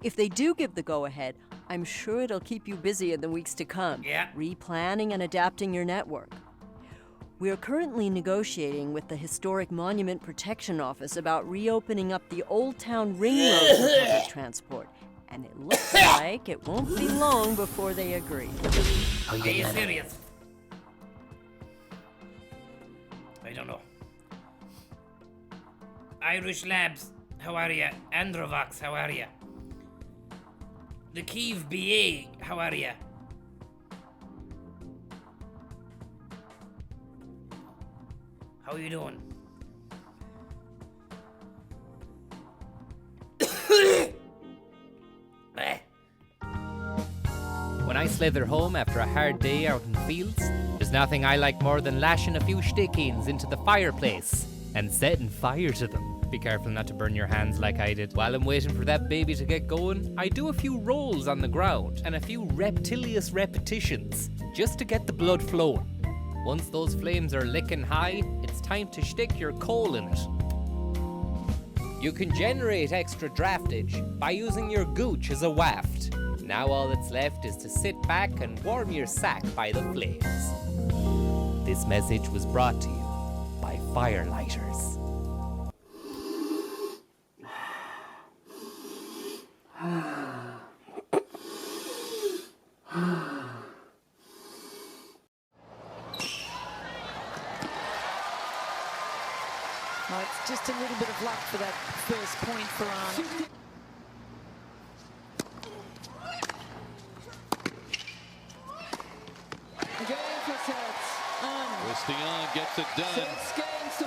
If they do give the go-ahead, I'm sure it'll keep you busy in the weeks to come. Yeah. Replanning and adapting your network. We are currently negotiating with the Historic Monument Protection Office about reopening up the Old Town Ring Road for public transport. And it looks like it won't be long before they agree. Are you serious? I don't know. Irish Labs, how are ya? Androvox, how are ya? The Kiev BA, how are ya? How you doing? When I slither home after a hard day out in the fields, there's nothing I like more than lashing a few stick-ins into the fireplace and setting fire to them. Be careful not to burn your hands like I did. While I'm waiting for that baby to get going, I do a few rolls on the ground and a few reptilious repetitions just to get the blood flowing. Once those flames are licking high, it's time to stick your coal in it. You can generate extra draftage by using your gooch as a waft. Now all that's left is to sit back and warm your sack by the flames. This message was brought to you by Firelighters. Well, it's just a little bit of luck for that first point for Arn. Christian gets it done.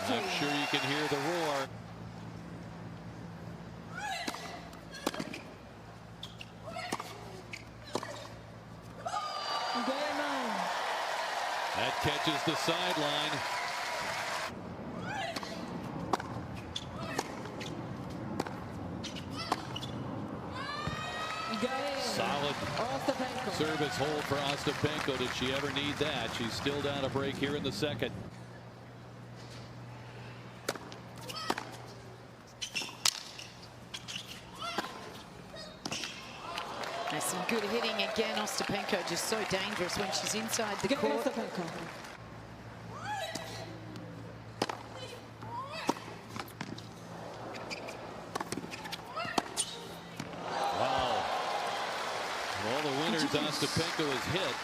I'm sure you can hear the roar. That catches the sideline. Solid service hold for Ostapenko. Did she ever need that? She's still down a break here in the second. There's some good hitting again. Ostapenko just so dangerous when she's inside the court. All the winners Ostapenko has hit.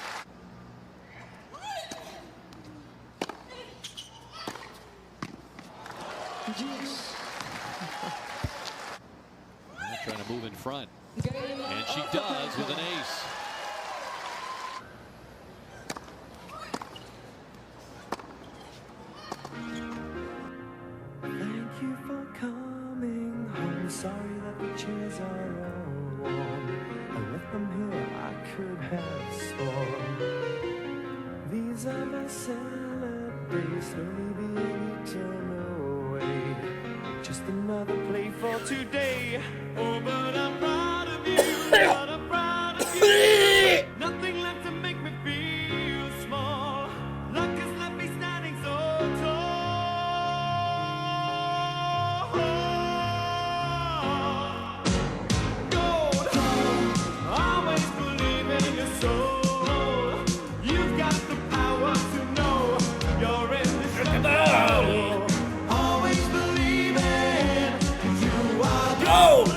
Trying to move in front. And she does with an ace. Thank you for coming home. Sorry that the chairs are all warm. I left them here, I could have sworn. These are my salad days, slowly being eaten away. Just another play for today. Oh, but I'm proud of you, but I'm proud of you. Nothing left to make me feel small. Luck has left me standing so tall. Gold, always believe in your soul. You've got the power to know you're indestructible. Always believe in you are gold.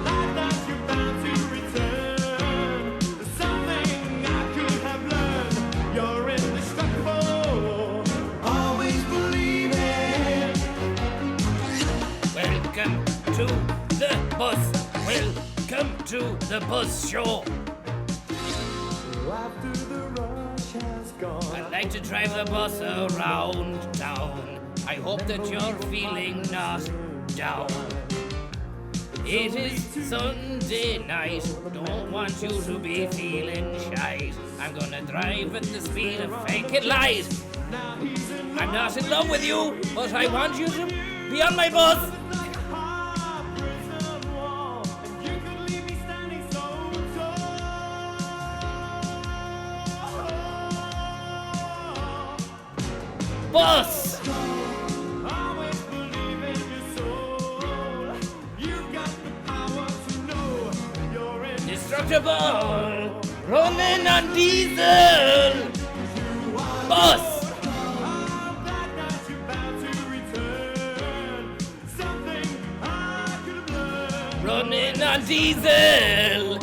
Life that you're bound to return. There's something I could have learned. You're indestructible. Always believe in. Welcome to the bus. Welcome to the bus show. After the rush has gone. I'd like to drive the bus around town. I hope that you're feeling not down. It is Sunday night. Don't want you to be feeling shy. I'm gonna drive at the speed of fake it light. I'm not in love with you, but I want you to be on my bus. Bus! Always believe in your soul. You've got the power to comfortable, running on diesel. Bus. Running on diesel.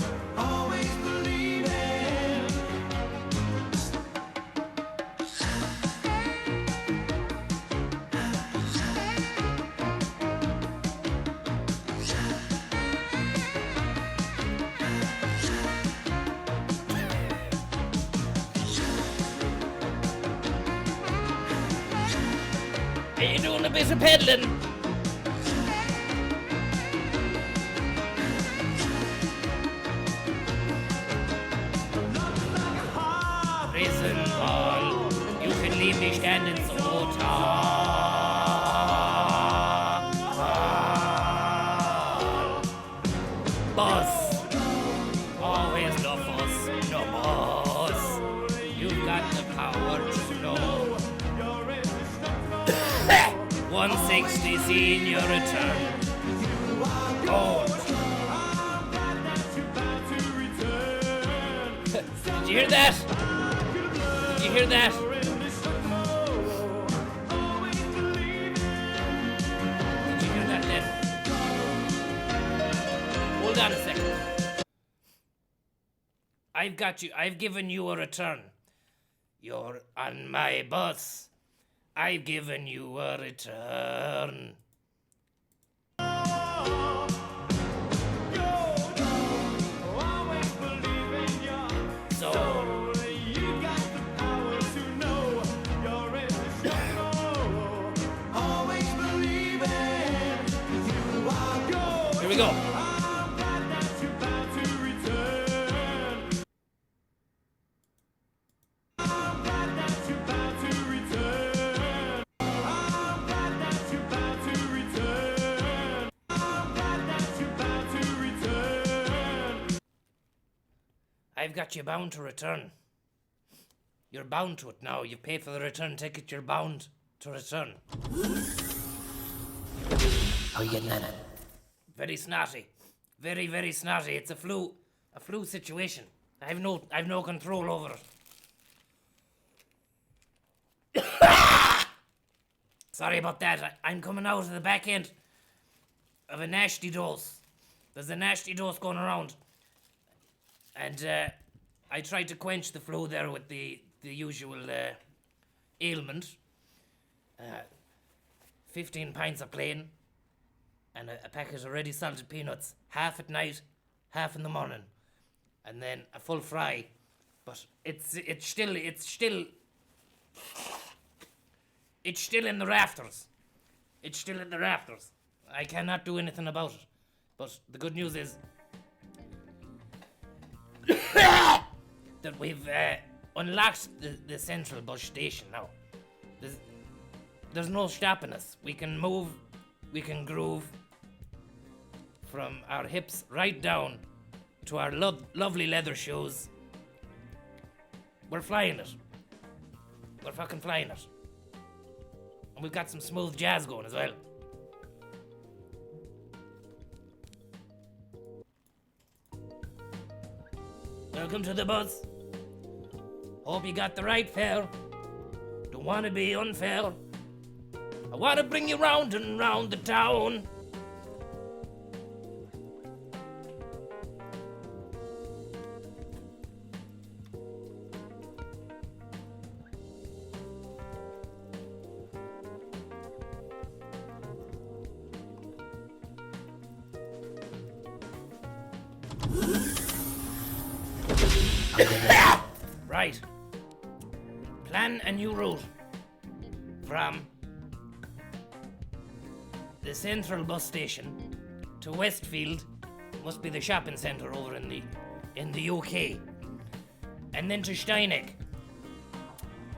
Are you doing a bit of peddling? Prison wall, you can leave me standing so tall. Boss, always love us, no boss. You've got the power to know. 160 senior return. Gold. Did you hear that? Did you hear that? Did you hear that then? Hold on a second. I've got you. I've given you a return. You're on my bus. I've given you a return. So here we go. I've got you bound to return. You're bound to it now. You've paid for the return ticket. You're bound to return. How are you getting on it? Very snotty. Very, very snotty. It's a flu situation. I've no control over it. Sorry about that. I'm coming out of the back end of a nasty dose. There's a nasty dose going around. And I tried to quench the flu there with the usual ailment. 15 pints of plain and a packet of ready salted peanuts. Half at night, half in the morning. And then a full fry. But it's still in the rafters. It's still in the rafters. I cannot do anything about it. But the good news is that we've unlocked the central bus station now. There's no stopping us. We can move, we can groove from our hips right down to our lovely leather shoes. We're flying it. We're fucking flying it. And we've got some smooth jazz going as well. Welcome to the bus. Hope you got the right fare. Don't want to be unfair. I want to bring you round and round the town. Right. Plan a new route from the central bus station to Westfield, must be the shopping centre over in the UK, and then to Steineck.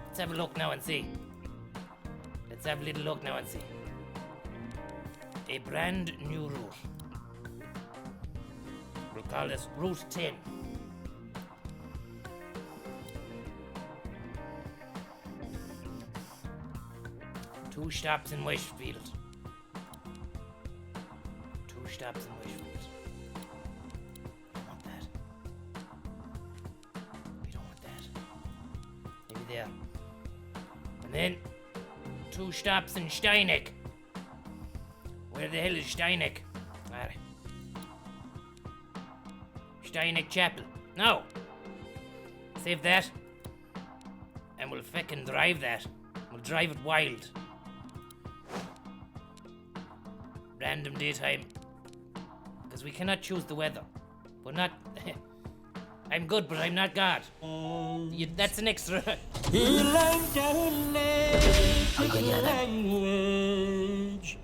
Let's have a look now and see. Let's have a little look now and see. A brand new route. We'll call this Route 10. Two stops in Westfield. Two stops in Westfield. I want that. there. And then 2 stops in Steineck. Where the hell is Steineck? Steineck Chapel. No! Save that. And we'll feckin' drive that. We'll drive it wild. Random daytime. Because we cannot choose the weather. We're not... I'm good, but I'm not God. That's an extra. He learned our native language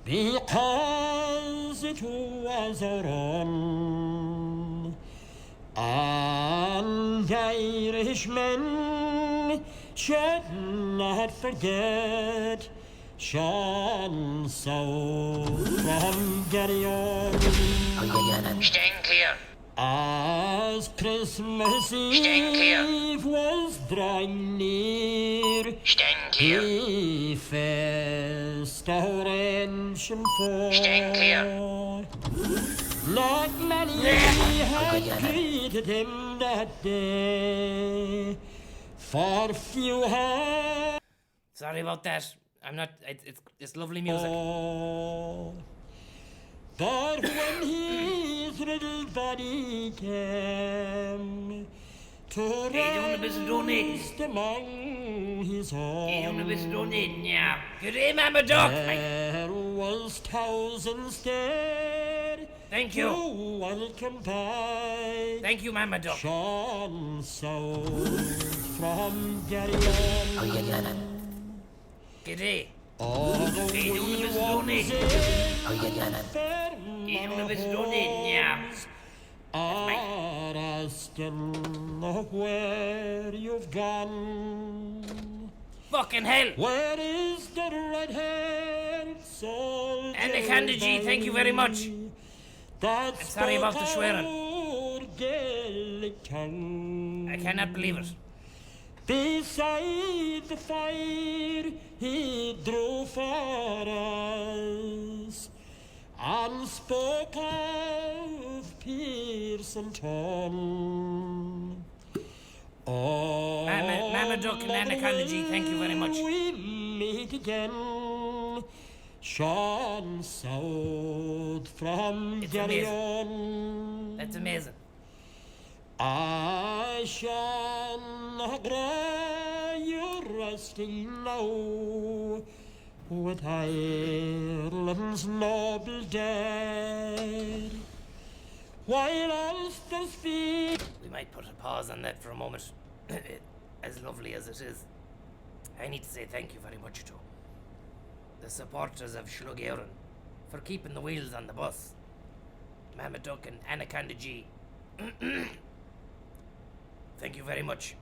because it was our own. And Irishmen should not forget Sean so from Garryon. Stand clear. As Christmas Stand clear. Eve was drawing near, Stand clear. he faced our ancient foe. Stand clear. Not many had greeted him that day, for few had. Sorry about that. I'm not. It's lovely music. But when his little body came to rest among his own, Good day, Mama Duck. there was thousands there Thank to you. welcome back Thank you, Mama Duck. Sean south from Garryon. Good day. Although Hey, you we miss was Donny. in You miss Donny, yeah. are asking where you've gone. Fucking hell. Where is the red-haired soldier? And the Candy G, thank you very much. I'm sorry about the swearing. I I cannot believe it. Beside the fire he drew for us and spoke of piercing tone. Oh, Mama Duck and Anaconda G, thank you very much. We meet again, Sean south from It's Garryon. That's amazing. I shall not grant you resting now with Ireland's noble dead, while Ulster's feet. We might put a pause on that for a moment. As lovely as it is, I need to say thank you very much to the supporters of Shlug Éireann for keeping the wheels on the bus. Mama Duck and Anaconda G. Thank you very much.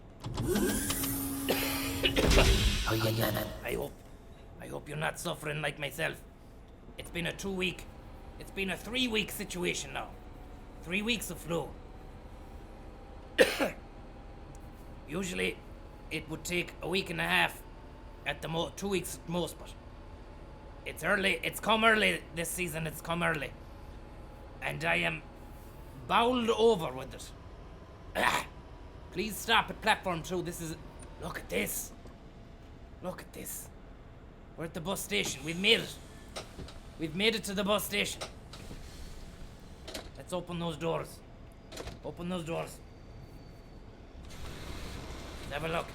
I hope you're not suffering like myself. It's been a 3-week situation now. 3 weeks of flu. Usually, it would take a week and a half at the 2 weeks at most, but it's early. It's come early this season. It's come early, and I am bowled over with it. Please stop at platform 2. Look at this. Look at this. We're at the bus station. We've made it. We've made it to the bus station. Let's open those doors. Open those doors. Let's have a look.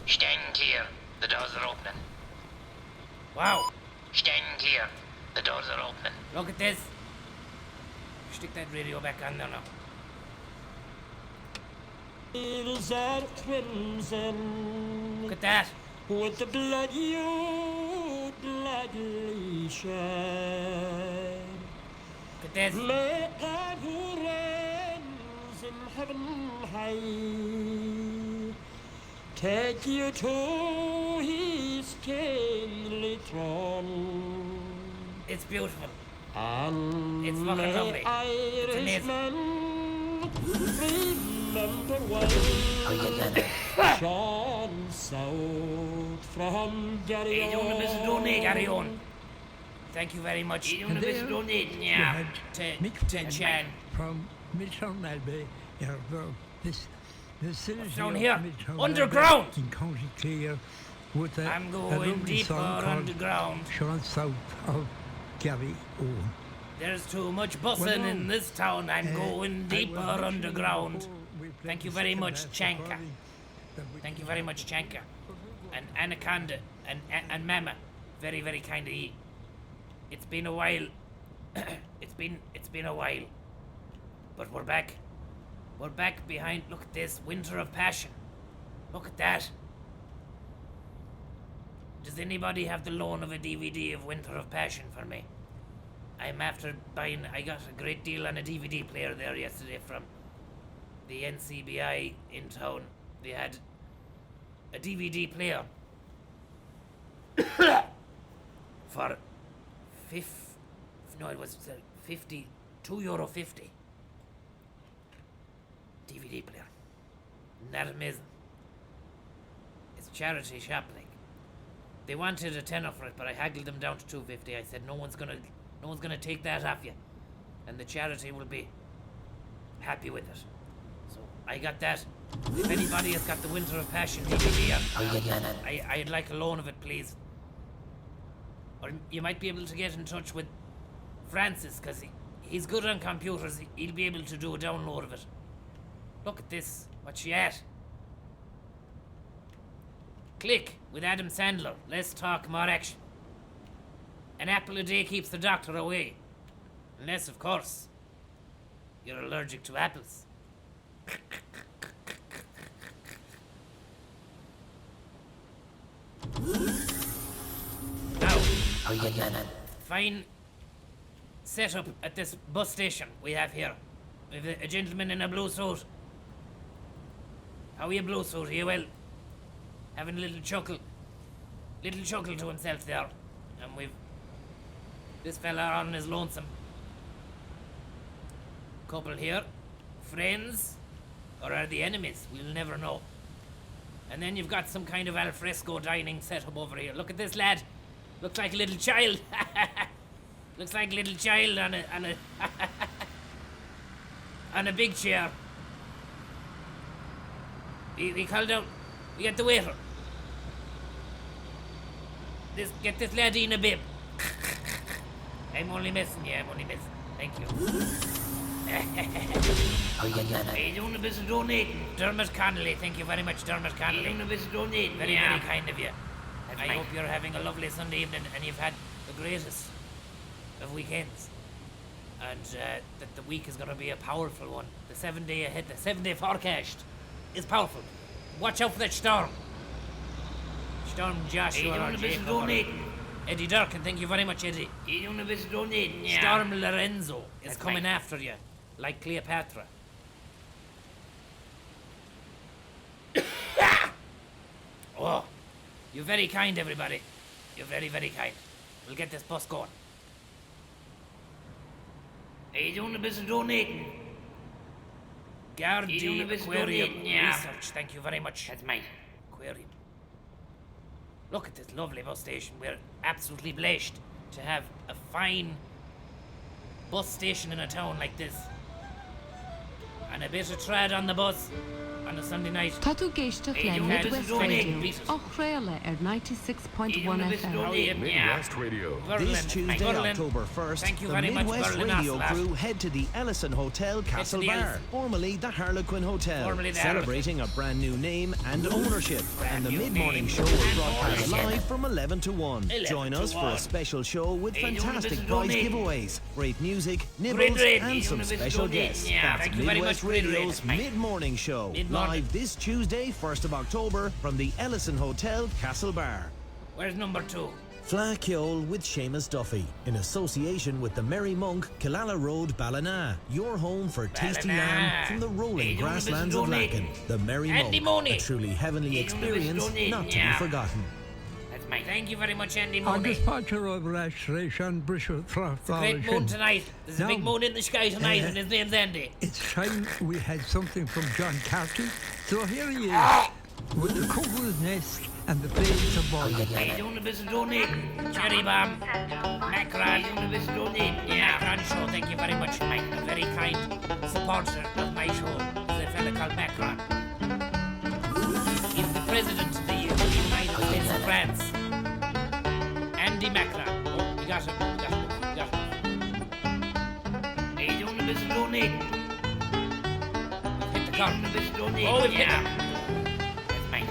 Stand clear. The doors are opening. Wow. Stand clear. The doors are opening. Look at this. Stick that radio back on there now. Fields are crimson Look at that. with the blood you gladly shed. Look at this. May God who reigns in heaven high take you to his kingly throne. It's beautiful. And It's fucking may lovely. It's amazing. Irishmen remember well Sean south from Garryon. Thank you very much. To Chan. from Mission Abbey, this down here? Underground! In County Clare, with I'm going deeper underground. Sean south of Gary Owen. There's too much bussing in this town. I'm going deeper underground. Thank you very much, Chanka. Thank you very much, Chanka. And Anaconda and Mama. Very, very kind of you. It's been a while. It's been a while. But we're back. We're back behind. Look at this. Winter of Passion. Look at that. Does anybody have the loan of a DVD of Winter of Passion for me? I'm after buying. I got a great deal on a DVD player there yesterday from the NCBI in town. They had a DVD player for €52.50. DVD player. Isn't that amazing? It's charity shop, like. They wanted a tenner for it, but I haggled them down to $2.50. I said no one's gonna take that off you, and the charity will be happy with it. So I got that. If anybody has got the Winter of Passion DVD, I'd like a loan of it, please. Or you might be able to get in touch with Francis, because he's good on computers. He'll be able to do a download of it. Look at this. What's she at? Click with Adam Sandler. Less talk, more action. An apple a day keeps the doctor away. Unless, of course, you're allergic to apples. Now, fine setup at this bus station we have here. We have a gentleman in a blue suit. How are you, blue suit? Are you well? Having a little chuckle to himself there. And we've this fella on his lonesome. Couple here. Friends? Or are they enemies? We'll never know. And then you've got some kind of alfresco dining setup over here. Look at this lad. Looks like a little child. Looks like a little child on a on a big chair. He called out. We get the waiter. Get this lad in a bib. I'm only messing you. Thank you. Are you doing a bit of donating? Dermot Connolly, thank you very much, Dermot Connolly. Doing a bit of donating? Very, very kind of you. I hope you're having a lovely Sunday evening and you've had the greatest of weekends. And that the week is going to be a powerful one. The 7 day ahead, the 7 day forecast is powerful. Watch out for that storm. Storm Joshua. Are you doing a bit of donating? Eddie Durkin, thank you very much, Eddie. Are you doing a bit of donating? Yeah. Storm Lorenzo is coming after you, like Cleopatra. Oh, you're very kind, everybody. You're very, very kind. We'll get this bus going. Are you doing a bit of donating? Gardi Aquarium Research, thank you very much. That's mine. Aquarium. Look at this lovely bus station. We're absolutely blessed to have a fine bus station in a town like this. And a bit of trad on the bus on a Sunday night. Tá tú géisteach le Midwest Radio, Ochréile 96.1 FM. Midwest Radio. This Tuesday, October 1st, the Midwest Radio crew head to the Ellison Hotel, Castlebar, formerly the Harlequin Hotel, celebrating a brand new name and ownership. And the mid-morning show will broadcast live from 11 to 1. Join us for a special show with fantastic prize giveaways, great music, nibbles, and some special guests. That's Midwest Radio's mid-morning show. Live this Tuesday, 1st of October, from the Ellison Hotel, Castlebar. Where's number 2? Fla Ceol with Seamus Duffy, in association with the Merry Monk, Killala Road, Ballina. Your home for tasty lamb from the rolling grasslands of Lacken. The Merry Monk, a truly heavenly experience not to be forgotten. That's mine. Thank you very much, Andy Mooney. Agus Páter over Ashration, Bristol, Great moon tonight. There's a big moon in the sky tonight, and his name's Andy. It's time we had something from John Carty. So here he is, with the cuckoo's nest and the blades of ball. Are you doing a bit of donating? Cherry bomb, mackerel, doing a bit of donating? Yeah, Macron Show, thank you very much, Mike. A very kind supporter of my show is a fella called Macron. President of the United States of France. Andy Macron. Oh, we got him. Hey, you want to visit donate? We've hit the car. Oh, we've hit him. That's mine.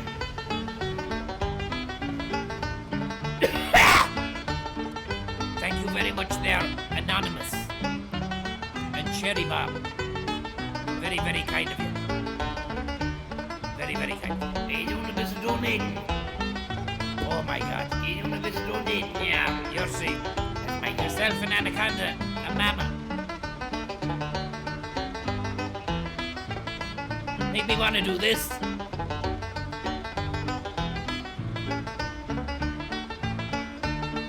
Thank you very much there, Anonymous. And Cherry Bob. Very, very kind of you. Very, very kind. Hey, you want to visit donating? Oh my God. Hey, you want to visit donating? Yeah, you're see. That's make yourself an anaconda, a mama. Make me want to do this.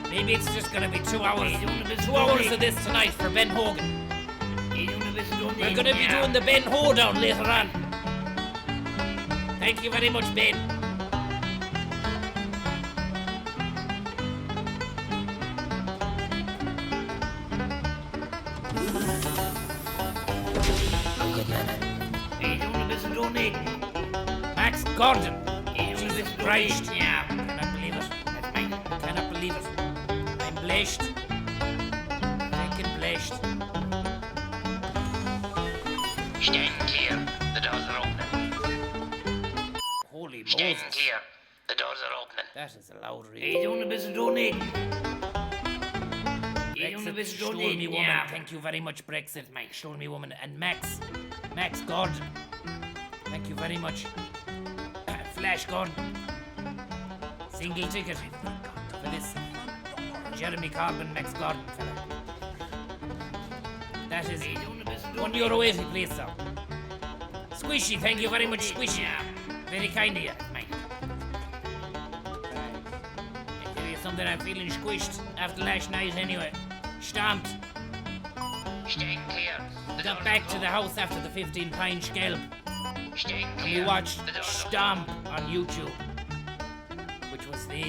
Maybe it's just gonna be 2 hours. Hey, 2 hours of this tonight for Ben Hogan. We're gonna be doing the Ben Hoedown later on. Thank you very much, Ben. Hey, you want to visit donating? Max Gordon. Jesus Christ. Yeah. Cannot believe it. That's mine. Cannot believe it. I'm blessed. Freaking blessed. Stand clear. The doors are opening. Holy Stand Moses. clear. The doors are opening. That is a loud read. Hey, you want to visit donating? Brexit, Stormy Woman. Yeah. Thank you very much, Brexit, Mike. Stormy Woman. And Max Gordon. Thank you very much. Flash Gordon. Single ticket for this Jeremy Corbyn, Max Gordon fella. That is €1.80, please, sir. Squishy, thank you very much, Squishy. Very kind of you, Mike. I tell you something, I'm feeling squished after last night anyway. Stomped. Stand clear. Got back to the house after the 15-pint scalp. Stand And clear. we watched Stomp on YouTube, which was the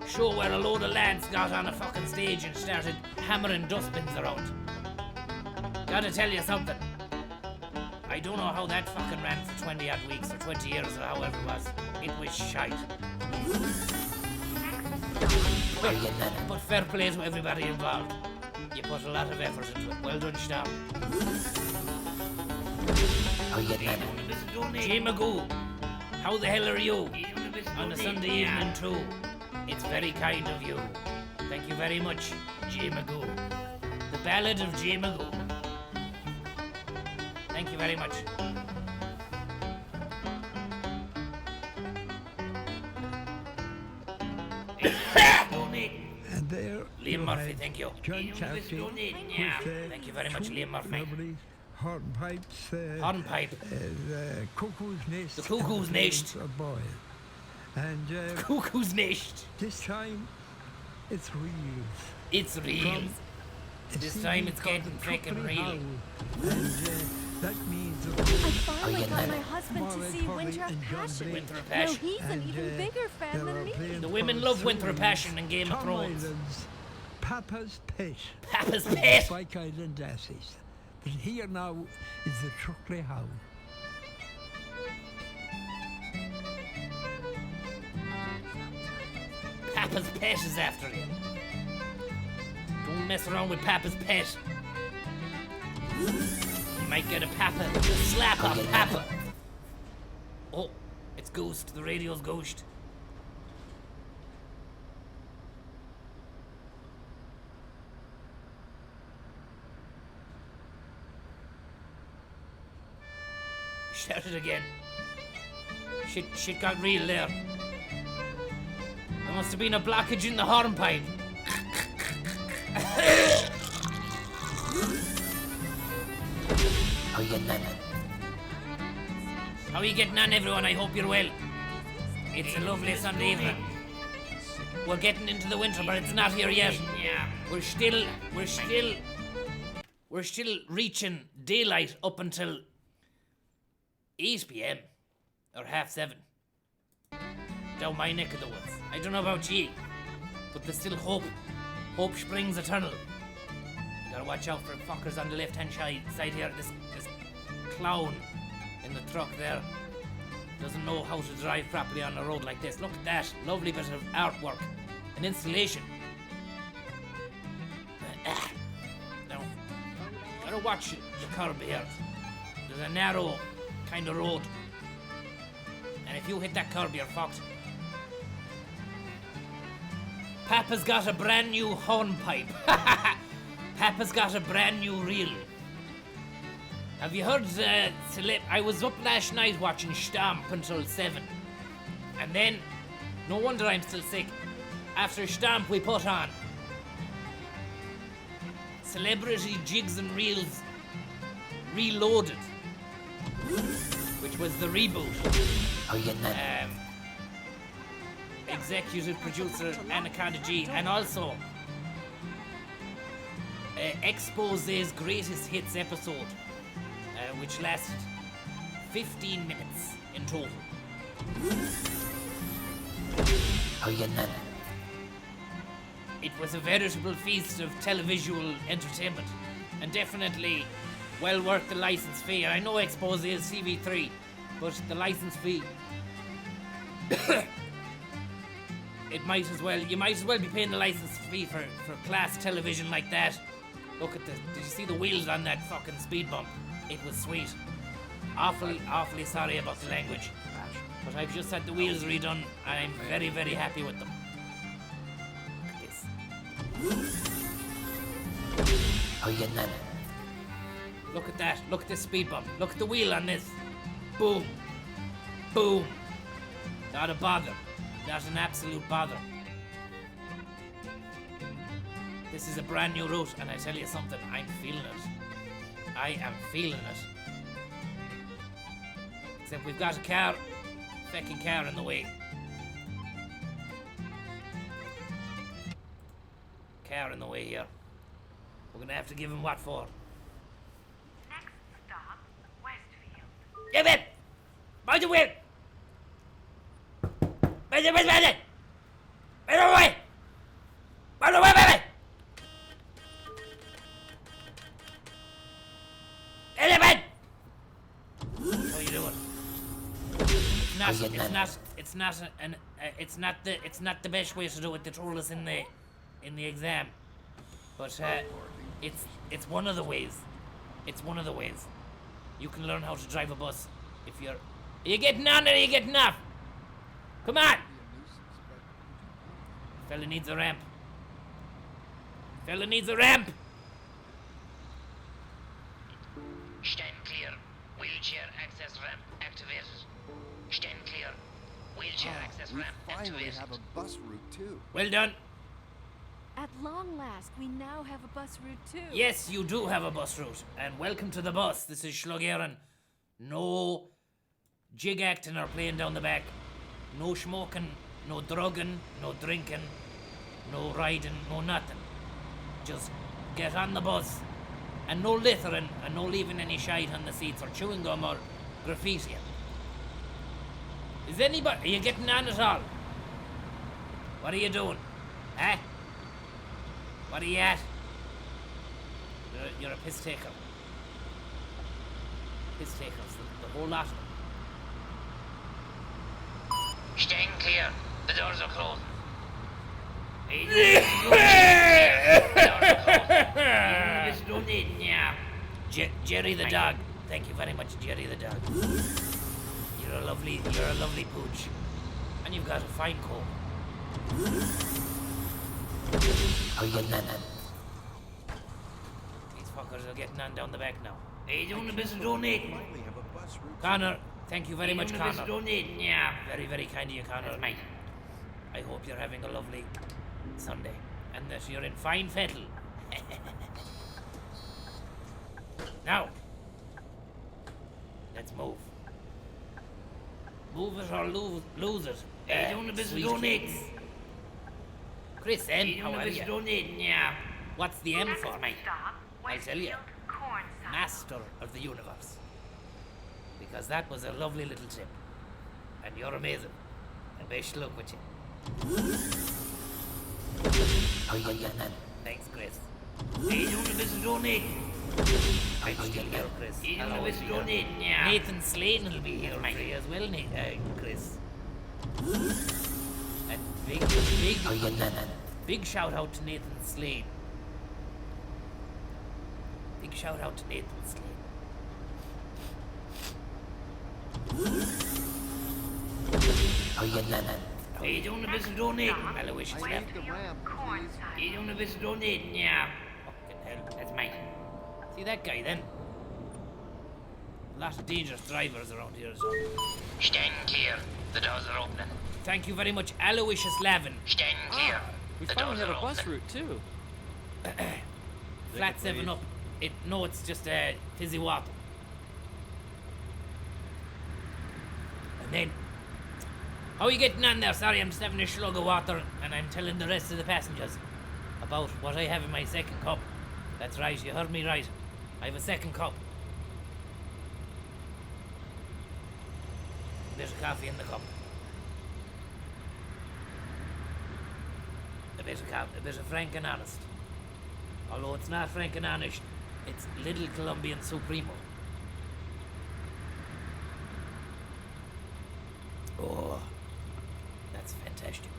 show where a load of lads got on a fucking stage and started hammering dustbins around. Gotta tell you something. I don't know how that fucking ran for 20 odd weeks or 20 years or however it was. It was shite. But fair play to everybody involved. You put a lot of effort into it. Well done, Stomp. Jay Magoo, how the hell are you? On a Sunday evening too. It's very kind of you. Thank you very much, Jay Magoo. The Ballad of Jay Magoo. Thank you very much. And there Liam Murphy, thank you. John Chapty Yeah, thank you very much, Liam Murphy. lovely hornpipes. Hornpipe. The cuckoo's nest. The cuckoo's nest. A boy. And Cuckoo's nest. this time, it's reels. It's real. This time it's getting freaking real. And that means I finally got my husband to see Winter of Passion. Winter of Now Passion. he's an even bigger fan than me. The women love Winter of Passion and Game of Thrones. Papa's Pet. Papa's Pet. Spike Island Dassies. But here now is the Truckley Hound. Papa's Pet is after you. Don't mess around with Papa's Pet. You might get a slap off Papa. Oh, it's Ghost. The radio's Ghost. Shout it again. Shit got real there. There must have been a blockage in the hornpipe. How you getting on? How are you getting on, everyone? I hope you're well. It's a lovely Sunday evening. We're getting into the winter, but it's not here yet. We're still reaching daylight up until 8 p.m. or 7:30 down my neck of the woods. I don't know about ye, but there's still hope. Hope springs eternal. You gotta watch out for fuckers on the left-hand side here. This clown in the truck there. doesn't know how to drive properly on a road like this. Look at that. Lovely bit of artwork. An installation. Now, gotta watch the curb here. There's a narrow kind of road. And if you hit that curb, you're fucked. Papa's got a brand new hornpipe. Papa's got a brand new reel. Have you heard I was up last night watching Stamp until 7. And then, no wonder I'm still sick. After Stamp we put on Celebrity Jigs and Reels Reloaded, which was the reboot. How you know? Executive producer Anaconda G, and also Expose's greatest hits episode, which lasted 15 minutes in total. How you know? It was a veritable feast of televisual entertainment, and definitely well worth the license fee. And I know Expose is CV3, but the license fee, you might as well be paying the license fee for class television like that. Look at did you see the wheels on that fucking speed bump? It was sweet. Awfully sorry about the language, but I've just had the wheels redone. I'm very, very happy with them. Look at this. How you know? Look at that. Look at this speed bump. Look at the wheel on this. Boom. Boom. Not a bother. Not an absolute bother. This is a brand new route, and I tell you something, I'm feeling it. I am feeling it. Except we've got a fucking car in the way. Car in the way here. We're gonna have to give him what for? Next stop, Westfield. Give it! Mind the wheel! Mind the wheel, mind it! Mind the way! Mind the way, baby! Elephant! How you doing? It's not the best way to do it. They told us in the exam, but it's one of the ways. It's one of the ways. You can learn how to drive a bus if you're. Are you getting on or are you getting off? Come on! Fella needs a ramp. Fella needs a ramp. Stand clear. Wheelchair access ramp activated. Stand clear. Wheelchair access ramp activated. Have a bus route too. Well done. At long last, we now have a bus route too. Yes, you do have a bus route. And welcome to the bus. This is Shlug Éireann. No jig acting or playing down the back. No smoking, no drugging, no drinking, no riding, no nothing. Just get on the bus. And no littering, and no leaving any shite on the seats or chewing gum or graffiti. Is anybody... Are you getting on at all? What are you doing? Eh? What are you at? You're a piss taker. Piss takers, the whole lot of them. Stand clear. The doors are closed. Jerry the dog. Thank you very much, Jerry the dog. You're a lovely pooch. And you've got a fine comb. How you know? These fuckers are getting on down the back now. Hey, doing a bit of donating. Connor, thank you very much, Connor. Yeah, very, very kind of you, Connor. Mate. I hope you're having a lovely Sunday and that you're in fine fettle. Now, let's move. Move it or lose it. Hey, doing a bit of donating. Chris M, how are you? Yeah. What's the M for, mate? I'll tell you. Master of the universe. Because that was a lovely little tip. And you're amazing. And best luck with you. How you know? Thanks, Chris. Hey, don't visit donating. I'm still here, Chris. You don't visit donating, yeah. Nathan Slane will be here Friday as well, Chris. And big shout out to Nathan Slane. Big shout out to Nathan Slane. Hey, don't visit donating, Aloysius left. Hey, don't visit donating, yeah. Fucking hell, that's mine. See that guy then? A lot of dangerous drivers around here, so. Stand clear. The doors are opening. Thank you very much, Aloysius Lavin. Stand clear. We The finally doors have are a bus opening. route too. Flat 7 up. No, it's just fizzy water. And then, how are you getting on there? Sorry, I'm just having a slug of water and I'm telling the rest of the passengers about what I have in my second cup. That's right, you heard me right. I have a second cup. There's coffee in the cup. A bit of frank and honest. Although it's not frank and honest, it's Little Colombian Supremo. Oh, that's fantastic.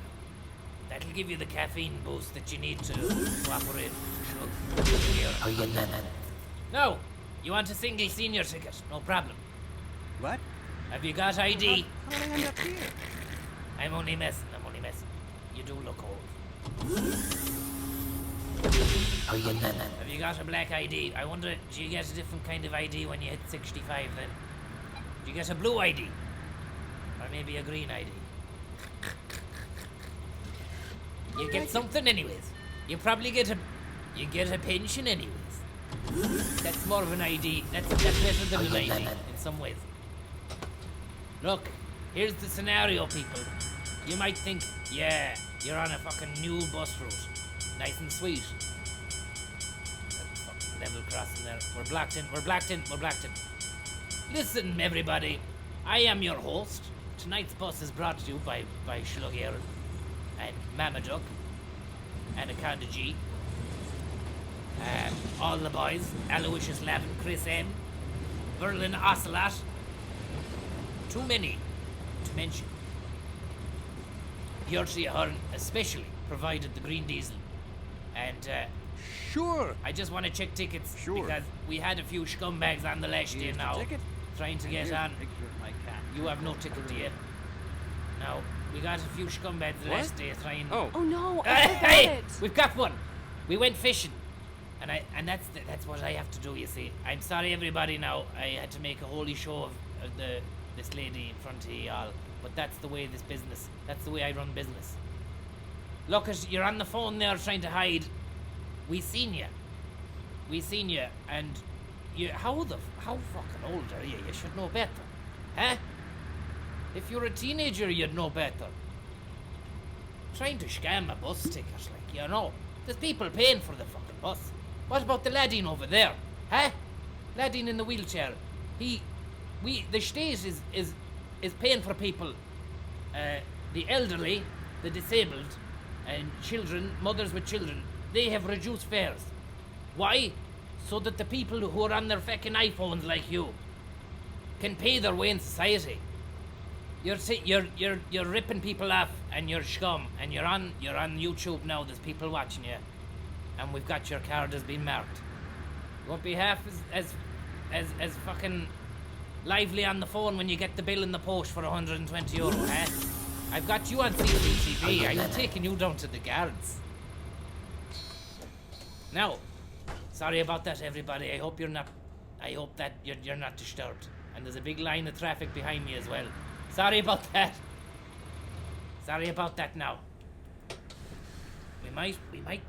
That'll give you the caffeine boost that you need to cooperate. No, you want a single senior ticket? No problem. What? Have you got ID? How did I end up here? I'm only messing. You do look old. Have you got a black ID? I wonder, do you get a different kind of ID when you hit 65 then? Do you get a blue ID? Or maybe a green ID? You get something anyways. You probably get a pension anyways. That's more of an ID. That's better than an ID in some ways. Look, here's the scenario, people. You might think, yeah, you're on a fucking new bus route. Nice and sweet. That fucking level crossing there. We're blacked in. Listen, everybody. I am your host. Tonight's bus is brought to you by Shlug Éireann and Mama Duck and Akanda G. All the boys, Aloysius Lavin, Chris M, Berlin Ocelot. Too many to mention. Yorkshire Ahern especially provided the green diesel. And Sure. I just want to check tickets Sure. because we had a few scumbags on the last day Here's the now ticket. trying to get Here's on. a picture of my cat. You have no ticket yet. Now, we got a few scumbags the What? last day trying. Oh. Oh no, I Hey, forgot hey, it. we've got one. We went fishing, and that's what I have to do. You see, I'm sorry, everybody. Now I had to make a holy show of this lady in front of y'all, but that's the way this business. That's the way I run business. Look, you're on the phone there trying to hide. We seen you, and you. How fucking old are you? You should know better, huh? If you're a teenager, you'd know better. Trying to scam a bus ticket, like, you know. There's people paying for the fucking bus. What about the laddie over there? Huh? Laddie in the wheelchair. The state is paying for people, the elderly, the disabled, and children, mothers with children. They have reduced fares. Why? So that the people who are on their fucking iPhones like you can pay their way in society. You're ripping people off, and you're scum, and you're on YouTube now. There's people watching you, and we've got your card has been marked. You won't be half as fucking lively on the phone when you get the bill in the post for €120, huh? I've got you on CCTV. I'm taking you down to the guards. Now, sorry about that, everybody. I hope that you're not disturbed. And there's a big line of traffic behind me as well. Sorry about that. Now. We might nip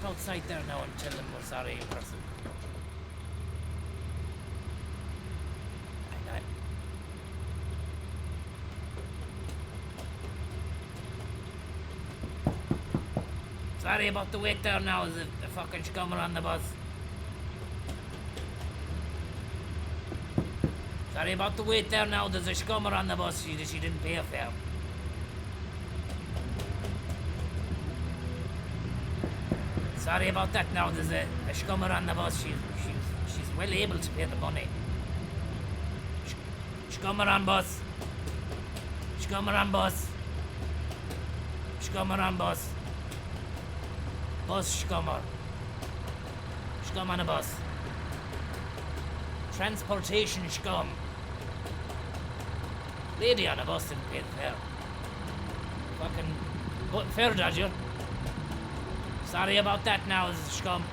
outside there now and tell them we're sorry in person. Hang on. Sorry about the wait there now. There's a fucking scummer on the bus. Sorry about the wait there now. There's a scummer on the bus. She didn't pay a fare. Sorry about that now. There's a scummer on the bus. She's well able to pay the money. Scummer on bus. Scummer on bus. Scummer on bus. Bus scummer. Scum on a bus. Transportation scum. Lady on a bus didn't pay the fare. Fucking fare dodger. Sorry about that now, it's a scum.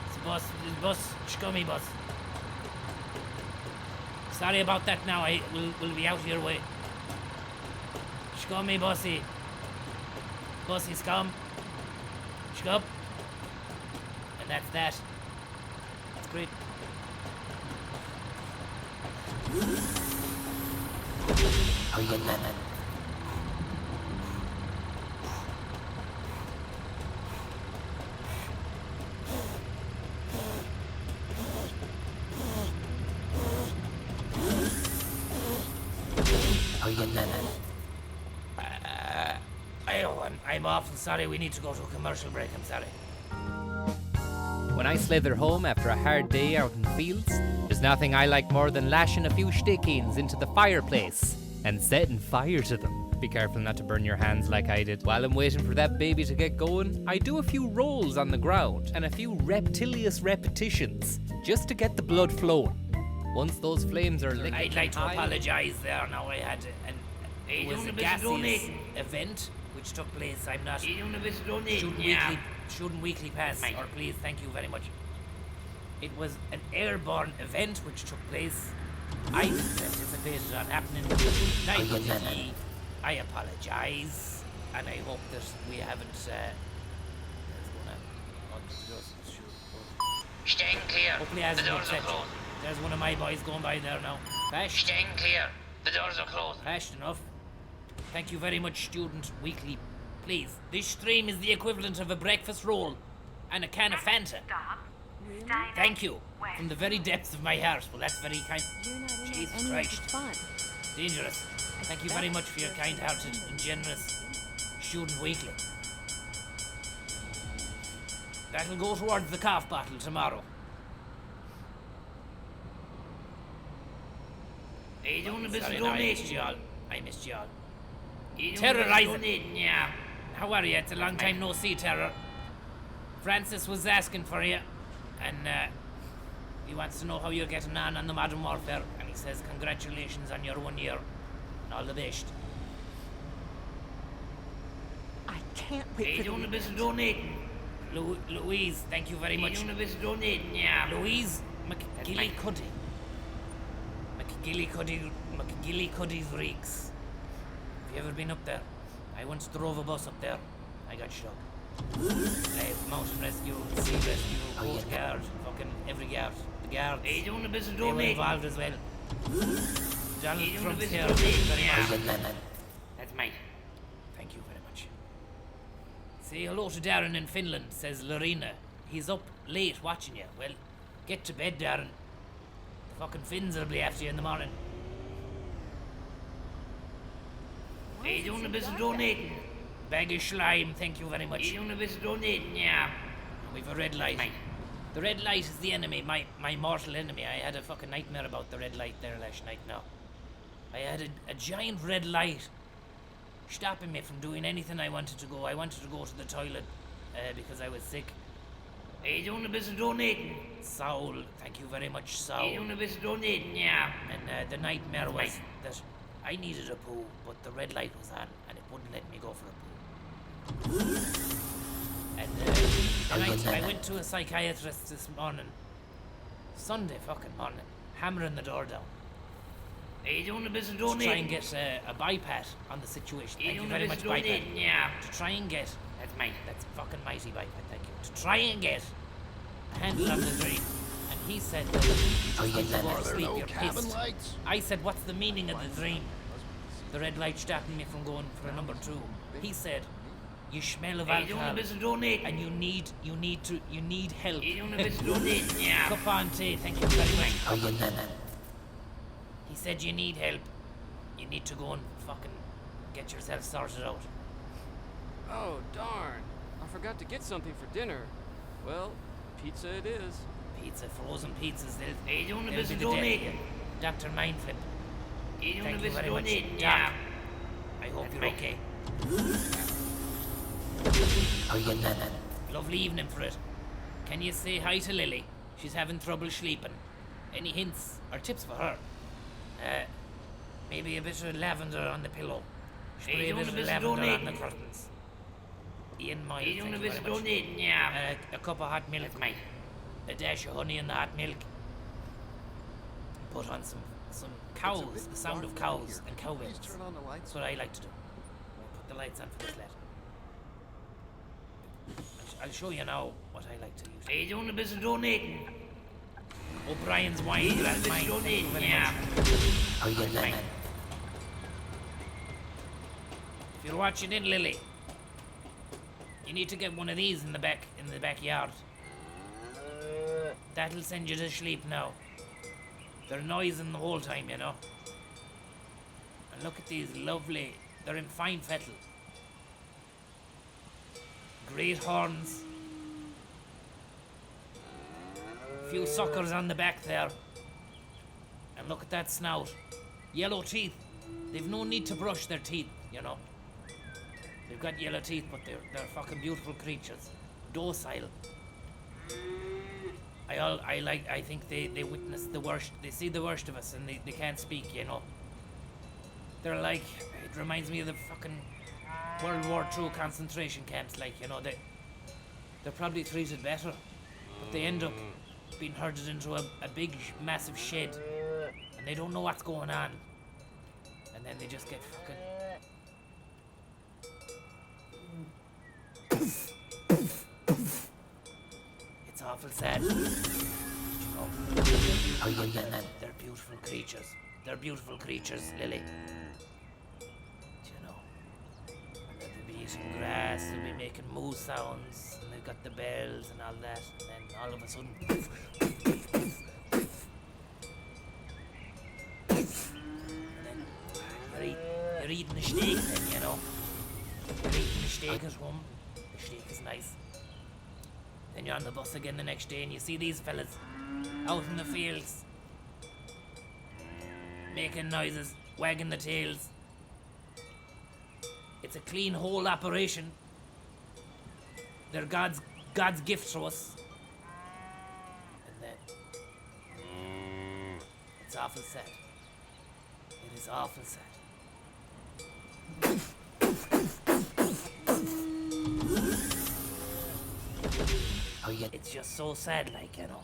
It's a bus, scummy bus. Sorry about that now, we'll be out your way. Scummy bussy. Bussy scum. Scum. And that's that. That's great. How you doing? How you doing? I'm awful sorry, we need to go to a commercial break, I'm sorry. When I slither home after a hard day out in the fields, there's nothing I like more than lashing a few stick-ins into the fireplace and setting fire to them. Be careful not to burn your hands like I did. While I'm waiting for that baby to get going, I do a few rolls on the ground and a few reptilious repetitions just to get the blood flowing. Once those flames are lit, I'd like to apologise there now. I had it was a gaseous event which took place. I'm not shouldn't weekly pass, or please, thank you very much. It was an airborne event which took place. I didn't anticipate it on happening. Neither did he. I apologise, and I hope that we haven't. Staying clear. Hopefully, The doors are closed. There's one of my boys going by there now. Bashed. Staying clear. The doors are closed. Bashed enough. Thank you very much, Student Weekly. Please, this stream is the equivalent of a breakfast roll and a can of Fanta. Thank you, from the very depths of my heart. Well, that's very kind. Jesus Christ. Dangerous. Thank you very much for your kind-hearted and generous Student Weekly. That'll go towards the cough bottle tomorrow. Are you doing a bit of donation? I missed y'all. Terrorizing. Yeah. How are you? It's a long time no see, Terror. Francis was asking for you, and he wants to know how you're getting on the Modern Warfare, and he says congratulations on your 1 year, and all the best. I can't wait for you doing a bit of donating? Louise, thank you very much. You doing a bit of donating? Yeah. Louise McGillicuddy. McGillicuddy's Reeks. Have you ever been up there? I once drove a bus up there. I got shot. I have mountain rescue, sea rescue, coast guard, fucking every guard. The guards. Are you doing a bit of donating? They were involved as well. Donald Trump's here. That's mine. Thank you very much. Say hello to Darren in Finland, says Lorena. He's up late watching you. Well, get to bed, Darren. The fucking Finns will be after you in the morning. Are you doing a bit of donating? Bag of slime, thank you very much. Are you doing a bit of donating? Yeah. We've a red light. The red light is the enemy, my mortal enemy. I had a fucking nightmare about the red light there last night now. I had a giant red light stopping me from doing anything I wanted to go. I wanted to go to the toilet because I was sick. Are you doing a bit of donating? Saul, thank you very much, Saul. Are you doing a bit of donating? Yeah. And the nightmare was that I needed a poo, but the red light was on and it wouldn't let me go for a poo. And I went to a psychiatrist this morning, Sunday fucking morning, hammering the door down. Are you doing a bit of donating? To try and get a bypass on the situation. Thank you very much, bypass. Yeah. To try and get, that's fucking mighty bypass, thank you. To try and get a handle on the dream. And he said, sleep, you're pissed. I said, what's the meaning of the dream? The red light stopping me from going for a number 2. He said, you smell of alcohol, and you need help. Cup on tea, thank you very much. He said you need help. You need to go and fucking get yourself sorted out. Oh, darn. A forgot to get something for dinner. Well, pizza it is. Pizza, frozen pizzas, they'll be the death. Dr. Mindflip. Thank you very much, Doc. I hope you're okay. How you doing? Lovely evening for it. Can you say hi to Lily? She's having trouble sleeping. Any hints or tips for her? Maybe a bit of lavender on the pillow. Spray a bit of lavender on the curtains. Ian Miles, thank you very much. A cup of hot milk, mate. A dash of honey in the hot milk. Put on some cows, the sound of cows and cow bells. That's what I like to do. Put the lights on for this lad. I'll show you now what I like to use. Are you doing a bit of donating? O'Brien's wine, that's mine. Thank you very much. How you doing? If you're watching it, Lily, you need to get one of these in the backyard. That'll send you to sleep now. They're noising the whole time, you know. And look at these lovely, they're in fine fettle. Great horns. Few suckers on the back there. And look at that snout. Yellow teeth. They've no need to brush their teeth, you know. They've got yellow teeth, but they're fucking beautiful creatures. Docile. I think they witness the worst. They see the worst of us, and they can't speak, you know. They're like, it reminds me of the fucking World War II concentration camps, like, you know, they're probably treated better, but they end up being herded into a big, massive shed, and they don't know what's going on, and then they just get fucking... It's awful sad. You know, they're beautiful creatures. They're beautiful creatures, Lily. You know, they'll be eating grass, they'll be making moo sounds, and they've got the bells and all that, and then all of a sudden, and then you're eating a steak then, you know. You're eating a steak at home. The steak is nice. Then you're on the bus again the next day and you see these fellas out in the fields making noises, wagging the tails. It's a clean whole operation. They're God's gift to us. And then it's awful sad. It is awful sad. It's just so sad, like, you know.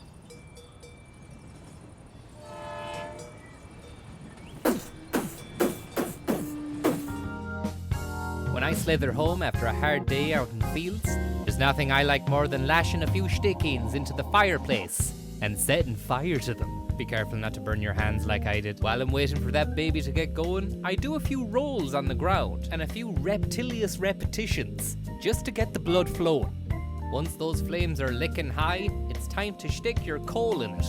When I slither home after a hard day out in the fields, there's nothing I like more than lashing a few stick-ins into the fireplace and setting fire to them. Be careful not to burn your hands like I did. While I'm waiting for that baby to get going, I do a few rolls on the ground and a few reptilious repetitions just to get the blood flowing. Once those flames are licking high, it's time to stick your coal in it.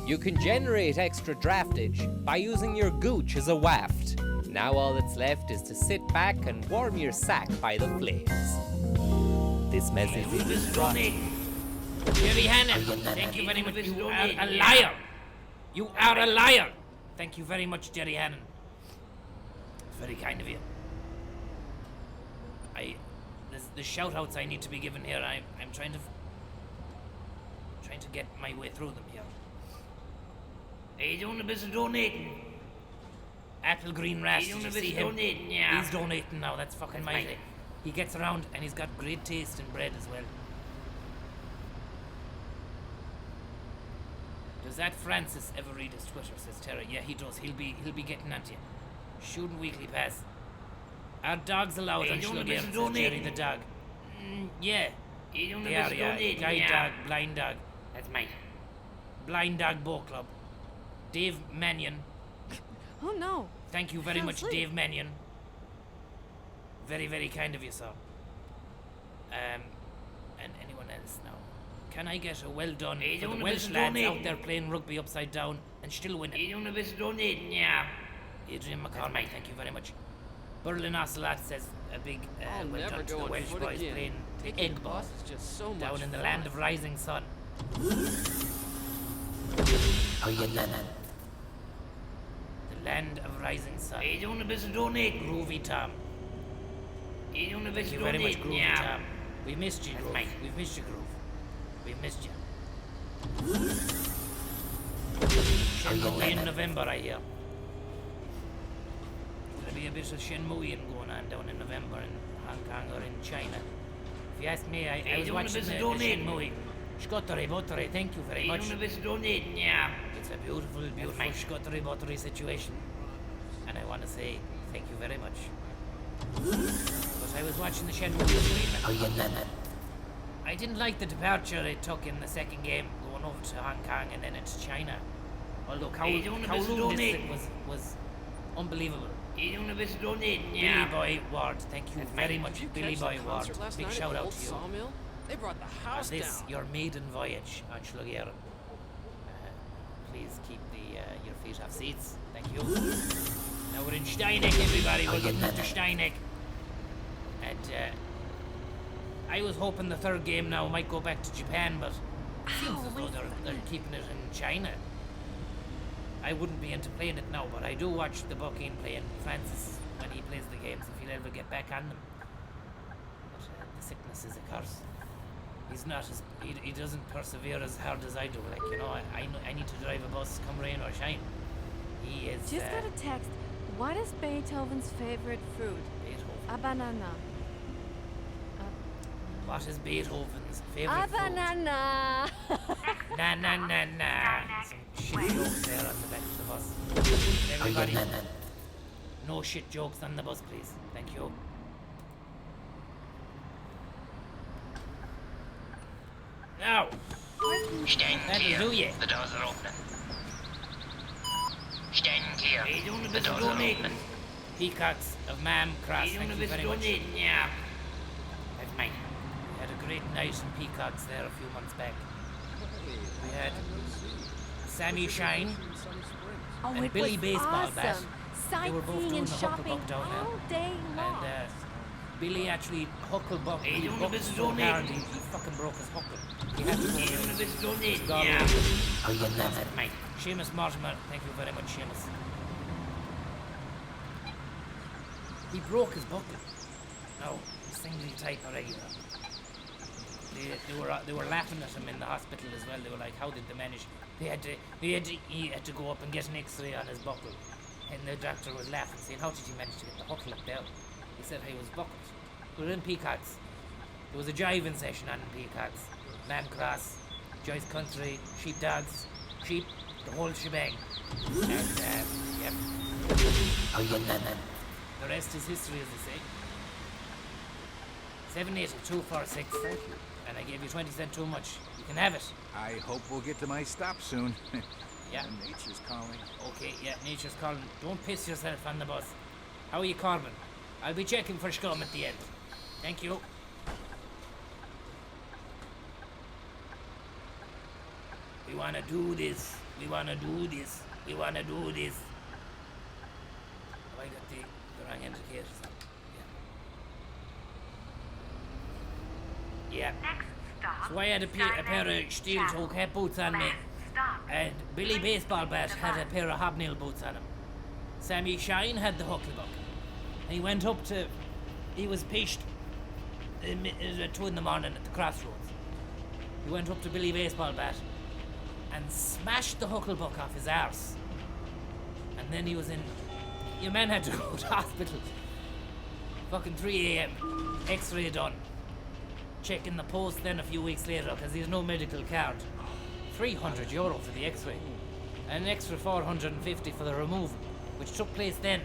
You can generate extra draftage by using your gooch as a waft. Now all that's left is to sit back and warm your sack by the flames. This message is Jerry Hannon, thank you very much. You are a liar. You are a liar. Thank you very much, Jerry Hannon. It's very kind of you. The shout-outs I need to be given here, I'm trying to get my way through them here. Are you doing a bit of donating? Apple Green Rash, did you see him? Donating, yeah. He's donating now, that's fucking mighty. He gets around and he's got great taste in bread as well. Does that Francis ever read his Twitter, says Terry? Yeah, he does. He'll be getting at you. Shooting weekly pass. Are dogs allowed on Shlug Éireann, says Jerry the dog? Yeah. They are, yeah. Guide dog, blind dog. That's mine. Blind Dog Boat Club. Dave Mannion. Oh no. Thank you very much, Dave Mannion. Very, very kind of you, sir. And anyone else now? Can I get a well done for the Welsh lads out there playing rugby upside down and still winning? Adrian McCormick, thank you very much. Berlin Ocelot says a big I'll well never done to go the on Welsh foot boys again. playing the Taking Egg the Ball bus is just so much down in the fun. land of rising sun. The land of rising sun. Hey, doing a bit of donating. Groovy Tom. Hey, doing a bit Thank you of very much, donating. Groovy Yeah. Tom. We missed you, That's Groove. mine. We've missed you, Groove. We've missed you. Shenmue in November, I hear. There'll be a bit of Shenmue going on down in November in Hong Kong or in China. If you ask me, I was watching the Shenmue. Scottery Buttery, thank you very Hey, much. doing a bit of donating. Yeah. It's a beautiful, beautiful Scottery Buttery situation. And I want to say thank you very much. But I was watching the Shenmue stream. I didn't like the departure it took in the second game, going over to Hong Kong and then into China. Although Kowloon was unbelievable. Hey, doing a bit of donating. Yeah. Billy Boy Ward, thank you very much, Did you Billy catch Boy the Ward. concert last Big night at shout the out old to you. Sawmill? They brought the On house this, down. your maiden voyage on Shlug Éireann. Please keep your feet off seats. Thank you. Now we're in Steineck, everybody. We're getting up to Steineck. And I was hoping the third game now might go back to Japan, but it seems as though they're keeping it in China. I wouldn't be into playing it now, but I do watch the Bucking playing Francis when he plays the games, if he'll ever get back on them. But the sickness is a curse. He's not as he doesn't persevere as hard as I do. Like, you know, I need to drive a bus come rain or shine. He is. Just got a text. What is Beethoven's favorite fruit? Beethoven. A banana. What is Beethoven's favorite A banana. Na na na na. Some shit jokes there on the back of the bus. Everybody, no shit jokes on the bus, please. Thank you. Now, Stand that'll clear. do you. The doors are opening. Stand clear. Hey, doing a The bit of doors are donating. opening. Peacocks of Mam Cross, Hey, thank doing a you bit of very much. donating. Yeah. That's mine. We had a great night in Peacocks there a few months back. We had Sammy Shine Oh, and it Billy was Baseball awesome. Bat. They were both Sightseeing doing and the shopping Hucklebuck down there. all day long. And Billy actually Hucklebuck. Hey, He doing a bucked bit of so hard donating. he fucking broke his huckle. He had to go Hey, doing a bit of donating. God, Yeah. that's mine. Seamus Mortimer, thank you very much, Seamus. He broke his buckle. No, singly type or regular. They were laughing at him in the hospital as well. They were like, how did they manage? He had to go up and get an X-ray on his buckle, and the doctor was laughing, saying, how did you manage to get the buckle up there? He said he was buckled. We were in Peacocks. There was a jiving session on in Peacocks. Man Cross, Joyce Country, sheepdogs, sheep, the whole shebang. And yep. The rest is history, as they say. 78246. Thank you. And I gave you 20 cents too much. You can have it. I hope we'll get to my stop soon. Yeah. Nature's calling. Okay, yeah, nature's calling. Don't piss yourself on the bus. How are you, Corbin? I'll be checking for scum at the end. Thank you. We wanna do this. We wanna do this. We wanna do this. Have I got the wrong indicators? Yeah. So I had a pair of steel-toe cap boots on me, and Billy Baseball Bat had a pair of hobnail boots on him. Sammy Shine had the hucklebuck. He went up to... He was pitched at 2 in the morning at the crossroads. He went up to Billy Baseball Bat and smashed the hucklebuck off his arse. And then he was in... Your man had to go to hospital. Fucking 3 a.m. X-ray done. Checking the post then a few weeks later because he has no medical card. €300 for the X-ray. And an extra 450 for the removal, which took place then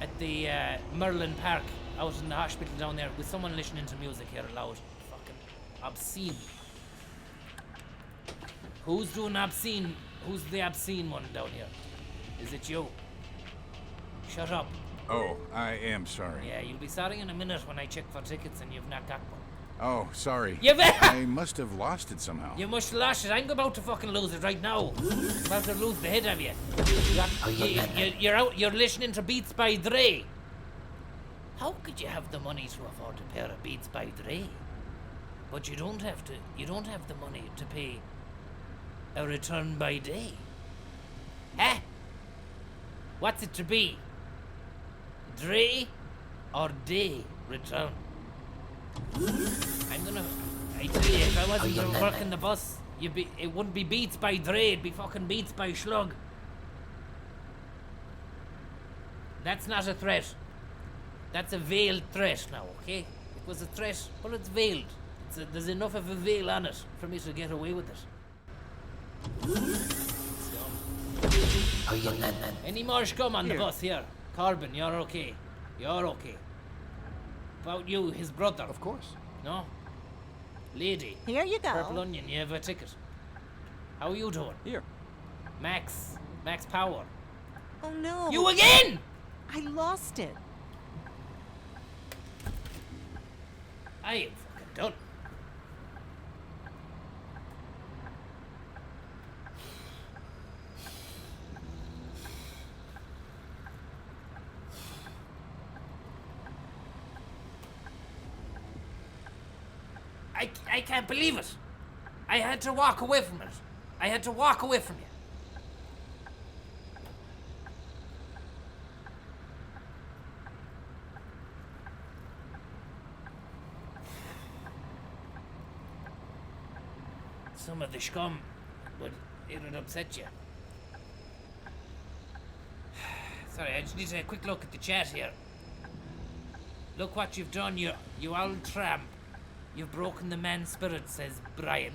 at the Merlin Park out in the hospital down there with someone listening to music here loud. Fucking obscene. Who's doing obscene? Who's the obscene one down here? Is it you? Shut up. Oh, I am sorry. Yeah, you'll be sorry in a minute when I check for tickets and you've not got one. Oh, sorry. I must have lost it somehow. You must have lost it. I'm about to fucking lose it right now. I'm about to lose the head of you. You're out. You're listening to Beats by Dre. How could you have the money to afford a pair of Beats by Dre, but you don't have the money to pay a return by day? Huh? What's it to be? Dre or day return? I tell you, if I wasn't working the bus, it wouldn't be Beats by Dre, it'd be fucking Beats by Shlug. That's not a threat. That's a veiled threat now, okay? It was a threat, but it's veiled. There's enough of a veil on it for me to get away with it. Any more scum on the bus here? Corbin, you're okay. You're okay. About you, his brother. Of course. No? Lady. Here you go. Purple Onion, you have a ticket. How are you doing? Here. Max Power. Oh no. You again! I lost it. I am fucking done. I can't believe it. I had to walk away from it. I had to walk away from you. Some of the scum it would upset you. Sorry, I just need to take a quick look at the chat here. Look what you've done, you old tramp. You've broken the man's spirit, says Brian.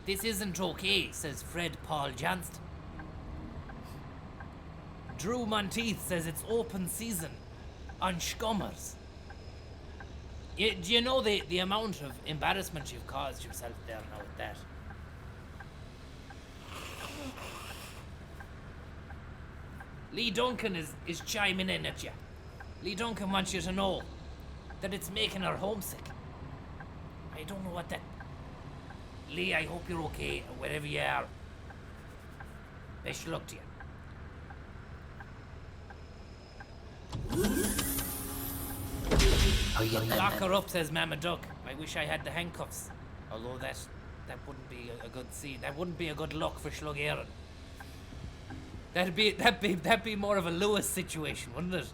This isn't okay, says Fred Paul Johnston. Drew Monteith says it's open season on Scummers. Do you know the amount of embarrassment you've caused yourself there now with that? Lee Duncan is chiming in at you. Lee Duncan wants you to know that it's making her homesick. I don't know what that... Lee, I hope you're okay, wherever you are. Best of luck to you. Lock her up, says Mama Duck. I wish I had the handcuffs. Although that wouldn't be a good scene. That wouldn't be a good look for Shlug Éireann. That'd be more of a Lewis situation, wouldn't it?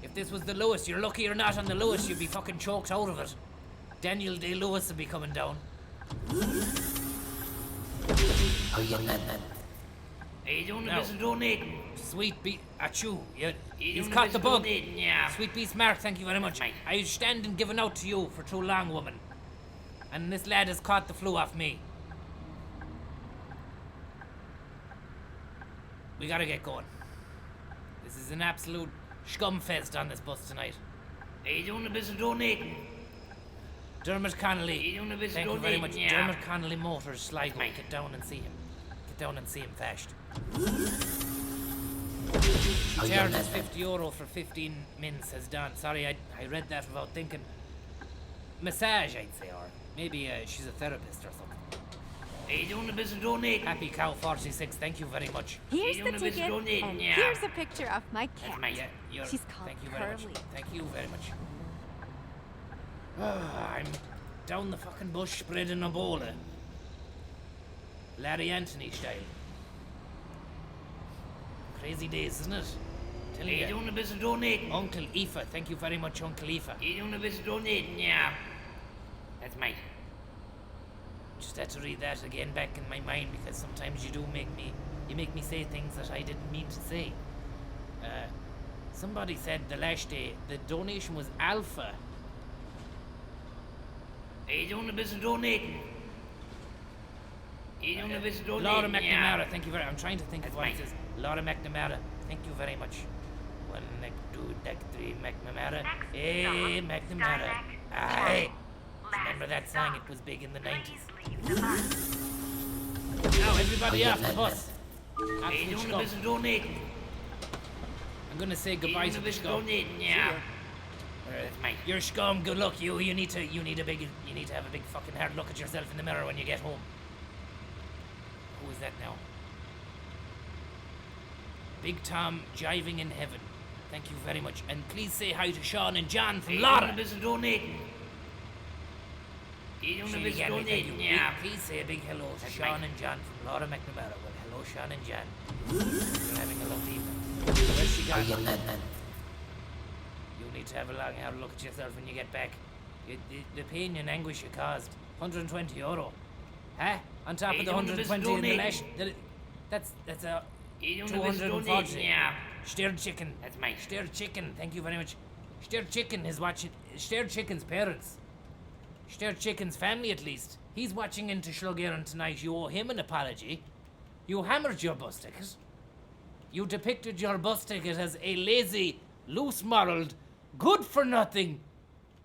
If this was the Lewis, you're lucky you're not on the Lewis, you'd be fucking choked out of it. Daniel Day-Lewis would be coming down. Are you doing No. this donating? Sweet Beast, achoo, you've caught the bug. Yeah. Sweet Beast Mark, thank you very much. I was standing giving out to you for too long, woman. And this lad has caught the flu off me. We gotta get going. This is an absolute scumfest on this bus tonight. Are you doing a bit of donating? Dermot Connolly, Are you doing a bit thank of you very donating? much. Yeah. Dermot Connolly Motors, Sligo. Get down and see him. Get down and see him fast. She charges €50 for 15 min, says Don. Sorry, I read that without thinking. Massage, I'd say, or maybe she's a therapist or something. Are you doing a bit of donating? Happy Cow 46, thank you very much. Here's You the doing a bit of ticket, donating? and Yeah. here's a picture of my cat. Yeah, She's called thank you very Curly. much. Thank you very much. I'm down the fucking bush spreading a bowler. Larry Anthony style. Crazy days, isn't it? Are Tell you you. doing a bit of donating? Uncle Aoife, thank you very much, Uncle Aoife. Are you doing a bit of donating? Yeah. That's mine. Just had to read that again back in my mind because sometimes you make me say things that I didn't mean to say. Somebody said the last day the donation was alpha. Are you doing a bit of donating? Are you doing a bit of donating? Laura McNamara, Yeah. thank you very much. I'm trying to think of what it is. Laura McNamara, thank you very much. 1, 2, 3, McNamara. Hey, McNamara. Aye. Remember that song? It was big in the 90s. Now, everybody off the bus. Are you doing a bit of donating? I'm gonna say goodbye Are you to doing a the bit of scum. donating? Yeah. That's mine. You're scum. Good luck, you. You need to have a big fucking hard look at yourself in the mirror when you get home. Who is that now? Big Tom jiving in heaven. Thank you very much. And please say hi to Sean and John from Laura. Donating. Yeah. Please say a big hello to Sean and John from Laura McNamara. Well, hello, Sean and John. You're having a lovely evening. Where's she gone? You need to have a hard look at yourself when you get back. The pain and anguish you caused. €120. Huh? On top of the 120 in the lash. That's a 240. Yeah. Stirred chicken. That's mine. Stirred chicken. Thank you very much. Stirred chicken is watching. Stirred chicken's parents. Stirred chicken's family, at least. He's watching into Shlug Éireann tonight. You owe him an apology. You hammered your bus ticket. You depicted your bus ticket as a lazy, loose-moraled, good-for-nothing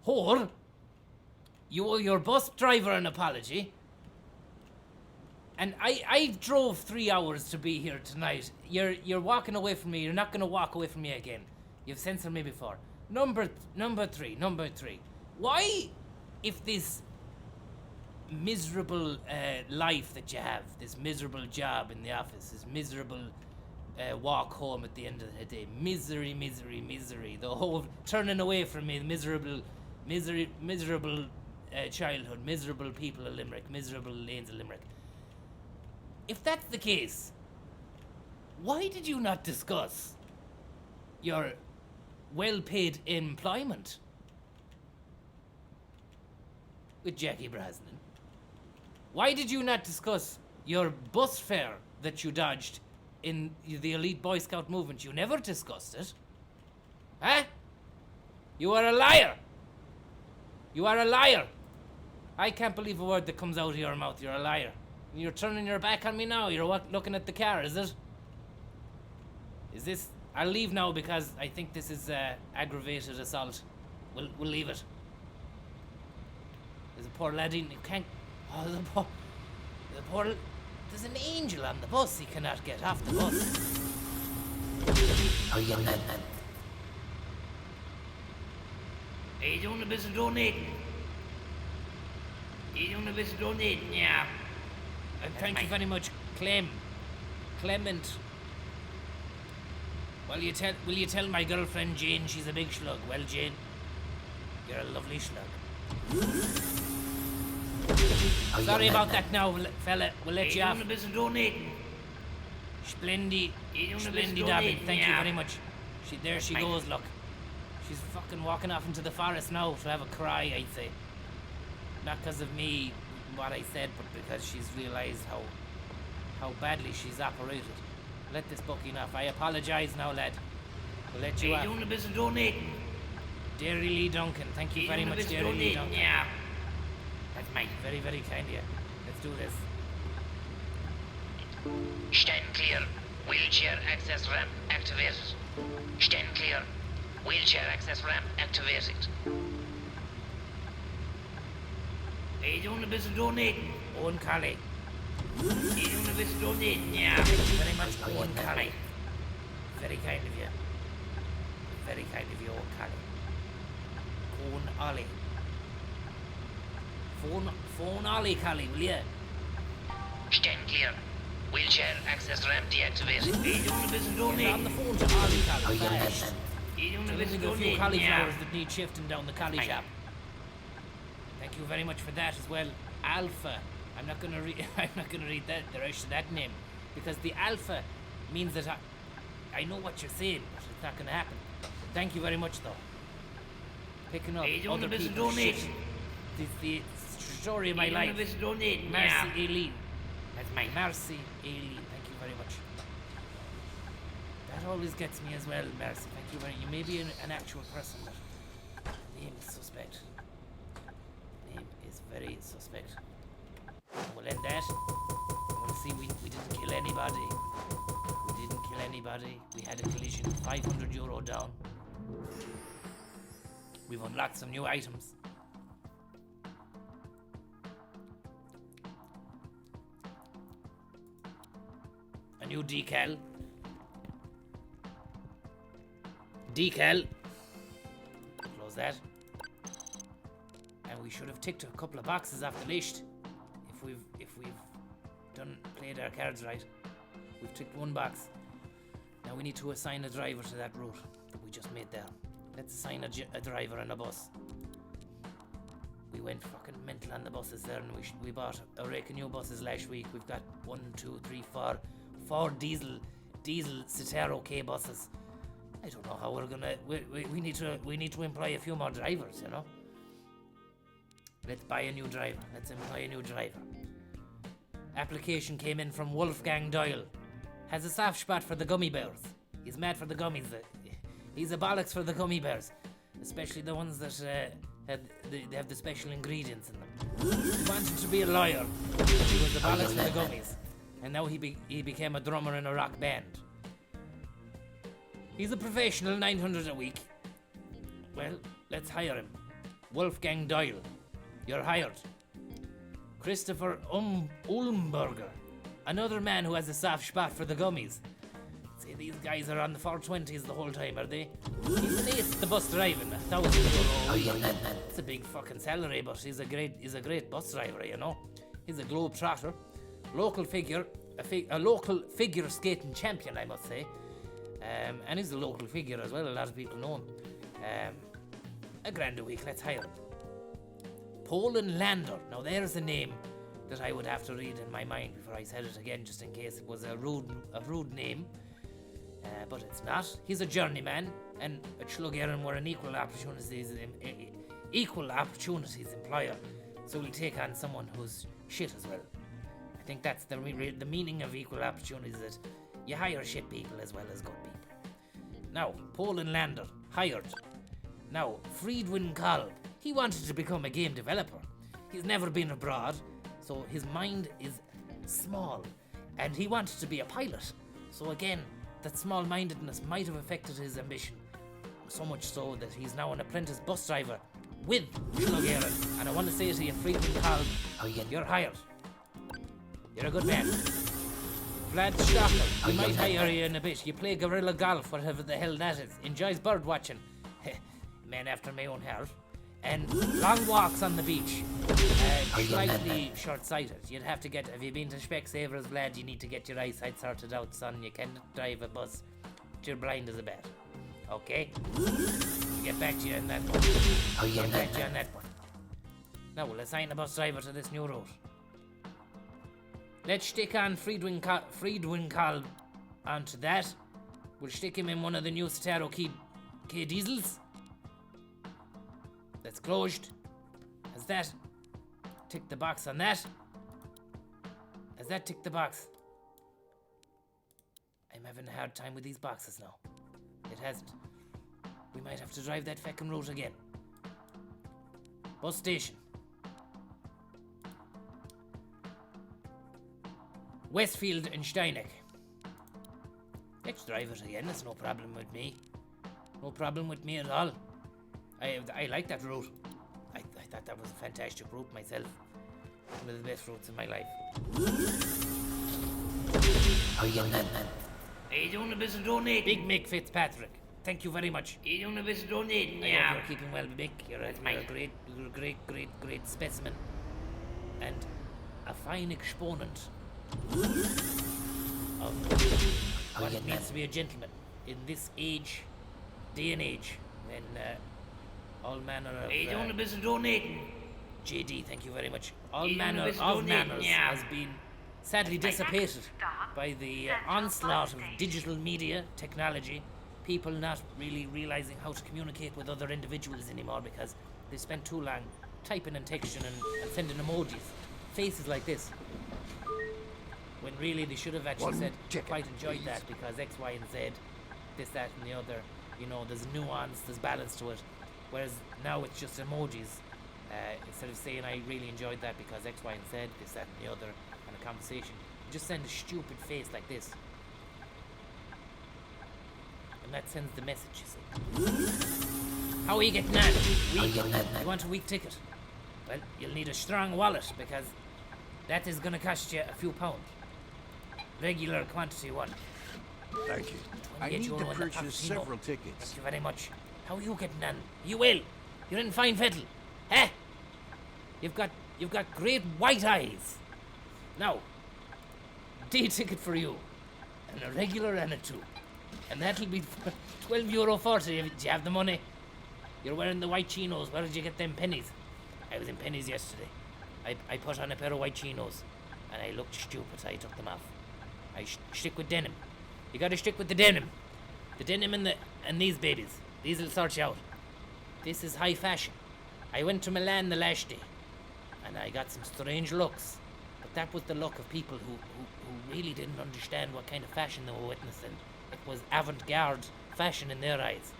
whore. You owe your bus driver an apology. And I drove 3 hours to be here tonight. You're walking away from me. You're not going to walk away from me again. You've censored me before. Number three. Why, if this miserable life that you have, this miserable job in the office, this miserable walk home at the end of the day, misery, the whole turning away from me, miserable childhood, miserable people of Limerick, miserable lanes of Limerick. If that's the case, why did you not discuss your well-paid employment with Jackie Brosnan? Why did you not discuss your bus fare that you dodged in the elite Boy Scout movement? You never discussed it. Huh? You are a liar. You are a liar. I can't believe a word that comes out of your mouth. You're a liar. You're turning your back on me now. You're looking at the car, is it? Is this... I'll leave now because I think this is aggravated assault. We'll leave it. There's a poor laddie who can't... Oh, the poor... There's an angel on the bus. He cannot get off the bus. Oh, yeah, man. Are you doing a bit of donating? Are you doing a bit of donating? Yeah. And thank you very much, Clement. Will you tell my girlfriend Jane she's a big schlug? Well, Jane, you're a lovely schlug. Sorry about that now, fella. We'll let you off. Doing a bit of donating. Splendid Dobbin. Thank you very much. There she goes, look. She's fucking walking off into the forest now to have a cry, I'd say. Not because of me, what I said, but because she's realised how badly she's operated. Let this booking off. I apologise now, lad. We'll let you off. Doing a bit of donating. Dairy Lee Duncan. Thank you very much, Dairy Lee Duncan. Yeah. That's mine. Very, very kind of you. Let's do this. Stand clear. Wheelchair access ramp activated. Stand clear. Wheelchair access ramp activated. Are you doing a bit of donating? Owen Colley. Are you doing a bit of donating? Yeah. Thank you very much, Owen Colley. Very kind of you. Very kind of you, Owen Colley. Phone Ollie. Phone Ollie, Colley, will you? Stand clear. Wheelchair access ramp deactivated. Are you doing a bit of donating? On the phone to Ollie, Colley. Are you doing a bit of donating? A few cauliflowers that need shifting down the collie shop. Thank you very much for that as well. Alpha. I'm not gonna read the rest of that name because the alpha means that I know what you're saying, but it's not gonna happen. Thank you very much, though. Picking up other people's shit. This is the story of my life. Marcy Aileen. That's my Marcy Aileen. Thank you very much. That always gets me as well, Marcy. Thank you very much. You may be an actual person, but the name is suspect. Very suspect. We'll end that. We'll see, we didn't kill anybody. We had a collision, €500 down. We've unlocked some new items. A new decal. Close that. And we should have ticked a couple of boxes off the list if we've played our cards right. We've ticked one box. Now we need to assign a driver to that route. We we just made there? Let's assign a driver on a bus. We went fucking mental on the buses there, and we bought a rake of new buses last week. We've got 4 diesel Citaro K buses. I don't know how we're gonna. We need to employ a few more drivers, you know. Let's buy a new driver. Let's employ a new driver. Application came in from Wolfgang Doyle. Has a soft spot for the gummy bears. He's mad for the gummies. He's a bollocks for the gummy bears, especially the ones that they have the special ingredients in them. He wanted to be a lawyer. He was a bollocks for the gummies, and now he became a drummer in a rock band. He's a professional, 900 a week. Well, let's hire him. Wolfgang Doyle, you're hired. Christopher Ulmberger, another man who has a soft spot for the gummies. See, these guys are on the 420s the whole time, are they? He's an ace at the bus driving, €1,000. It's a big fucking salary, but he's a great bus driver, you know. He's a globe trotter, local figure, a local figure skating champion, I must say. And he's a local figure as well. A lot of people know him. $1,000 a week. Let's hire him. Poland Lander. Now there's a name that I would have to read in my mind before I said it again, just in case it was a rude name. But it's not. He's a journeyman, and at Shlug Éireann we're an equal opportunities employer. So we'll take on someone who's shit as well. I think that's the meaning of equal opportunities, that you hire shit people as well as good people. Now, Poland Lander, hired. Now, Friedwin Kolb, he wanted to become a game developer. He's never been abroad, so his mind is small, and he wanted to be a pilot. So again, that small-mindedness might have affected his ambition, so much so that he's now an apprentice bus driver with Shlug Éireann. And I want to say to you, Friedwin Kolb, you're hired. You're a good man. Vlad Stocker, we might hire you in a bit. You play guerrilla golf, whatever the hell that is. Enjoys bird watching. Man after my own heart. And long walks on the beach. Slightly short-sighted. You'd have to have you been to Specsavers, Vlad? You need to get your eyesight sorted out, son. You can't drive a bus. You're blind as a bat. Okay? We'll get back to you on that one. Now we'll assign a bus driver to this new route. Let's stick on Friedwin Kolb onto that. We'll stick him in one of the new Citaro K diesels. That's closed. Has that ticked the box on that? Has that ticked the box? I'm having a hard time with these boxes now. It hasn't. We might have to drive that feckin' route again. Bus station. Westfield and Steineck. Let's drive it again, it's no problem with me. No problem with me at all. I like that route. I thought that was a fantastic route myself. One of the best routes in my life. How you doing a bit of donating? Big Mick Fitzpatrick. Thank you very much. You doing a bit of donating? I hope you're keeping well, Mick. You're a great specimen. And a fine exponent of what it means to be a gentleman in this day and age, when all manner of... Are you doing a bit of donating? JD, thank you very much. All manner of manners has been sadly dissipated by the onslaught of digital media technology. People not really realizing how to communicate with other individuals anymore because they spend too long typing and texting and sending emojis, faces like this. When really they should have actually said, quite enjoyed that because X, Y, and Z, this, that, and the other. You know, there's nuance, there's balance to it. Whereas now it's just emojis. Instead of saying, I really enjoyed that because X, Y, and Z, this, that, and the other, and a conversation, you just send a stupid face like this. And that sends the message, you see. How are you getting on? Weak? You want a weak ticket? Well, you'll need a strong wallet because that is going to cost you a few pounds. Regular quantity one. Thank you. I need to purchase several tickets. Thank you very much. How are you getting on? You will. You're in fine fettle. Eh? You've got great white eyes. Now, day ticket for you. And a regular and a two. And that'll be €12.40 if you have the money. You're wearing the white chinos. Where did you get them pennies? I was in pennies yesterday. I put on a pair of white chinos and I looked stupid, so I took them off. I stick with denim. You gotta stick with the denim. The denim and these babies. These'll sort you out. This is high fashion. I went to Milan the last day and I got some strange looks. But that was the look of people who really didn't understand what kind of fashion they were witnessing. It was avant-garde fashion in their eyes.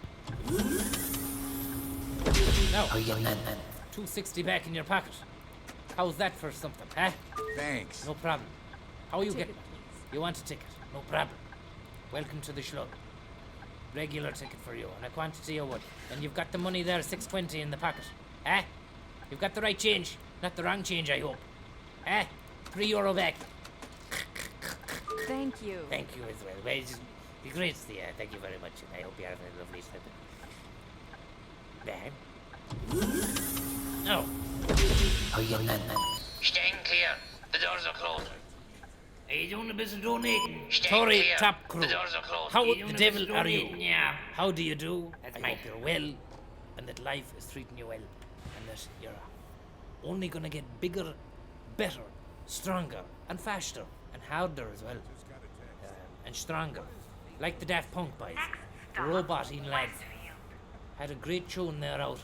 Now, $2.60 back in your pocket. How's that for something, huh? Thanks. No problem. How are you getting? You want a ticket? No problem. Welcome to the Shlug. Regular ticket for you, and a quantity of wood. And you've got the money there, $6.20 in the pocket. Eh? You've got the right change, not the wrong change, I hope. Eh? €3 back. Thank you. Thank you as well. Well, it's be great to see you. Thank you very much, and I hope you have a lovely trip. There. No. Stand clear. The doors are closed. Are you doing a bit of donating? Stand Tory clear. top crew. The doors are closed. How Are you the doing a devil bit of are you? donating? Yeah. How do you do? I hope you're well, and that life is treating you well, and that you're only gonna get bigger, better, stronger, and faster, and harder as well, and stronger. Like the Daft Punk boys, the robot-eating lads. Had a great tune there out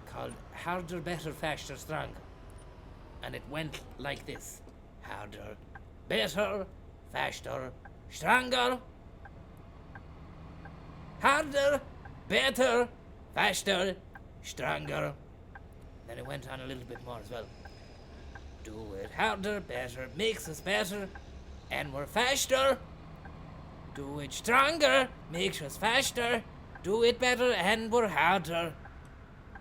called Harder, Better, Faster, Stronger. And it went like this. Harder, better, faster, stronger. Harder, better, faster, stronger. Then it went on a little bit more as well. Do it harder, better, makes us better, and we're faster. Do it stronger, makes us faster. Do it better, and we're harder.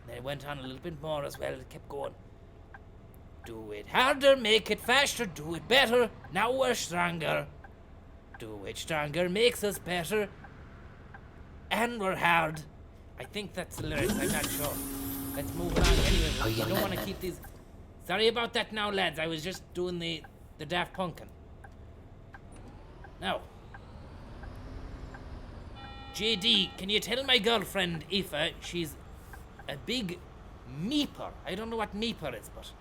Then it went on a little bit more as well. It kept going. Do it harder, make it faster, do it better. Now we're stronger. Do it stronger, makes us better, and we're hard. I think that's the lyrics, I'm not sure. Let's move along anyway. I don't want to keep these... Sorry about that now, lads. I was just doing the Daft Punkin'. Now... JD, can you tell my girlfriend, Aoife, she's a big meeper. I don't know what meeper is, but...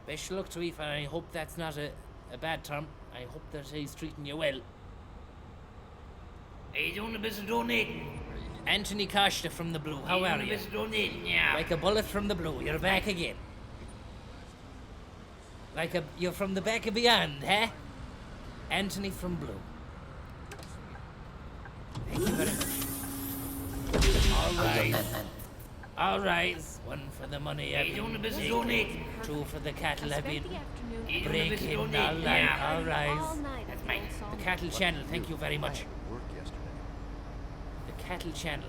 Best luck to Aoife, and I hope that's not a bad term. I hope that he's treating you well. Are you doing a bit of donating? Anthony Costa from the Blue, how are you? Doing a bit of donating, yeah. Like a bullet from the blue, you're back again. You're from the back of beyond, huh? Anthony from Blue. Thank you very much. All rise. One for the money I've been making. Two for the cattle I've been breaking. All rise. That's mine. The Cattle Channel, thank you very much. The Cattle Channel.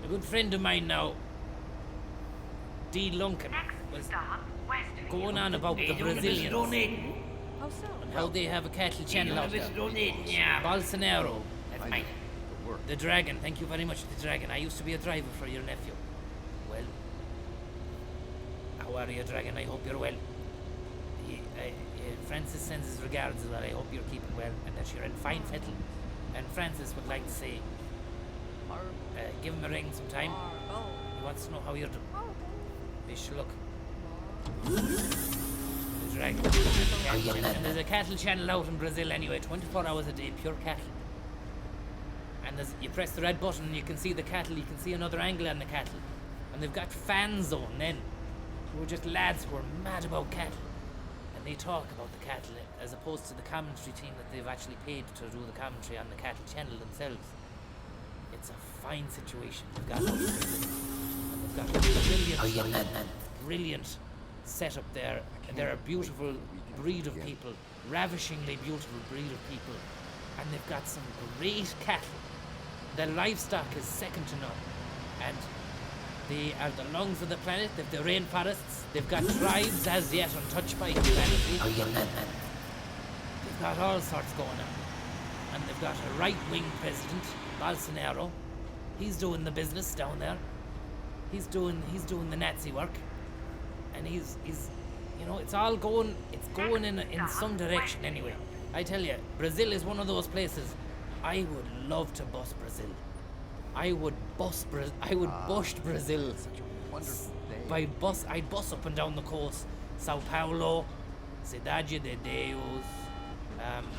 A good friend of mine now, D. Luncan, was going on about the Brazilians and how they have a cattle channel out there. Bolsonaro. That's mine. The Dragon, thank you very much, the Dragon. I used to be a driver for your nephew. Well, how are you, Dragon? I hope you're well. Francis sends his regards as well. I hope you're keeping well and that you're in fine fettle. And Francis would like to say, give him a ring sometime. He wants to know how you're doing. Wish you luck. The Dragon. And there's a cattle channel out in Brazil anyway, 24 hours a day, pure cattle. And you press the red button and you can see the cattle, you can see another angle on the cattle. And they've got fan zone then, who are just lads who are mad about cattle. And they talk about the cattle as opposed to the commentary team that they've actually paid to do the commentary on the cattle channel themselves. It's a fine situation they've got. And they've got a brilliant setup there. And they're a beautiful breed of people, ravishingly beautiful breed of people. And they've got some great cattle. Their livestock is second to none. And they are the lungs of the planet. They've the rainforests. They've got tribes as yet untouched by humanity. They've got all sorts going on. And they've got a right-wing president, Bolsonaro. He's doing the business down there. He's doing the Nazi work. And he's you know, it's going in some direction anyway. I tell you, Brazil is one of those places. I would love to bust Brazil. I'd bust Brazil. Such a wonderful day. I'd bus up and down the coast. Sao Paulo, Cidade de Deus,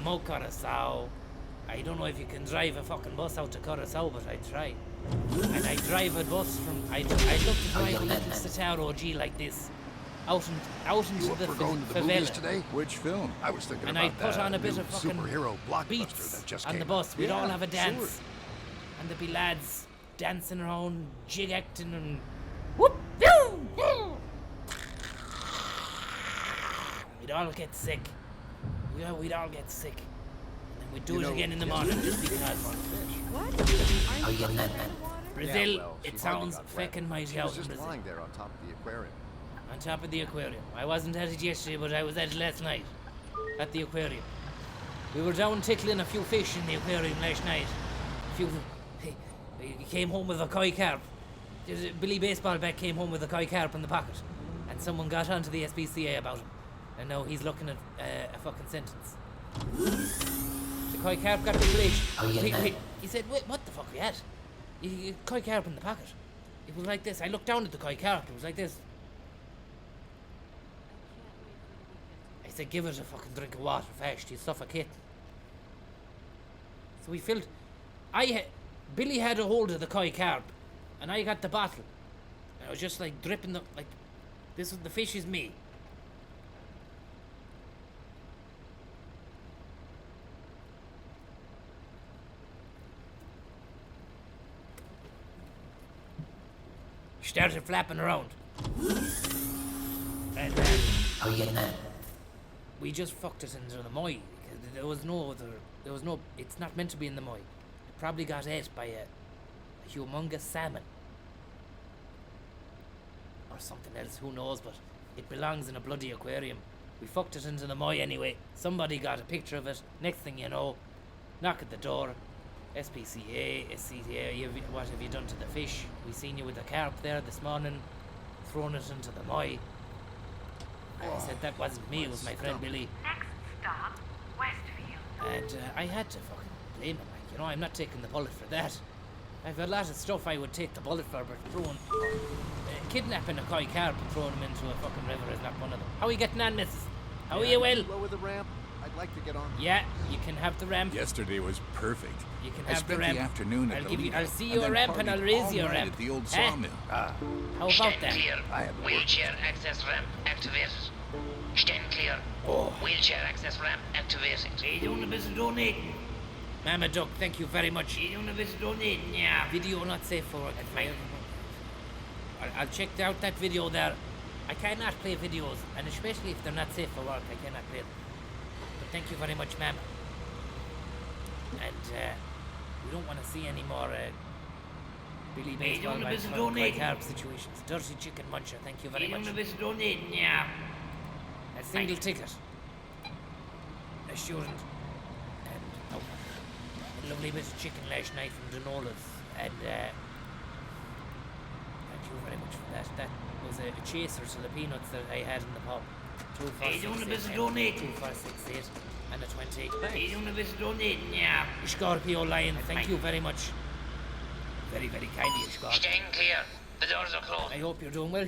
Mo Curacao. I don't know if you can drive a fucking bus out to Curacao, but I'd try. And I'd drive a bus from... I'd love to drive a little Citaro G like this. Out into the favela. Today? Which film? I was thinking and about I'd put on a bit of fucking superhero blockbuster beats that just on came the bus. We'd all have a dance. Sure. And there'd be lads dancing around, jig acting and whoop, pew, pew. We'd all get sick. We'd all get sick. And then we'd do it again in the morning just because. What? Are you getting that? Brazil, Yeah, well, it sounds feckin' mighty out in Just Brazil. lying there on top of the aquarium. On top of the aquarium. I wasn't at it yesterday, but I was at it last night. At the aquarium. We were down tickling a few fish in the aquarium last night. He came home with a koi carp. Billy Baseball Bat came home with a koi carp in the pocket. And someone got onto the SPCA about him. And now he's looking at a fucking sentence. The koi carp got released. He said, wait, what the fuck are you at? You koi carp in the pocket. It was like this. I looked down at the koi carp. It was like this. I said, give it a fucking drink of water fast. You'll suffocate. So we filled... Billy had a hold of the koi carp. And I got the bottle. And I was just like dripping the... Like, the fish is me. Started flapping around. And How are you getting that? We just fucked it into the Moy because there was no it's not meant to be in the Moy. It probably got ate by a humongous salmon. Or something else, who knows, but it belongs in a bloody aquarium. We fucked it into the Moy anyway. Somebody got a picture of it. Next thing you know, knock at the door. SPCA, SCTA, what have you done to the fish? We seen you with the carp there this morning, thrown it into the Moy. And I said that wasn't me, it was my friend Billy. Next stop, Westfield. And I had to fucking blame him, like, you know, I'm not taking the bullet for that. I've a lot of stuff I would take the bullet for, but kidnapping a koi carp and throwing him into a fucking river is not one of them. How are you getting on, missus? How are you well? Lower the ramp. I'd like to get on. Yeah, you can have the ramp. Yesterday was perfect. You can I have the spent ramp. the afternoon at the I'll see you a ramp and I'll raise you a ramp. At the old Eh? sawmill. How about Stand that? clear. I had to work. Wheelchair access ramp activated. Stand clear. Oh. Wheelchair access ramp activated. Hey, doing a bit of donating. Mama Duck, thank you very much. Hey, doing a bit of donating, yeah. Video not safe for work. I'll check out that video there. I cannot play videos, and especially if they're not safe for work, I cannot play them. But thank you very much, ma'am. And we don't want to see any more Billy Baseball Bat carp situations. Dirty Chicken Muncher, thank you very much. Yeah. A single ticket. A student. And a lovely bit of chicken last night from Denola's. And thank you very much for that. That was a chaser to the peanuts that I had in the pub. 2 for 6, 2 for 6, 8, and a 20. Yeah. Scorpio Lion, thank you very much. Very, very kind of you, Scorpio. Stand clear. The doors are closed. I hope you're doing well,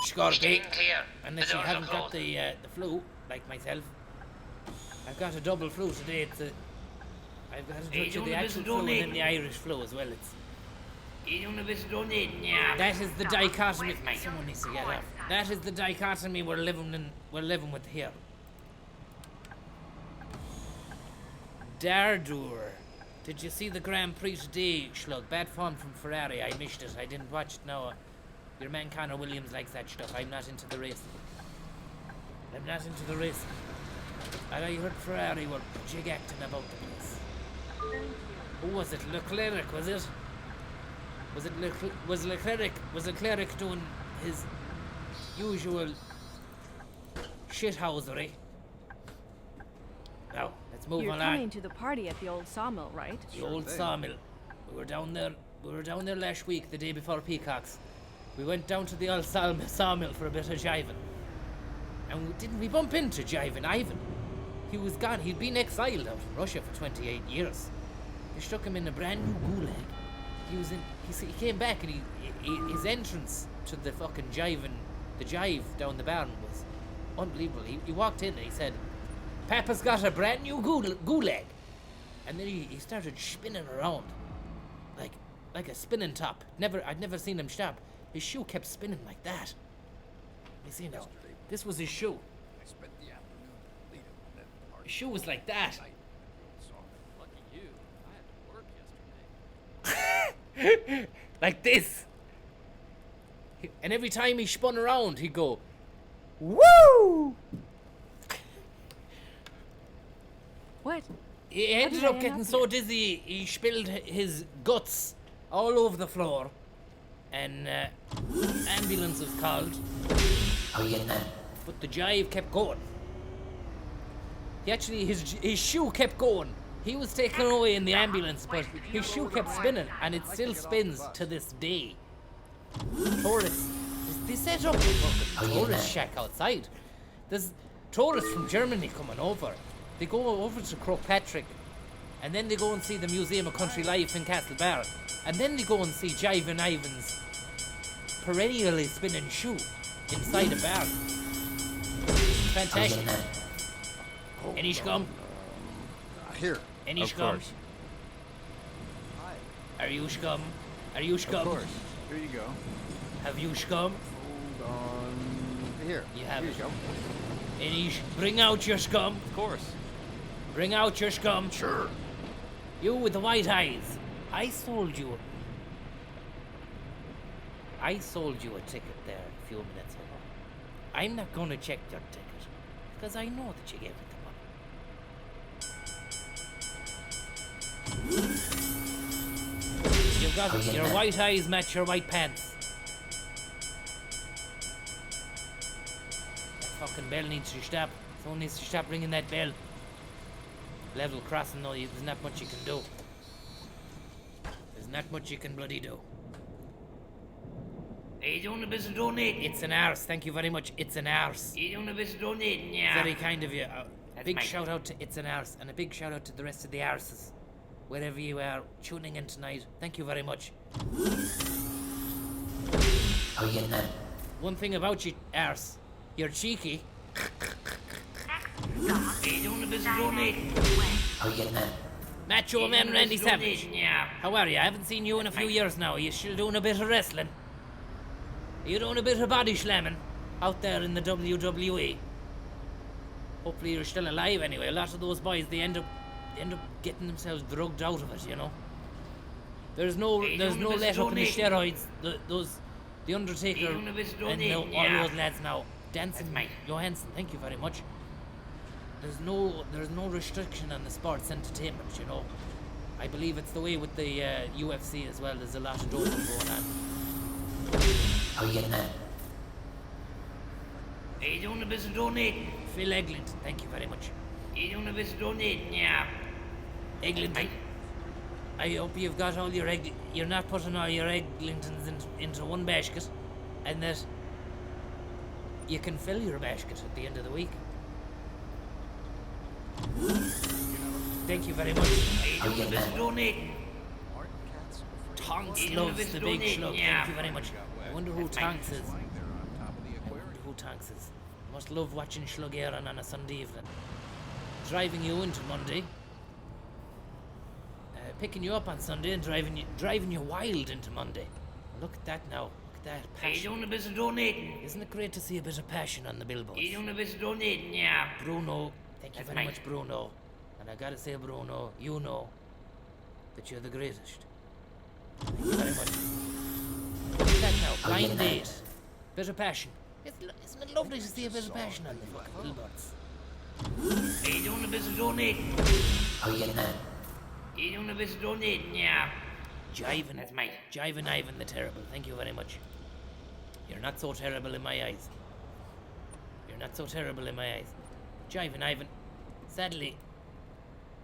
Scorpio. Stand clear. Unless The you doors haven't are got closed. the flu, like myself. I've got a double flu today. I've got a touch of the actual flu and then the Irish flu as well. That is the dichotomy. Someone needs to get off. That is the dichotomy we're living with here. Dardur. Did you see the Grand Prix today, Shlug? Bad form from Ferrari. I missed it. I didn't watch it. No, your man Connor Williams likes that stuff. I'm not into the race. And I heard Ferrari were jig acting about the place. Who was it? Leclerc, was it? Was Leclerc doing his usual shithousery? Now, let's move You're on. coming to the party at the old sawmill, right? The old sawmill. We were down there last week, the day before Peacocks. We went down to the old sawmill for a bit of jiving. And didn't we bump into Jivin Ivan? He was gone. He'd been exiled out in Russia for 28 years. They stuck him in a brand new gulag. He came back and his entrance to the fucking the jive down the barn was unbelievable. He walked in and he said, "Papa's got a brand new gulag." And then he started spinning around like a spinning top. I'd never seen him stop. His shoe kept spinning like that. You see now, this was his shoe. I spent the afternoon leading that party. His shoe was like that. Lucky you. I had to work yesterday. Like this. And every time he spun around, he'd go, "Woo!" What? He ended up getting so dizzy, he spilled his guts all over the floor. And ambulance was called. But the jive kept going. His shoe kept going. He was taken away in the ambulance, but his shoe kept spinning, and it still spins to this day. Tourists, they set up a fucking tourist shack outside. There's tourists from Germany coming over. They go over to Croagh, and then they go and see the Museum of Country Life in Castlebar, and then they go and see Jivin Ivan's perennially spinning shoe inside a bar. Fantastic. Any scum? Here. Any Of scum? course. Are you scum? Are you scum? Of course. Here you go. Have you scum? Hold on. Here. You have Here it. you go. Bring out your scum. Of course. Bring out your scum. Sure. You with the white eyes. I sold you a ticket there a few minutes ago. I'm not going to check your ticket, because I know that you gave it to me. You've got your white eyes match your white pants. That fucking bell needs to stop. Someone needs to stop ringing that bell. Level crossing, no, there's not much you can do. There's not much you can bloody do. Are you doing a bit of donating? It's an arse, thank you very much. It's an arse. Are you doing a bit of donating, yeah? Very kind of you. A big nice. shout out to It's an Arse, and a big shout out to the rest of the arses, wherever you are tuning in tonight. Thank you very much. One thing about you, arse, you're cheeky. Are you doing a bit of donating? Macho Man Randy Savage. Yeah. How are you? I haven't seen you in a few years now. Are you still doing a bit of wrestling? Are you doing a bit of body slamming out there in the WWE? Hopefully you're still alive anyway. A lot of those boys, they end up getting themselves drugged out of it, you know. There's no let up in the steroids. The Undertaker and all those lads now. Dancing Johansson, thank you very much. There's no restriction on the sports entertainment, you know. I believe it's the way with the UFC as well. There's a lot of doping going on. Are you doing a bit of donating? Phil Eglinton, thank you very much. Are you doing a bit of donating, yeah? Eglinton, I hope you've got all your you're not putting all your Eglintons into one basket, and that you can fill your basket at the end of the week. Thank you very much. Are you doing a bit of donating? Tonks loves the big Shlug. Thank you very much. I wonder who Tonks is. Must love watching Shlug Éireann on a Sunday evening. Driving you into Monday. Picking you up on Sunday and driving you wild into Monday. Look at that now. Look at that passion. Are you doing a bit of donating? Isn't it great to see a bit of passion on the billboards? Are you doing a bit of donating, yeah? Bruno, thank you very much, Bruno. And I gotta say, Bruno, you know that you're the greatest. Thank you very much. Look at that now, blind date. Bit of passion. Isn't it lovely to see a bit of passion on the fucking billboards? Are you doing a bit of donating? Are you doing a bit of donating, yeah? Jivin, that's mine. Jivin Ivan the Terrible, thank you very much. You're not so terrible in my eyes. You're not so terrible in my eyes. Jivin Ivan, sadly,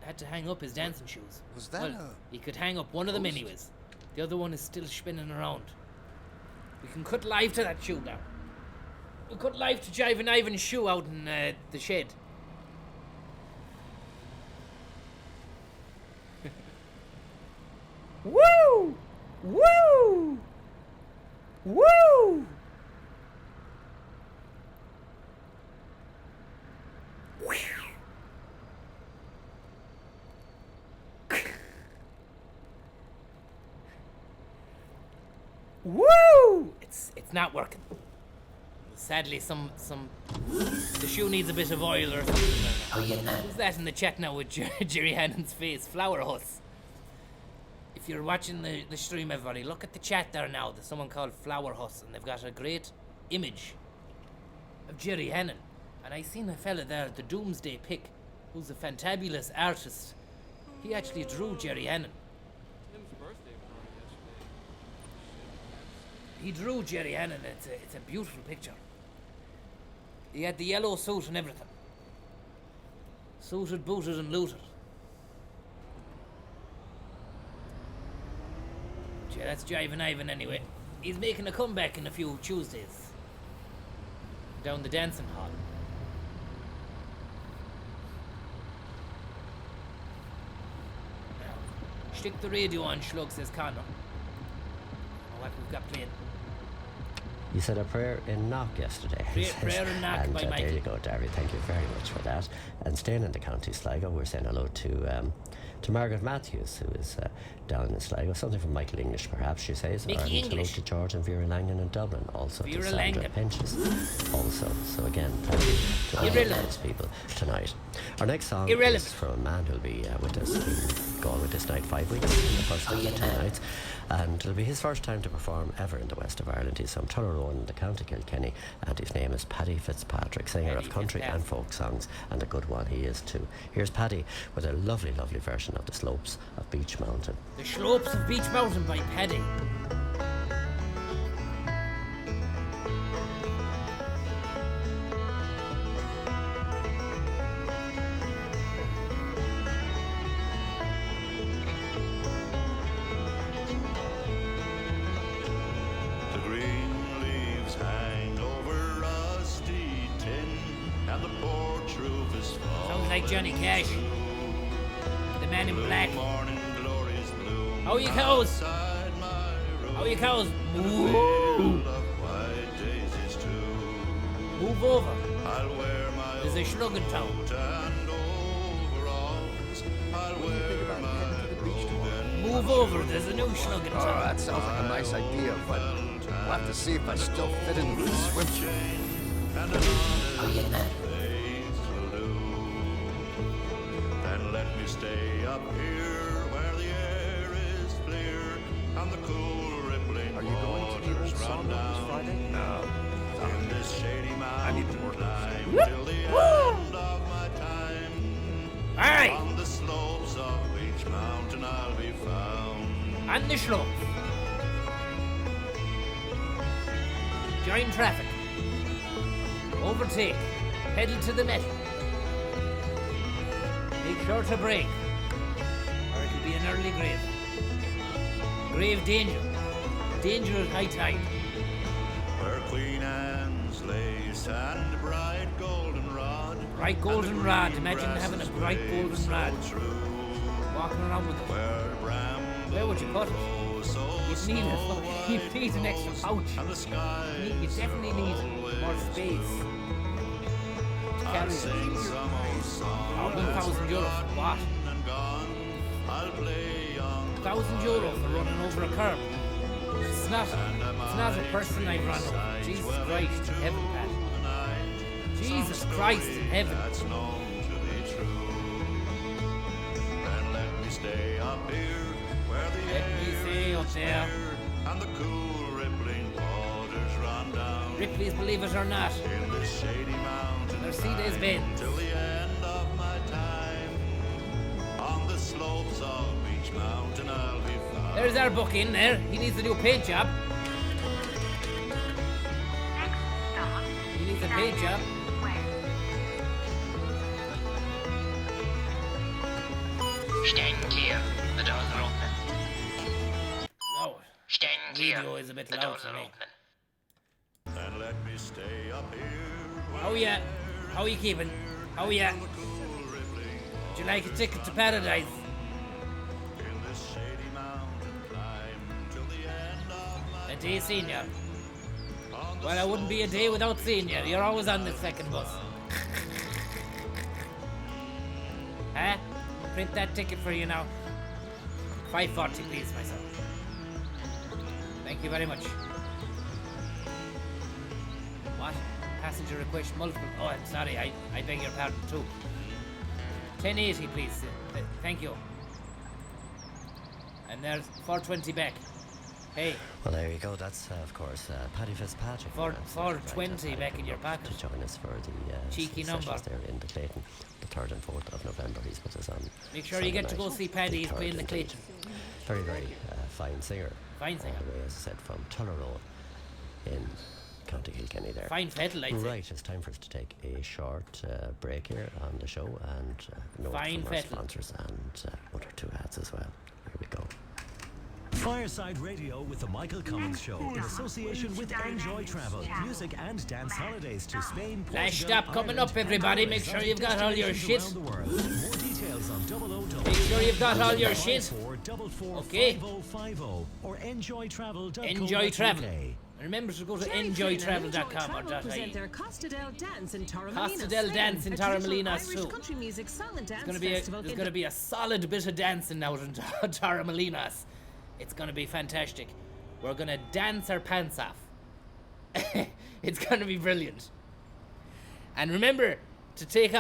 had to hang up his dancing shoes. Was that he could hang up one of them anyways. The other one is still spinning around. We can cut live to that shoe now. We cut live to Jive Ivan's shoe out in the shed. Woo! Woo! Woo! Woo! It's not working. Sadly, the shoe needs a bit of oil or something. Who's that in the chat now with Jerry Hannon's face? Flower Huss. If you're watching the stream, everybody, look at the chat there now. There's someone called Flower Huss, and they've got a great image of Jerry Hannon. And I seen a fella there, the Doomsday Pick, who's a fantabulous artist. He actually drew Jerry Hannon. He drew Jerry Hannon. It's a beautiful picture. He had the yellow suit and everything. Suited, booted, and looted. Yeah, that's Jive Ivan anyway. He's making a comeback in a few Tuesdays. Down the dancing hall. Now, stick the radio on, Shlug, says Connor. What we've got playing. You said a prayer in Knock yesterday. Prayer in Knock by Michael. There you go, Darby. Thank you very much for that. And staying in the county Sligo, we're saying hello to Margaret Matthews, who is down in Sligo. Something from Michael English, perhaps, she says. Mickey and hello to George and Vera Langan in Dublin. Also Vera to Sandra Langan. Pinches. Also. So again, thank you to all of those people tonight. Our next song is from a man who'll be with us. He'll go on with this night 5 weeks in the first of the 2 nights. And it'll be his first time to perform ever in the west of Ireland. He's from Tullaroan in the County Kilkenny, and his name is Paddy Fitzpatrick, singer of country and folk songs, and a good one he is too. Here's Paddy with a lovely, lovely version of The Slopes of Beech Mountain. The Slopes of Beech Mountain by Paddy. Johnny Cash, the man in black. How are you cows? How are you cows? Move. Move over. There's a Shlug in town. Move over. There's a new Shlug in town. Oh, that sounds like a nice idea, but we'll have to see if I still fit in with the swimsuit. Oh, yeah, man. Let me stay up here where the air is clear and the cool rippling waters run down. Friday? No. In this shady I need to work mountain till the end of my time. Aye. On the slopes of each mountain I'll be found. On the slopes. Join traffic. Overtake. Pedal to the metal. Make sure to brake, or it'll be an early grave. Grave danger. Danger at high tide. Where Queen Anne's lace and bright golden rod. Bright golden rod. Imagine having a bright golden rod. Walking around with it. Where would you put it? You'd need an extra pouch. You definitely need more space to carry it. €1,000 for what? €1,000 for running over a curb. It's not a person I've run over. Jesus Christ in heaven, Pat. Jesus Christ in heaven. Let me stay up there. And the cool rippling waters run down. Ripley's, believe it or not. In the shady mountain. Mercedes Benz. Till the end of my time. On the slopes of each mountain I'll be found. There's our book in there. He needs to do a paint job. He needs a paint job. Stand clear. The doors are open. No. Stand clear. Radio is a bit the loud doors for are me. open. Then Then let me stay up here. Oh yeah. How are you keeping? Oh yeah. Would you like a ticket to paradise? In this shady mountain climb till the end of my A day senior. Well, I wouldn't be a day without seeing you. You're always on the second bus. Huh? Print that ticket for you now. 540, please, my son. Thank you very much. What? Passenger request multiple. Oh, I'm sorry. I beg your pardon too. 1080, please. Thank you. And there's 420 back. Hey. Well, there you go. That's, of course, Paddy Fitzpatrick. 420 back in your pocket. To join us for the cheeky number there in the Clayton, the 3rd and 4th of November. He's with us on. Make sure you get to go see Paddy. He's playing the Clayton. Very, very fine singer. Fine singer. All the way, as I said, from Tullerroe in County Kilkenny there. Fine fettle, I'd say. Right, it's time for us to take a short break here on the show and note Fine from our fettle. sponsors and one or two ads as well. Here we go. Fireside Radio with the Michael Cummins Show in association with Enjoy Travel, music and dance holidays to Spain, Portugal, Flash stop coming up, everybody. Make sure you've got all your shit. More details on 000. Make sure you've got all your shit. Okay. Or enjoytravel.co.uk. Enjoy travel. Remember to go to enjoytravel.com or present .ie. their Costa del Dance in Torremolinos. Costa del Dance in Torremolinos too. Country music silent dance There's going to be a solid bit of dancing out in Torremolinos. It's going to be fantastic. We're going to dance our pants off. It's going to be brilliant. And remember to take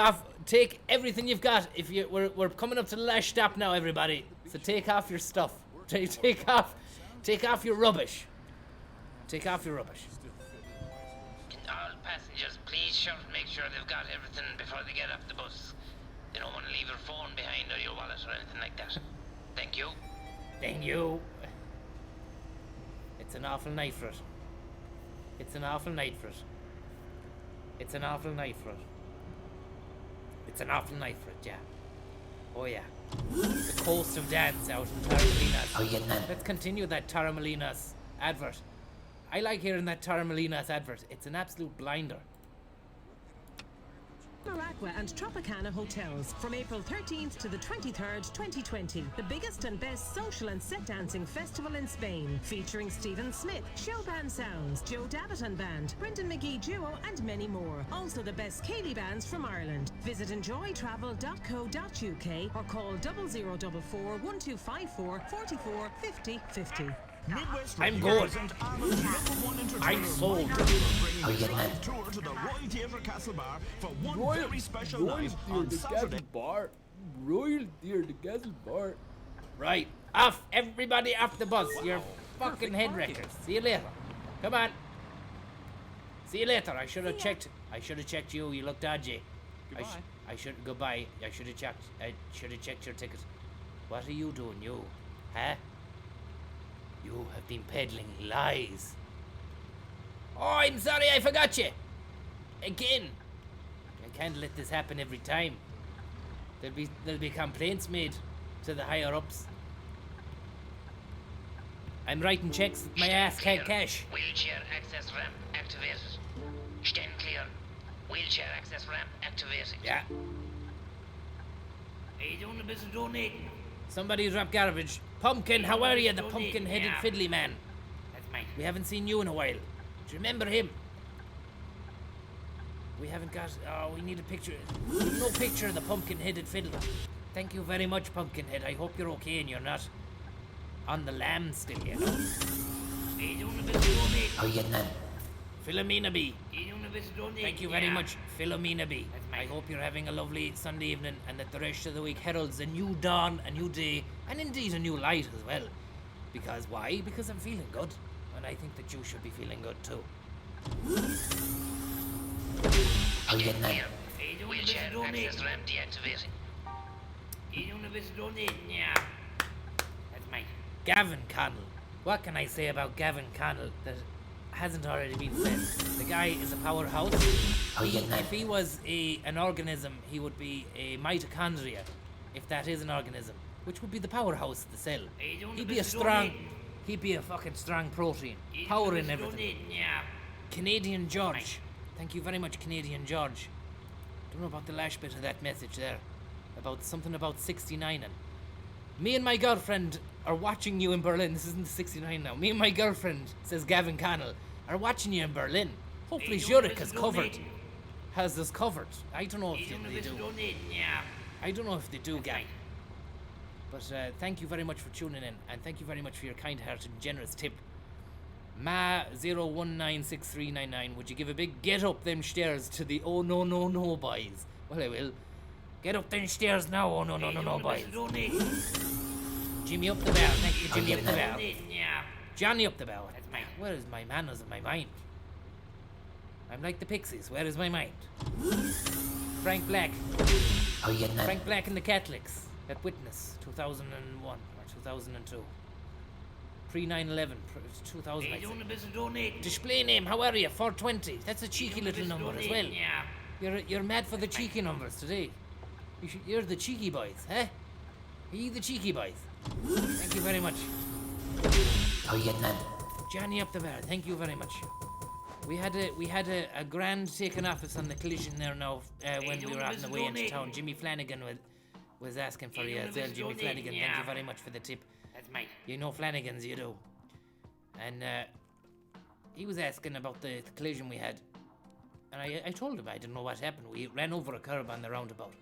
everything you've got. We're coming up to the last stop now, everybody. So take off your stuff. Take off your rubbish. Take off your rubbish. Can all passengers please make sure they've got everything before they get off the bus? They don't want to leave their phone behind or your wallet or anything like that. Thank you. Thank you. It's an awful night for it. It's an awful night for it. It's an awful night for it. It's an awful night for it, yeah. Oh yeah. The coast of dance out in Torremolinos. Oh yeah. Let's continue that Torremolinos advert. I like hearing that Torremolinos advert. It's an absolute blinder. Maraqua and Tropicana hotels from April 13th to the 23rd, 2020. The biggest and best social and set dancing festival in Spain, featuring Stephen Smith, Showband Sounds, Joe Daviton Band, Brendan McGee Duo, and many more. Also the best Cayley bands from Ireland. Visit enjoytravel.co.uk or call 0044 1254 44 50 50. I'm good. I'm sold. Are you tour to the Royal Theatre Castlebar for one very special night on Saturday. Royal Theatre Castlebar. Right, off everybody off the bus. You're fucking head wreckers. See you later. Come on. See you later. I should have checked you. You look dodgy. Goodbye. I should have checked your ticket. What are you doing, you? Huh? You have been peddling lies. Oh, I'm sorry, I forgot you. Again. I can't let this happen every time. There'll be complaints made to the higher ups. I'm writing checks that my ass can't cash. Wheelchair access ramp activated. Stand clear. Wheelchair access ramp activated. Yeah. Are you doing a bit of donating? Somebody drop garbage. Pumpkin, how are you? The pumpkin-headed fiddly man. That's mine. We haven't seen you in a while. Do you remember him? We haven't got... Oh, we need a picture. No picture of the pumpkin-headed fiddler. Thank you very much, Pumpkinhead. I hope you're okay and you're not on the lam still, you know. Are you doing a bit of donating? How you then? Philomena B. Are you doing a bit of donating? Thank you very much, Philomena B. I hope you're having a lovely Sunday evening and that the rest of the week heralds a new dawn, a new day, and indeed a new light as well. Because why? Because I'm feeling good. And I think that you should be feeling good too. Are you doing wheelchair access ramp deactivating? Are you doing a bit of donating? Yeah. That's mine. Gavin Connell. What can I say about Gavin Connell that hasn't already been said? The guy is a powerhouse. If he was an organism, he would be a mitochondria, if that is an organism, which would be the powerhouse of the cell. He'd be a fucking strong protein, powering everything. Yeah. Canadian George. Thank you very much, Canadian George. Don't know about the last bit of that message there. About something about 69 and me and my girlfriend are watching you in Berlin. This isn't the 69 now. Me and my girlfriend, says Gavin Connell, are watching you in Berlin. Hopefully Zurich has us covered. I don't know if they do. I don't know if they do, Gavin. But thank you very much for tuning in, and thank you very much for your kind-hearted and generous tip. Ma0196399, would you give a big get up them stairs to the oh no no no boys? Well, I will. Get up them stairs now, oh no no no no boys. Jimmy up the bell, thank you, Jimmy up the bell. Johnny up the bell. Where is my manners and my mind? I'm like the Pixies, where is my mind? Frank Black. Frank Black and the Catholics at Witness, 2001 or 2002. Pre-9/11, 2000. Display name, how are you? 420. That's a cheeky little number as well. You're mad for the cheeky numbers today. You're the cheeky boys, eh? Are you the cheeky boys? Thank you very much. How are you getting on? Johnny up the bar, thank you very much. We had a grand taken office on the collision there now when we were on the way into town. Jimmy Flanagan was asking for you as well. Jimmy Flanagan, thank you very much for the tip. That's mine. You know Flanagan's, you do. And he was asking about the collision we had. And I told him I didn't know what happened. We ran over a curb on the roundabout.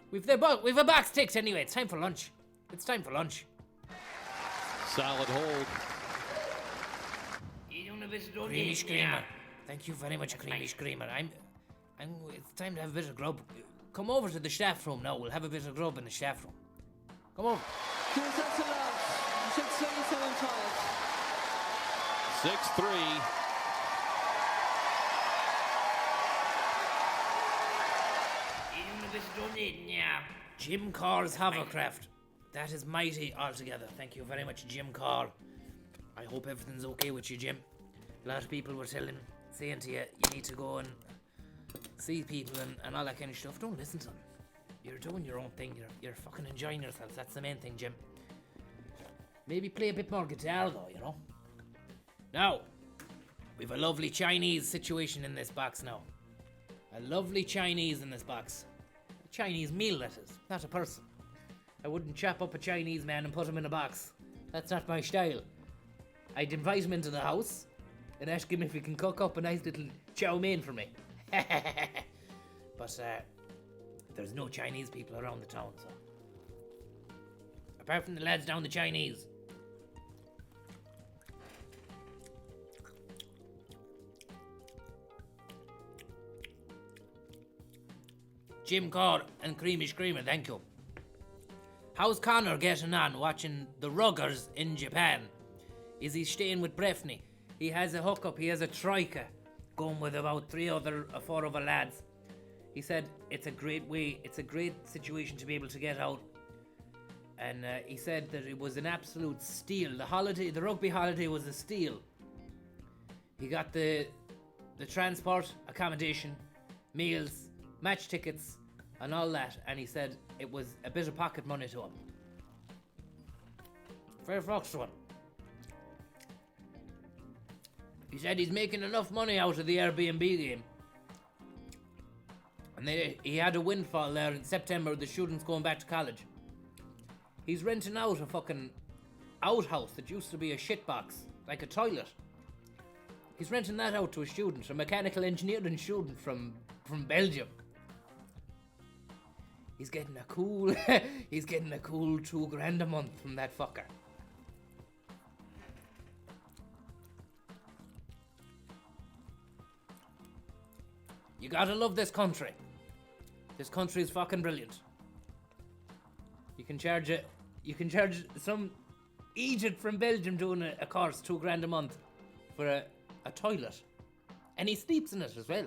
We've a box ticked anyway. It's time for lunch. It's time for lunch. Solid hold. Creamy Screamer. Thank you very much, Creamy Screamer. It's time to have a bit of grub. Come over to the staff room now. We'll have a bit of grub in the staff room. Come over. 6-3. Jim Carr's hovercraft. That is mighty altogether. Thank you very much, Jim Carr. I hope everything's okay with you, Jim. A lot of people were saying to you, you need to go and see people and all that kind of stuff. Don't listen to them. You're doing your own thing. You're fucking enjoying yourself. That's the main thing, Jim. Maybe play a bit more guitar, though, you know? Now, we've a lovely Chinese situation in this box now. A lovely Chinese in this box. A Chinese meal, that is, not a person. I wouldn't chop up a Chinese man and put him in a box. That's not my style. I'd invite him into the house and ask him if he can cook up a nice little chow mein for me. But there's no Chinese people around the town, so. Apart from the lads down the Chinese. Jim Carr and Creamy Screamer, thank you. How's Connor getting on watching the Ruggers in Japan? Is he staying with Breffney? He has a hookup, he has a troika going with about 4 other lads. He said it's a great situation to be able to get out. And he said that it was an absolute steal. The rugby holiday was a steal. He got the transport, accommodation, meals, match tickets, and all that. And he said it was a bit of pocket money to him. Fair fucks to him. He said he's making enough money out of the Airbnb game. And he had a windfall there in September with the students going back to college. He's renting out a fucking outhouse that used to be a shitbox, like a toilet. He's renting that out to a student, a mechanical engineering student from Belgium. He's getting a cool $2,000 a month from that fucker. You gotta love this country. This country is fucking brilliant. You can charge some Egypt from Belgium doing a course $2,000 a month for a toilet. And he sleeps in it as well.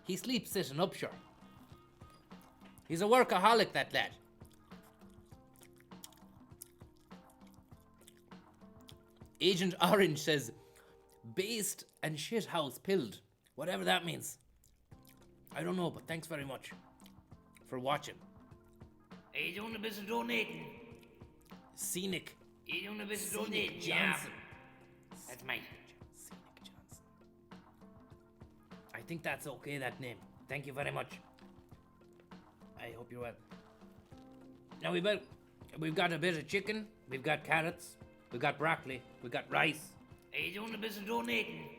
He sleeps sitting up, sure. He's a workaholic, that lad. Agent Orange says, based and shithouse pilled. Whatever that means. I don't know, but thanks very much for watching. Are you doing a bit of donating? Scenic. Are you doing a bit of donating? Johnson. That's mine. Scenic Johnson. think that's okay, that name. Thank you very much. I hope you're well. Now we've got a bit of chicken, we've got carrots, we've got broccoli, we've got rice. Are you doing a bit of donating?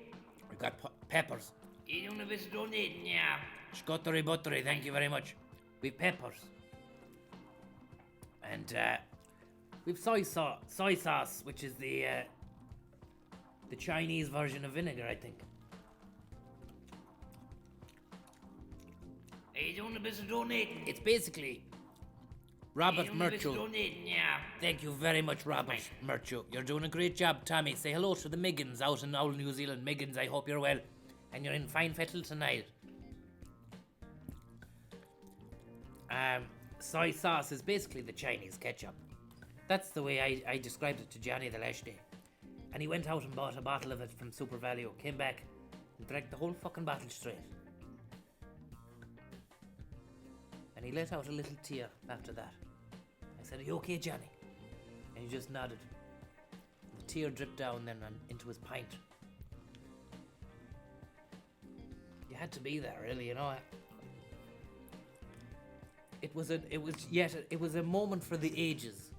We've got peppers. Are you doing a bit of donating, yeah? Scuttery buttery, thank you very much. We've peppers. And we've soy sauce, which is the Chinese version of vinegar, I think. Are you doing a bit of donating? It's basically Robert Murcho. Donating, yeah. Thank you very much, Robert Murcho. You're doing a great job, Tommy. Say hello to the Miggins out in old New Zealand. Miggins, I hope you're well. And you're in fine fettle tonight. Soy sauce is basically the Chinese ketchup. That's the way I described it to Johnny the last day. And he went out and bought a bottle of it from Super Value, came back and drank the whole fucking bottle straight. And he let out a little tear after that. I said, "Are you okay, Johnny?" And he just nodded. The tear dripped down then into his pint. You had to be there, really, you know. It was a moment for the ages.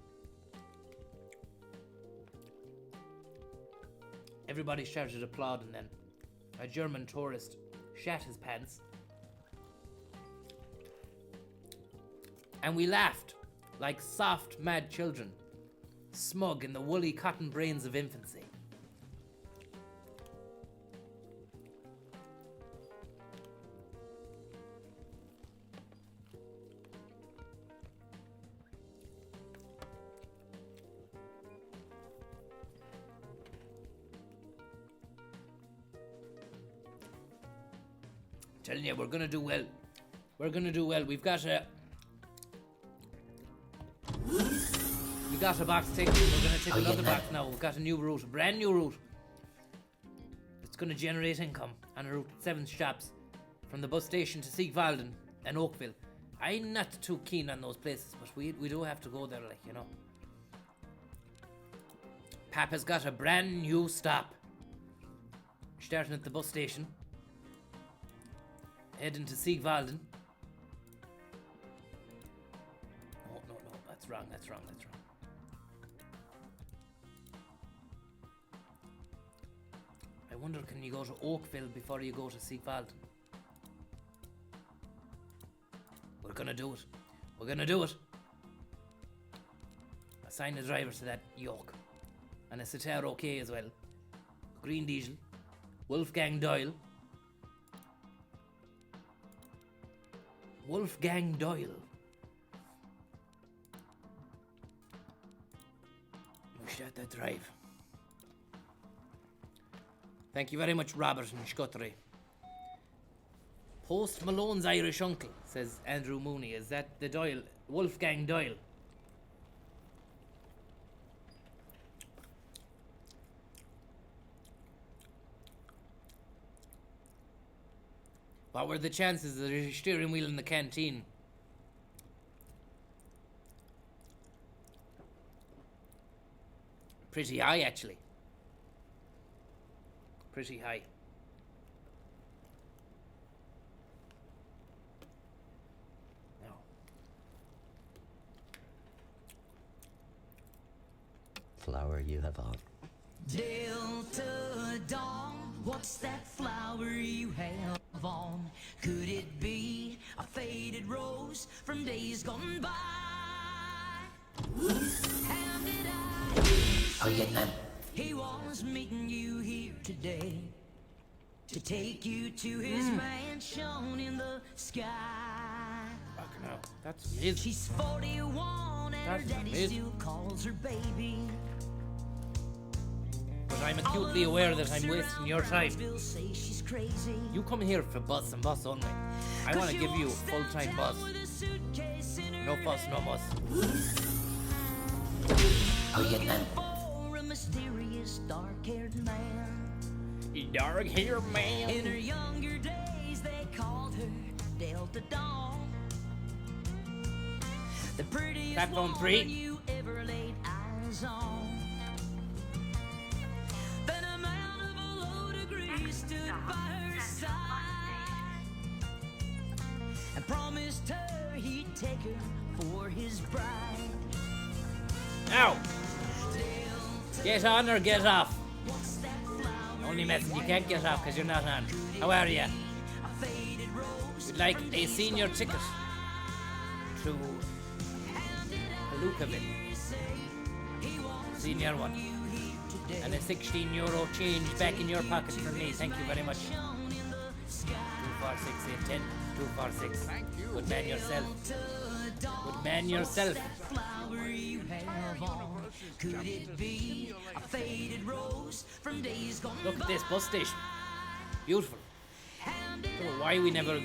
Everybody started applauding then. A German tourist shat his pants. And we laughed like soft, mad children, smug in the woolly cotton brains of infancy. Telling you, we're gonna do well. We're gonna do well. We got a box ticket. We're gonna take another box now. We've got a new route, a brand new route. It's gonna generate income on a route 7 stops from the bus station to Siegwalden and Oakville. I'm not too keen on those places, but we do have to go there, like, you know. Papa's got a brand new stop. Starting at the bus station. Heading to Siegwalden. Oh, no, that's wrong. I wonder, can you go to Oakville before you go to Siegwalden? We're gonna do it. Assign a driver to that yoke. And a Citaro OK as well. Green Diesel. Wolfgang Doyle. We start that drive. Thank you very much, Robert and Scuttery. Post Malone's Irish uncle, says Andrew Mooney. Is that the Doyle? Wolfgang Doyle. What were the chances of the steering wheel in the canteen? Pretty high, actually. Pretty high. No. Flower you have on. Delta Dawn, what's that flower you have on? Could it be a faded rose from days gone by? How did I he was meeting you here today to take you to his mansion in the sky. Fucking hell, that's amazing. She's 41 and her daddy still calls her baby. But I'm acutely aware that I'm wasting your time. You come here for bus and bus only. I want to give you full-time bus. No fuss, no muss. How you getting them? For a mysterious dark-haired man. Dark-haired man. In her younger days, they called her Delta Dawn. The prettiest Platform woman 3. you ever laid eyes on. Then a man of a low degree stood by her side. and promised her he'd take her for his bride. Now, get on or get off. Only messing, you can't get off because you're not on. How are you? We'd like a senior ticket to Palukaville. Senior one. And a €16 change back in your pocket for me. Thank you very much. 246 810 246. Good man yourself. Good man yourself. Could it be a faded rose from days gone by? Look at this bus station. Beautiful. I don't know why we never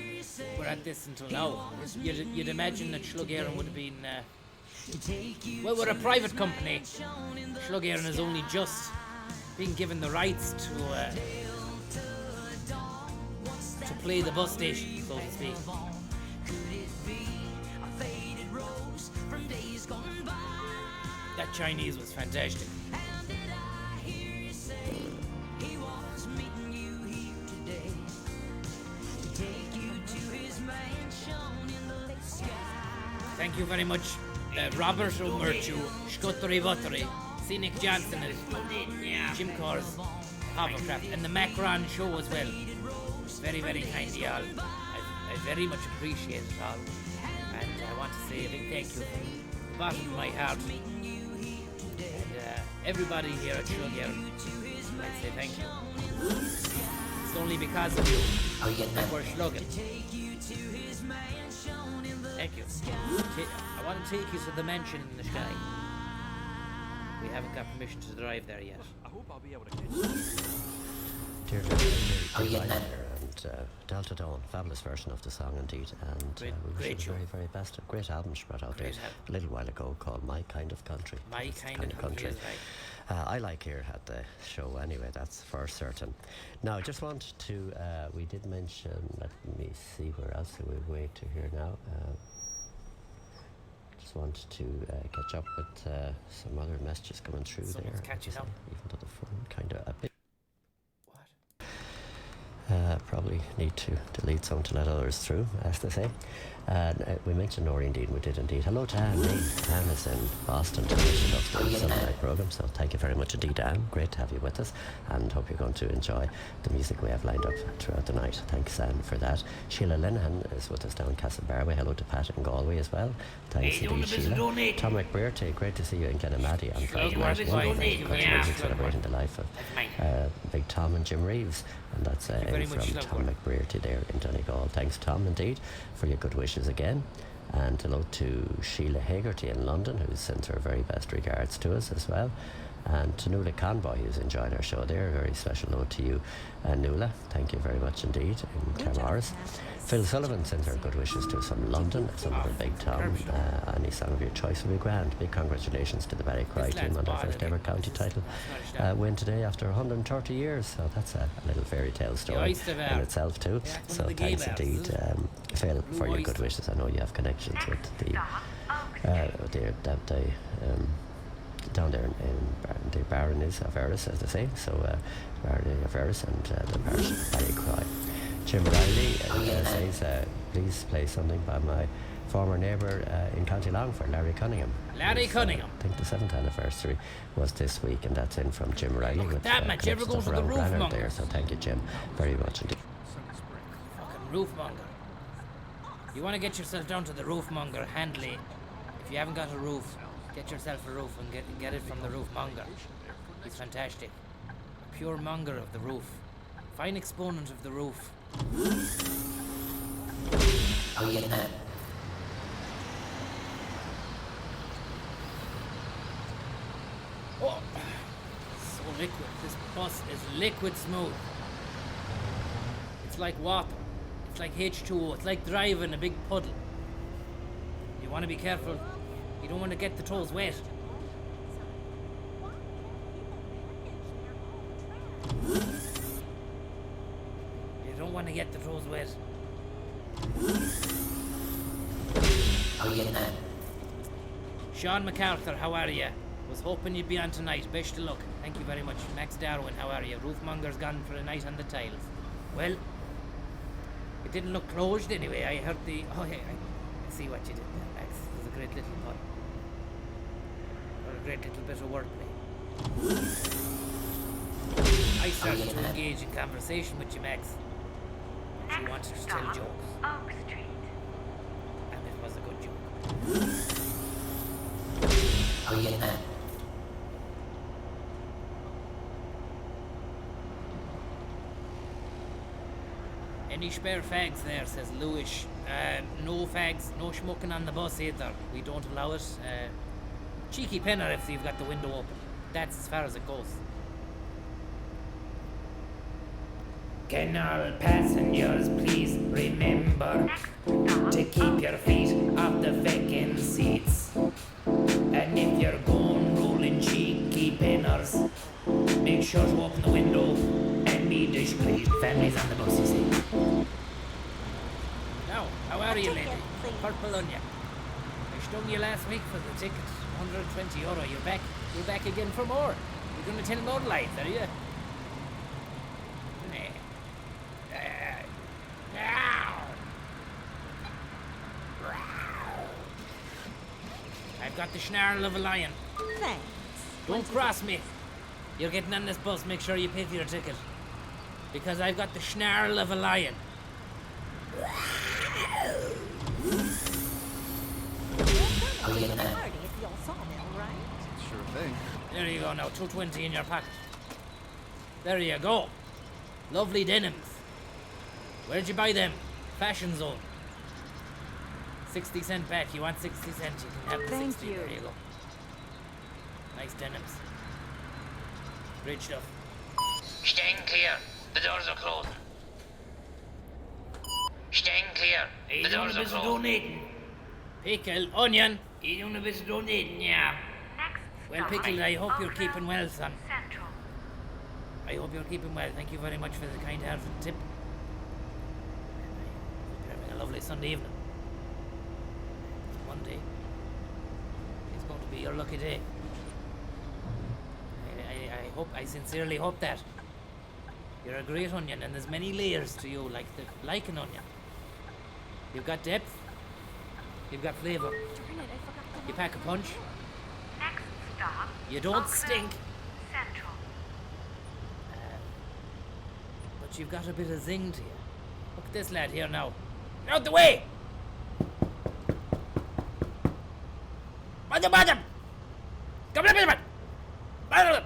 were at this until now. You'd imagine that Shlug Éireann would have been... well, we're a private company. Shlug Éireann has only just been given the rights to play the bus station, so to speak. That Chinese was fantastic. Thank you very much, Robert O'Murchu, Scutteri Buttery, Scenic Johnson, and Jim Corrs, Hovercraft, and the Macron show as well. Very, very kind of y'all. I very much appreciate it all. And I want to say a big thank you from the bottom of my heart. And everybody here at Shlug Éireann, I'd say thank you. It's only because of you that we're slugging. Thank you. I want to take you to the mansion in the sky. We haven't got permission to drive there yet. I hope I'll be able to Dear and Delta Dawn, fabulous version of the song indeed, and we wish you the very, very best. A great album she brought out there a little while ago called My Kind of Country. My kind of country is right. I like here at the show anyway, that's for certain. Now, I just want to, we did mention, let me see where else we wait to hear now. Just want to catch up with some other messages coming through. Someone's there. catching up. Even though the phone kind of a bit. Probably need to delete some to let others through, as they say. We mentioned Noreen Dean, we did indeed. Hello to Anne. Anne is in Boston to listen to the Sunday night programme, so thank you very much indeed, Anne. Great to have you with us, and hope you're going to enjoy the music we have lined up throughout the night. Thanks, Anne, for that. Sheila Linehan is with us down in Castlebarway. Hello to Pat in Galway as well. Thanks indeed, Sheila. Tom McBrearty, great to see you in Kennemady on Friday night. Celebrating the life of Big Tom and Jim Reeves, and that's from Tom McBrearty there in Donegal. Thanks, Tom, indeed, for your good wishes again. And hello to Sheila Hagerty in London, who sent her very best regards to us as well. And to Nuala Conboy, who's enjoyed our show there. A very special note to you, Nuala. Thank you very much indeed in Claremorris. Phil Sullivan sends her good wishes to us from London. Some of the Big Tom. Any song of your choice will be grand. Big congratulations to the Ballycry team on their first ever county title win today after 130 years. So that's a little fairy tale story in itself too. So thanks indeed, Phil, for your good wishes. I know you have connections with the down there in the Baronies of Eris, as they say. So Barony of Eris and the parish of Ballycry. Jim Riley says, please play something by my former neighbour in County Longford, Larry Cunningham. Larry Cunningham. I think the 7th anniversary was this week, and that's in from Jim Riley. With that much ever goes to the roofmonger there. So thank you, Jim, very much indeed. Fucking roofmonger. You want to get yourself down to the roofmonger, Handley. If you haven't got a roof, get yourself a roof and get it from the roofmonger. He's fantastic. A pure monger of the roof. Fine exponent of the roof. Oh, yeah, man. Oh, so liquid. This bus is liquid smooth. It's like water. It's like H2O. It's like driving a big puddle. You want to be careful. You don't want to get the toes wet. You don't want to get the toes wet. Oh, yeah, man. Sean MacArthur, how are you? Was hoping you'd be on tonight. Best of luck. Thank you very much. Max Darwin, how are you? Roofmonger's gone for a night on the tiles. Well, It didn't look closed anyway. I heard the... Oh, yeah, I see what you did there, Max. It was a great little pun. Or a great little bit of wordplay. I started to engage in conversation with you, Max. She wanted to tell jokes. Oak Street. And it was a good joke. How are you getting on? Any spare fags there, says Lewis. No fags, no smoking on the bus either. We don't allow it. Cheeky penner if you've got the window open. That's as far as it goes. Can all passengers please remember to keep your feet off the vacant seats? And if you're going rolling cheeky penners, make sure to open the window and be discreet. Families on the bus, you see. Now, how are you, lady? Purple on you. I stung you last week for the ticket. €120. You're back again for more. You're going to tell more lies, are you? I've got the snarl of a lion. Thanks. Don't cross me. You're getting on this bus, make sure you pay for your ticket. Because I've got the snarl of a lion. Party at the old sawmill, right? Sure thing. There you go now, 220 in your pocket. There you go. Lovely denims. Where'd you buy them? Fashion Zone. 60 cent back. You want 60 cents? You can have the Thank 60. you. There you go. Nice denims. Great stuff. Stand clear. The doors are closing. Stand clear. The doors are closing. Donating. Pickle, onion. You doing a bit of donating, yeah. Well, Pickle, I hope you're keeping well, son. Central. I hope you're keeping well. Thank you very much for the kind-hearted tip. You're having a lovely Sunday evening. Monday is going to be your lucky day. I sincerely hope that. You're a great onion, and there's many layers to you, like an onion. You've got depth. You've got flavour. You pack a punch. Next stop. You don't stink. Central. But you've got a bit of zing to you. Look at this lad here now. Out the way! Bottom! Come on, bottom! Bottom!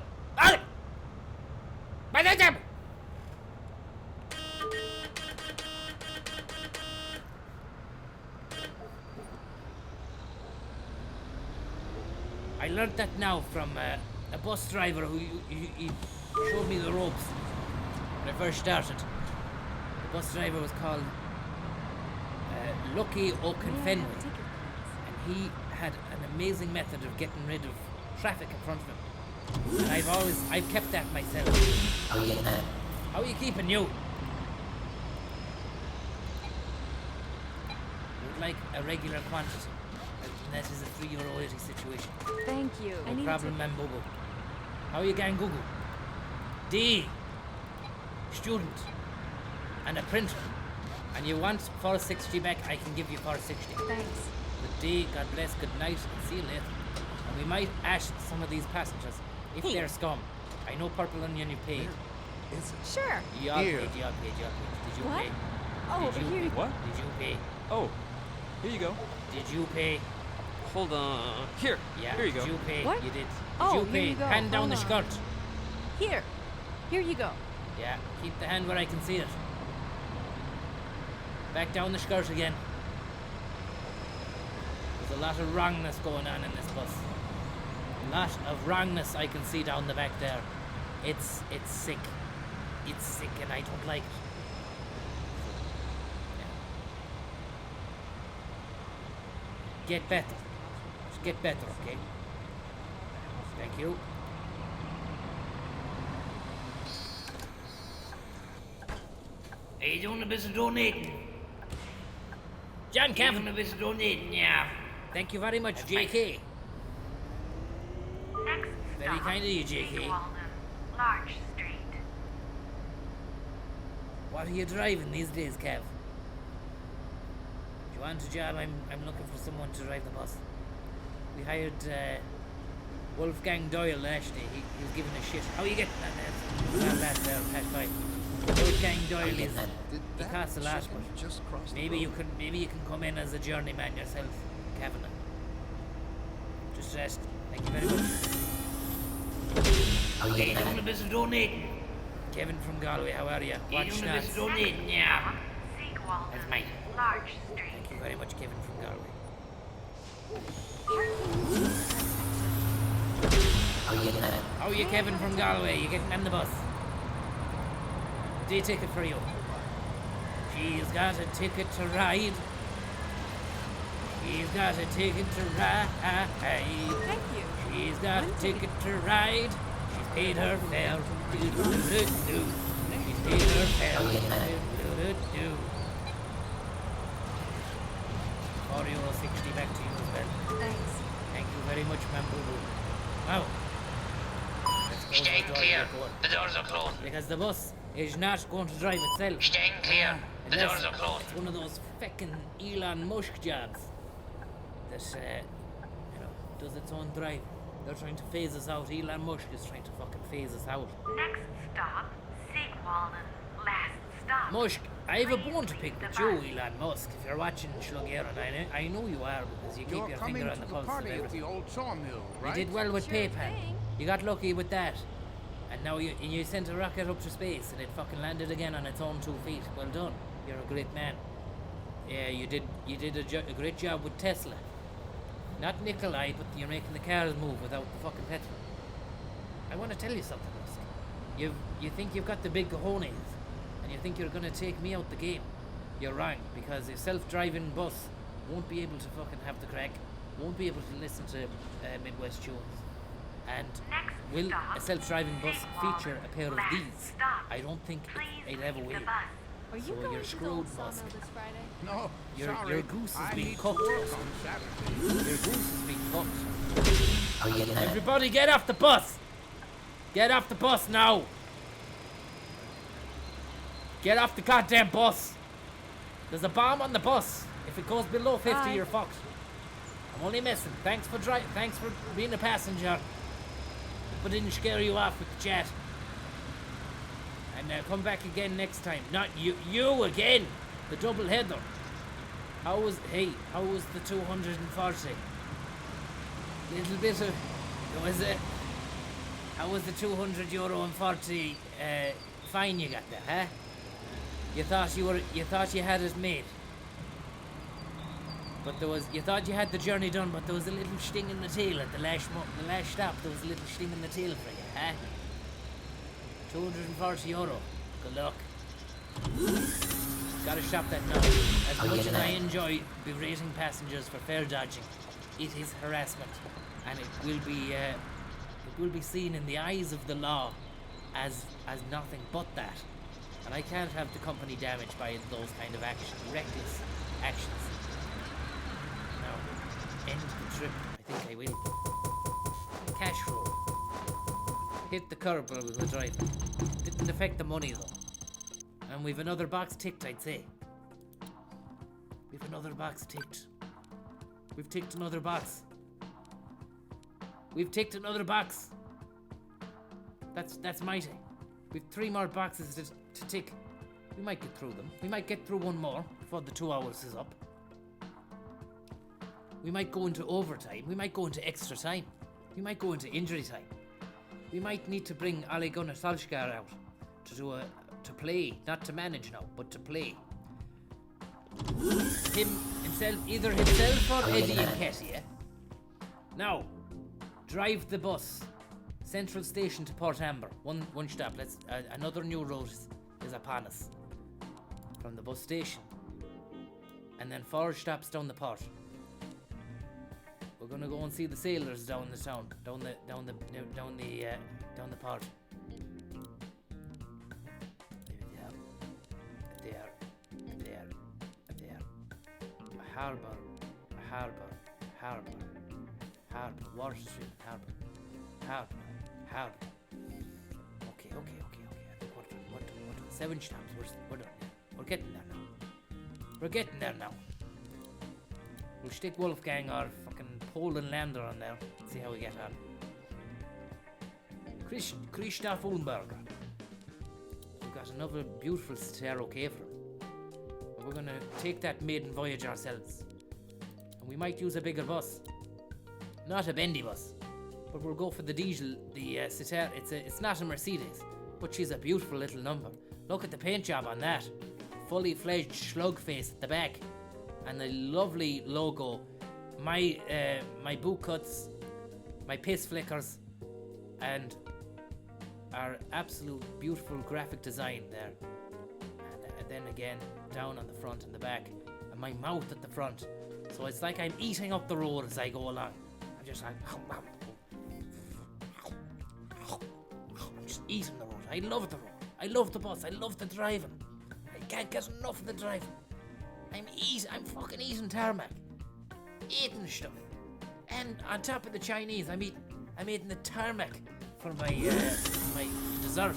I learnt that now from a bus driver who he showed me the ropes when I first started. The bus driver was called Lucky O'Confenway, and he had an amazing method of getting rid of traffic in front of him. And I've kept that myself. How are you getting on? How are you keeping you? You'd like a regular quantity. And that is a €3.80 situation. Thank you. No problem, Mambubu. How are you going, Gugu? D. Student. And a printer. And you want $4.60 back, I can give you $4.60. Thanks. Good day, God bless, good night, and see you later. And we might ask some of these passengers if they're scum. I know Purple Onion you paid. Is it? Sure. You all paid. Did you What? pay? Oh, Did you here. pay? What? Did you pay? Oh, here you go. Did you pay? Hold on. Here. Yeah. Here you go. Did you pay? What? You did. Did Oh, you here pay? you go. Hand down Hold the on. skirt. Here. Here you go. Yeah. Keep the hand where I can see it. Back down the skirt again. There's a lot of wrongness going on in this bus. A lot of wrongness I can see down the back there. It's sick. It's sick and I don't like it. Yeah. Get better. Just get better, okay? Thank you. Are you doing a bit of donating? John Cavan, a bit of donating, yeah. Thank you very much, JK. Next Very stop, kind of you, JK. Big Walden, Larch Street. What are you driving these days, Kev? want a job? I'm looking for someone to drive the bus. We hired Wolfgang Doyle last day. He was giving a shit. How are you getting on that? Well, that's pass by. Wolfgang Doyle he costs a lot, but maybe you can come in as a journeyman yourself, Kevin. Just rest. Thank you very much. How are you doing a bit of donating? Kevin from Galway, how are you? You doing a bit of donating? Yeah. That's mine. Large Street. Thank you very much, Kevin from Galway. How are you, Kevin from Galway? You getting on the bus? Day ticket for you. She's got a ticket to ride. She's got a ticket to ride. Thank you. She's got a ticket to ride. She's paid her fare. She's paid her fare. €4.60 back to you as well. Thanks. Thank you very much, ma'am. Wow. Stand clear. The doors are closed. Because the bus is not going to drive itself. Stand clear. The doors are closed. It's one of those feckin' Elon Musk jobs that, does its own drive. They're trying to phase us out. Elon Musk is trying to fucking phase us out. Next stop, Sigwallen. Last stop. Musk, I have a bone to pick with you, Elon Musk. If you're watching Shlug Éireann, I know you are because you keep your finger on the pulse of everything. The old sawmill, right? You did well with PayPal. You got lucky with that. And now you sent a rocket up to space and it fucking landed again on its own 2 feet. Well done. You're a great man. Yeah, you did a great job with Tesla. Not Nikolai, but you're making the cars move without the fucking petrol. I want to tell you something, Musk. You think you've got the big cojones, and you think you're going to take me out the game. You're wrong, because a self-driving bus won't be able to fucking have the crack, won't be able to listen to Midwest tunes. And will a self-driving bus feature a pair of these? I don't think it ever will. Are you So going you're to screwed, the Musk. this Friday? No, Your goose has I been need cooked. to work on Saturday. Your goose has been cooked. Everybody get off the bus! Get off the bus now! Get off the goddamn bus! There's a bomb on the bus. If it goes below 50, you're fucked. I'm only messing. Thanks for being a passenger. But didn't scare you off with the chat. And come back again next time. Not you again. The double header. How was the 240? Little bit of how was the €200.40 fine you got there, huh? You thought you had it made. But you thought you had the journey done, but there was a little sting in the tail at the last stop. There was a little sting in the tail for you, huh? €240. Good luck. Gotta stop that now. As much as I enjoy berating passengers for fare dodging, it is harassment, and it will be seen in the eyes of the law as nothing but that. And I can't have the company damaged by those kind of reckless actions. Now, end the trip. I think I will. Cash roll. Hit the curb while we were driving. Didn't affect the money though. And we've another box ticked, I'd say. We've another box ticked. We've ticked another box. We've ticked another box. That's mighty. We've 3 more boxes to tick. We might get through them. We might get through one more before the 2 hours is up. We might go into overtime. We might go into extra time. We might go into injury time. We might need to bring Ole Gunnar Solskjaer out to play, not to manage now, but to play. Either himself or Eddie Nketiah. Now, drive the bus, Central Station to Port Amber. One stop. Another new route is upon us from the bus station, and then 4 stops down the port. We're gonna go and see the sailors down the town, down the port. There. Harbour. Water Street, Harbour. Okay. I think what 7 stops. We're done. We're getting there now. We'll stick Wolfgang or fucking Poland Lander on there. See how we get on. Christoph Ulmberger. We've got another beautiful Citaro Caverum. We're gonna take that maiden voyage ourselves. And we might use a bigger bus. Not a bendy bus. But we'll go for the diesel, the Citaro. It's not a Mercedes, but she's a beautiful little number. Look at the paint job on that. Fully fledged Shlug face at the back. And the lovely logo. My boot cuts, my piss flickers, and our absolute beautiful graphic design there. And then again, down on the front and the back, and my mouth at the front. So it's like I'm eating up the road as I go along. I'm just like, I'm just eating the road. I love the road. I love the bus. I love the driving. I can't get enough of the driving. I'm fucking eating tarmac. Eating stuff. And on top of the Chinese, I'm eating the tarmac for my my dessert.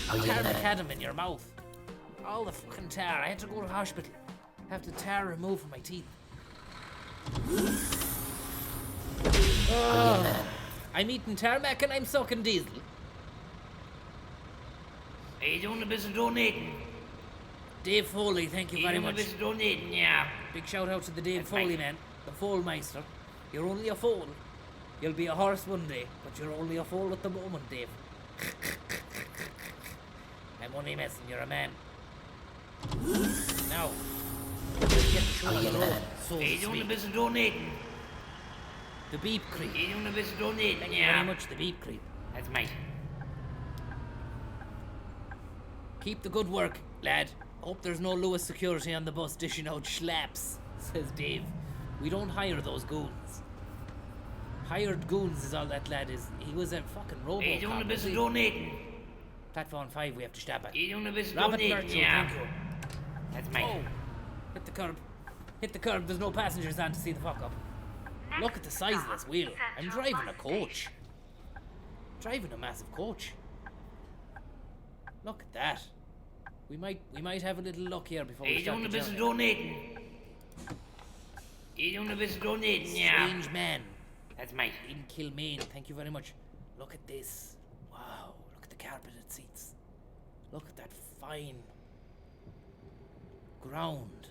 Tarmac had them in your mouth. All the fucking tar. I had to go to the hospital. Have the tar removed from my teeth. Oh, I'm eating tarmac and I'm sucking diesel. Are you doing a bit of donating? Dave Foley, thank you very much. Doing a bit of donating, yeah. Big shout out to the Dave Foley man, the Foalmeister. You're only a foal. You'll be a horse one day, but you're only a foal at the moment, Dave. I'm only messing, you're a man. Now, let's get the show on the road. So are you doing a bit of donating? The Beep Creep. Are you doing a bit of donating? Thank you very much, the Beep Creep. That's mate. Keep the good work, lad. Hope there's no Lewis security on the bus dishing out schlaps, says Dave. We don't hire those goons. Hired goons is all that lad is. He was a fucking robot. Are you doing a bit of donating? Platform 5 we have to stop at. Are you doing a bit of Robert donating? Birchall, Yeah. thank you. That's mate. Oh, hit the curb. Hit the curb, there's no passengers on to see the fuck up. Look at the size of this wheel. I'm driving a coach. Driving a massive coach. Look at that. We might have a little luck here before we start the journey. Are you doing a bit of donating? Are you doing a bit of donating? Yeah. Strange man. That's mate. In Kilmaine, thank you very much. Look at this. Wow, look at the carpeted seats. Look at that fine ground.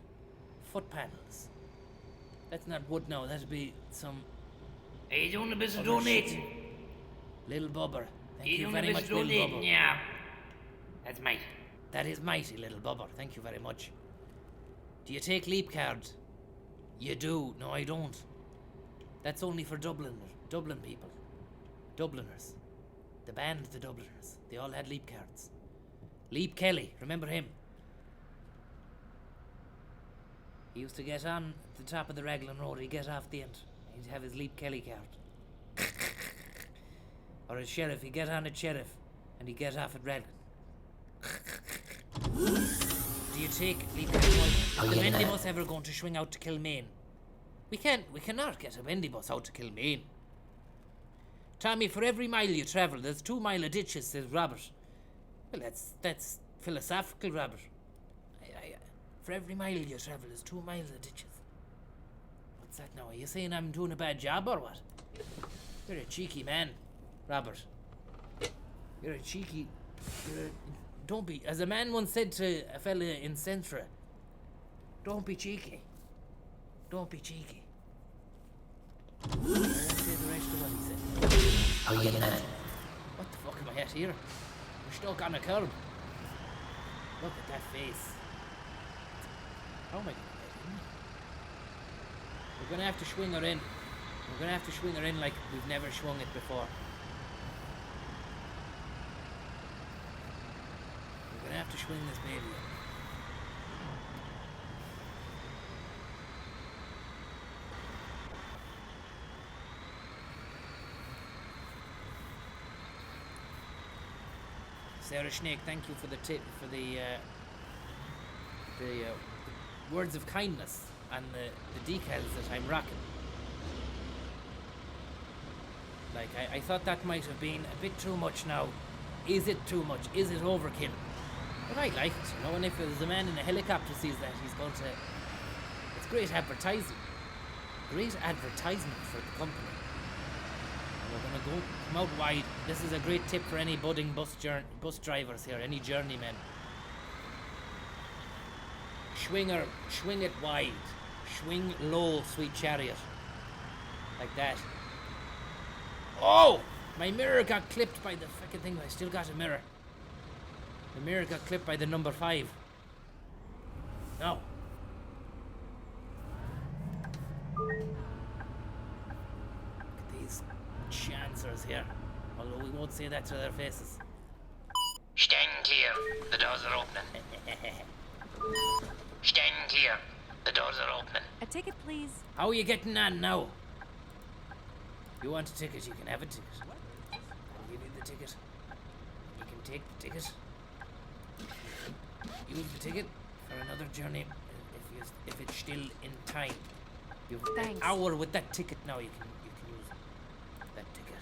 Foot panels. That's not wood now, that'd be some... Are you doing a bit of donating? Little Bubber. Thank you very much, Little Bubber. Yeah. That's mate. That is mighty, Little Bubber. Thank you very much. Do you take leap cards? You do. No, I don't. That's only for Dublin people. Dubliners. The band, the Dubliners. They all had leap cards. Leap Kelly, remember him? He used to get on the top of the Raglan Road, he'd get off the end. He'd have his Leap Kelly card. Or a sheriff, he'd get on at Sheriff, and he'd get off at Raglan. Do you take Leap Kelly? Is the bendy bus ever going to swing out to Kilmaine? We cannot get a bendy bus out to Kilmaine. Tommy, for every mile you travel, there's 2 mile of ditches, says Robert. Well, that's philosophical, Robert. For every mile you travel, there's 2 miles of ditches. What's that now? Are you saying I'm doing a bad job or what? You're a cheeky man, Robert. You're a cheeky... Don't be... As a man once said to a fella in Centra, don't be cheeky. Don't be cheeky. I won't say the rest of what he said. How are you getting at? What the fuck am I at here? We're stuck on a curb. Look at that face. How am I going to get in? We're going to have to swing her in. We're going to have to swing her in like we've never swung it before. We're going to have to swing this baby in. Sarah Snake, thank you for the tip, for the words of kindness and the decals that I'm rocking. Like, I thought that might have been a bit too much now. Is it too much? Is it overkill? But I like it, you know, and if there's a man in a helicopter sees that, he's going to... It's great advertising. great advertisement for the company. And we're going to come out wide. This is a great tip for any budding bus drivers here, any journeymen. Swing it wide. Swing low, sweet chariot. Like that. Oh! My mirror got clipped by the fucking thing. I still got a mirror. The mirror got clipped by the number 5. No. Look at these chancers here. Although we won't say that to their faces. Stand clear. The doors are opening. Stand clear. The doors are opening. A ticket, please. How are you getting on now? You want a ticket, you can have a ticket. I'll give you the ticket. You can take the ticket. Use the ticket for another journey if it's still in time. You've an hour with that ticket now. You can use that ticket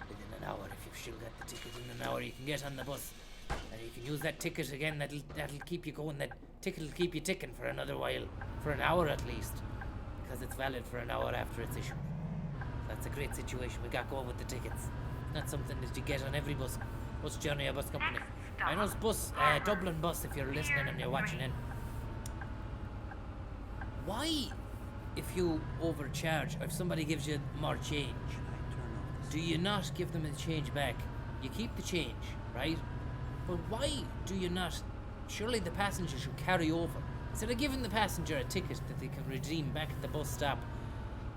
within an hour. If you've still got the ticket in an hour, you can get on the bus and you can use that ticket again. That'll keep you going. That ticket will keep you ticking for another while, for an hour at least, because it's valid for an hour after it's issued. That's a great situation we got going with the tickets. Not something that you get on every bus journey or bus company. I know it's Dublin bus if you're listening and you're watching in. Why, if you overcharge, if somebody gives you more change, do you not give them the change back? You keep the change, right? But why do you not? Surely the passenger should carry over. Instead of giving the passenger a ticket that they can redeem back at the bus stop,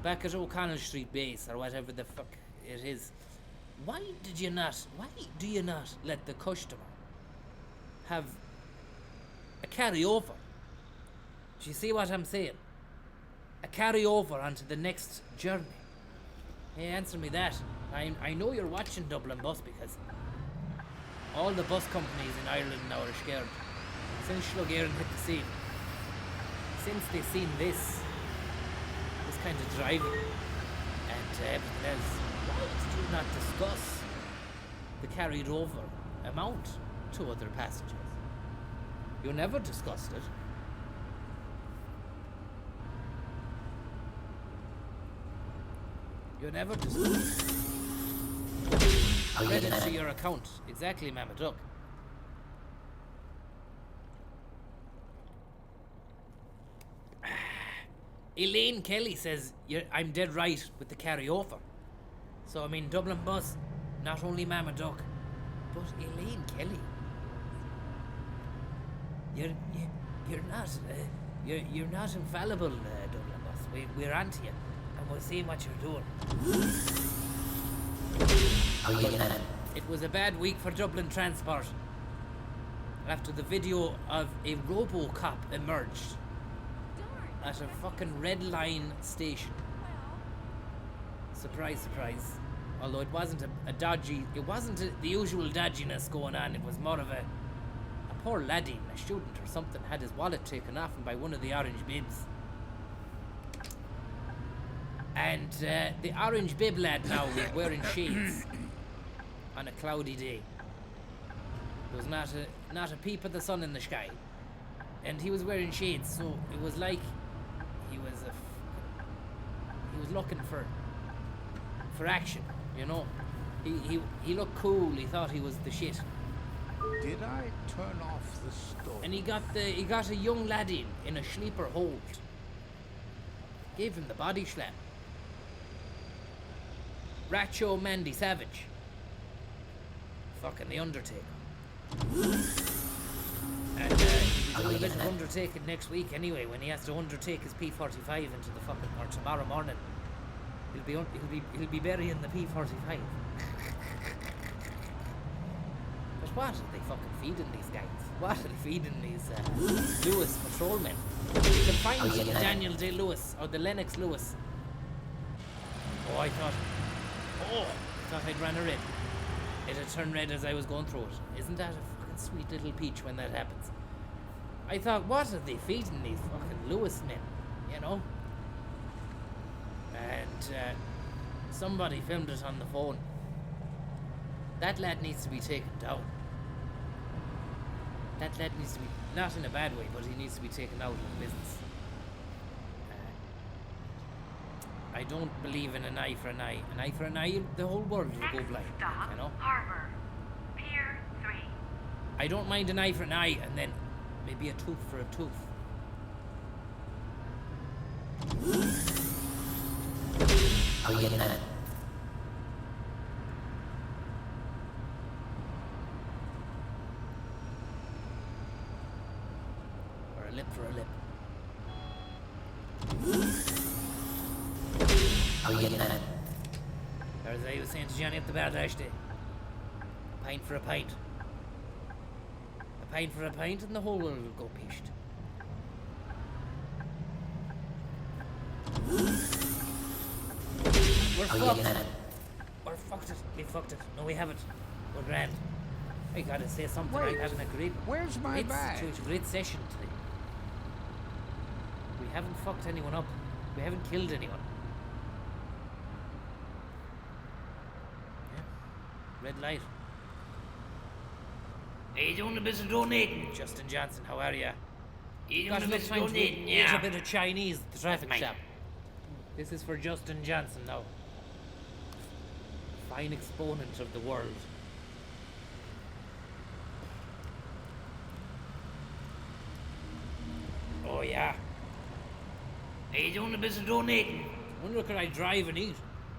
back at O'Connell Street base or whatever the fuck it is. Why do you not let the customer have a carry-over? Do you see what I'm saying? A carry-over onto the next journey. Hey, answer me that. I know you're watching Dublin Bus because all the bus companies in Ireland now are scared. Since Shlug Éireann hit the scene, since they've seen this kind of driving and everything else, why did you not discuss the carried over amount to other passengers? You never discussed it. You never discussed it. I read into your account. Exactly, Mama Duck. Elaine Kelly says, I'm dead right with the carry-over. So, I mean, Dublin Bus, not only Mama Duck, but Elaine Kelly. You're not infallible, Dublin Bus. We're onto you, and we're seeing what you're doing. It was a bad week for Dublin transport after the video of a RoboCop emerged at a fucking red line station. Surprise, surprise. Although it wasn't it wasn't the usual dodginess going on. It was more of a poor laddie, a student or something, had his wallet taken off him by one of the orange bibs. And the orange bib lad now was wearing shades on a cloudy day. There was not a peep of the sun in the sky. And he was wearing shades, so it was like he was looking for action, you know. He looked cool. He thought he was the shit. Did I turn off the stove? And he got a young laddie in a sleeper hold. Gave him the body slap. Racho Mandy Savage. Fucking the Undertaker. And he's doing a bit of undertaking next week anyway, when he has to undertake his P45 into the fucking, or tomorrow morning. He'll be burying the P45. But what are they fucking feeding these guys? What are they feeding these Lewis patrolmen? You can find the Daniel Day Lewis or the Lennox Lewis. I thought I'd ran a red. It had turned red as I was going through it. Isn't that a fucking sweet little peach when that happens? I thought, what are they feeding these fucking Lewis men? You know? And somebody filmed it on the phone. That lad needs to be taken down. That lad needs to be, not in a bad way, but he needs to be taken out of the business. I don't believe in an eye for an eye. An eye for an eye, the whole world will go blind. Stop, You know? Harbor. Pier 3. I don't mind an eye for an eye, and then maybe a tooth for a tooth. How are you getting on? Or a lip for a lip. How are you getting on? Or as I was saying to Johnny at the bar last day, a pint for a pint. A pint for a pint, and the whole world will go pished. We're fucked. We're fucked it. We fucked it. No, we haven't. We're grand. I gotta say something. Wait, I'm having a great. where's my bag? It's a great session today. We haven't fucked anyone up. We haven't killed anyone. Yeah. Red light. Hey, you doing a bit of donating? Justin Johnson, how are ya? You Got doing a enough bit of time to donating, eat yeah. a bit of Chinese at the traffic Mate. shop. This is for Justin Johnson now. Fine exponent of the world. Oh yeah. Hey, you doing a bit of donating? Wonder could I drive and eat?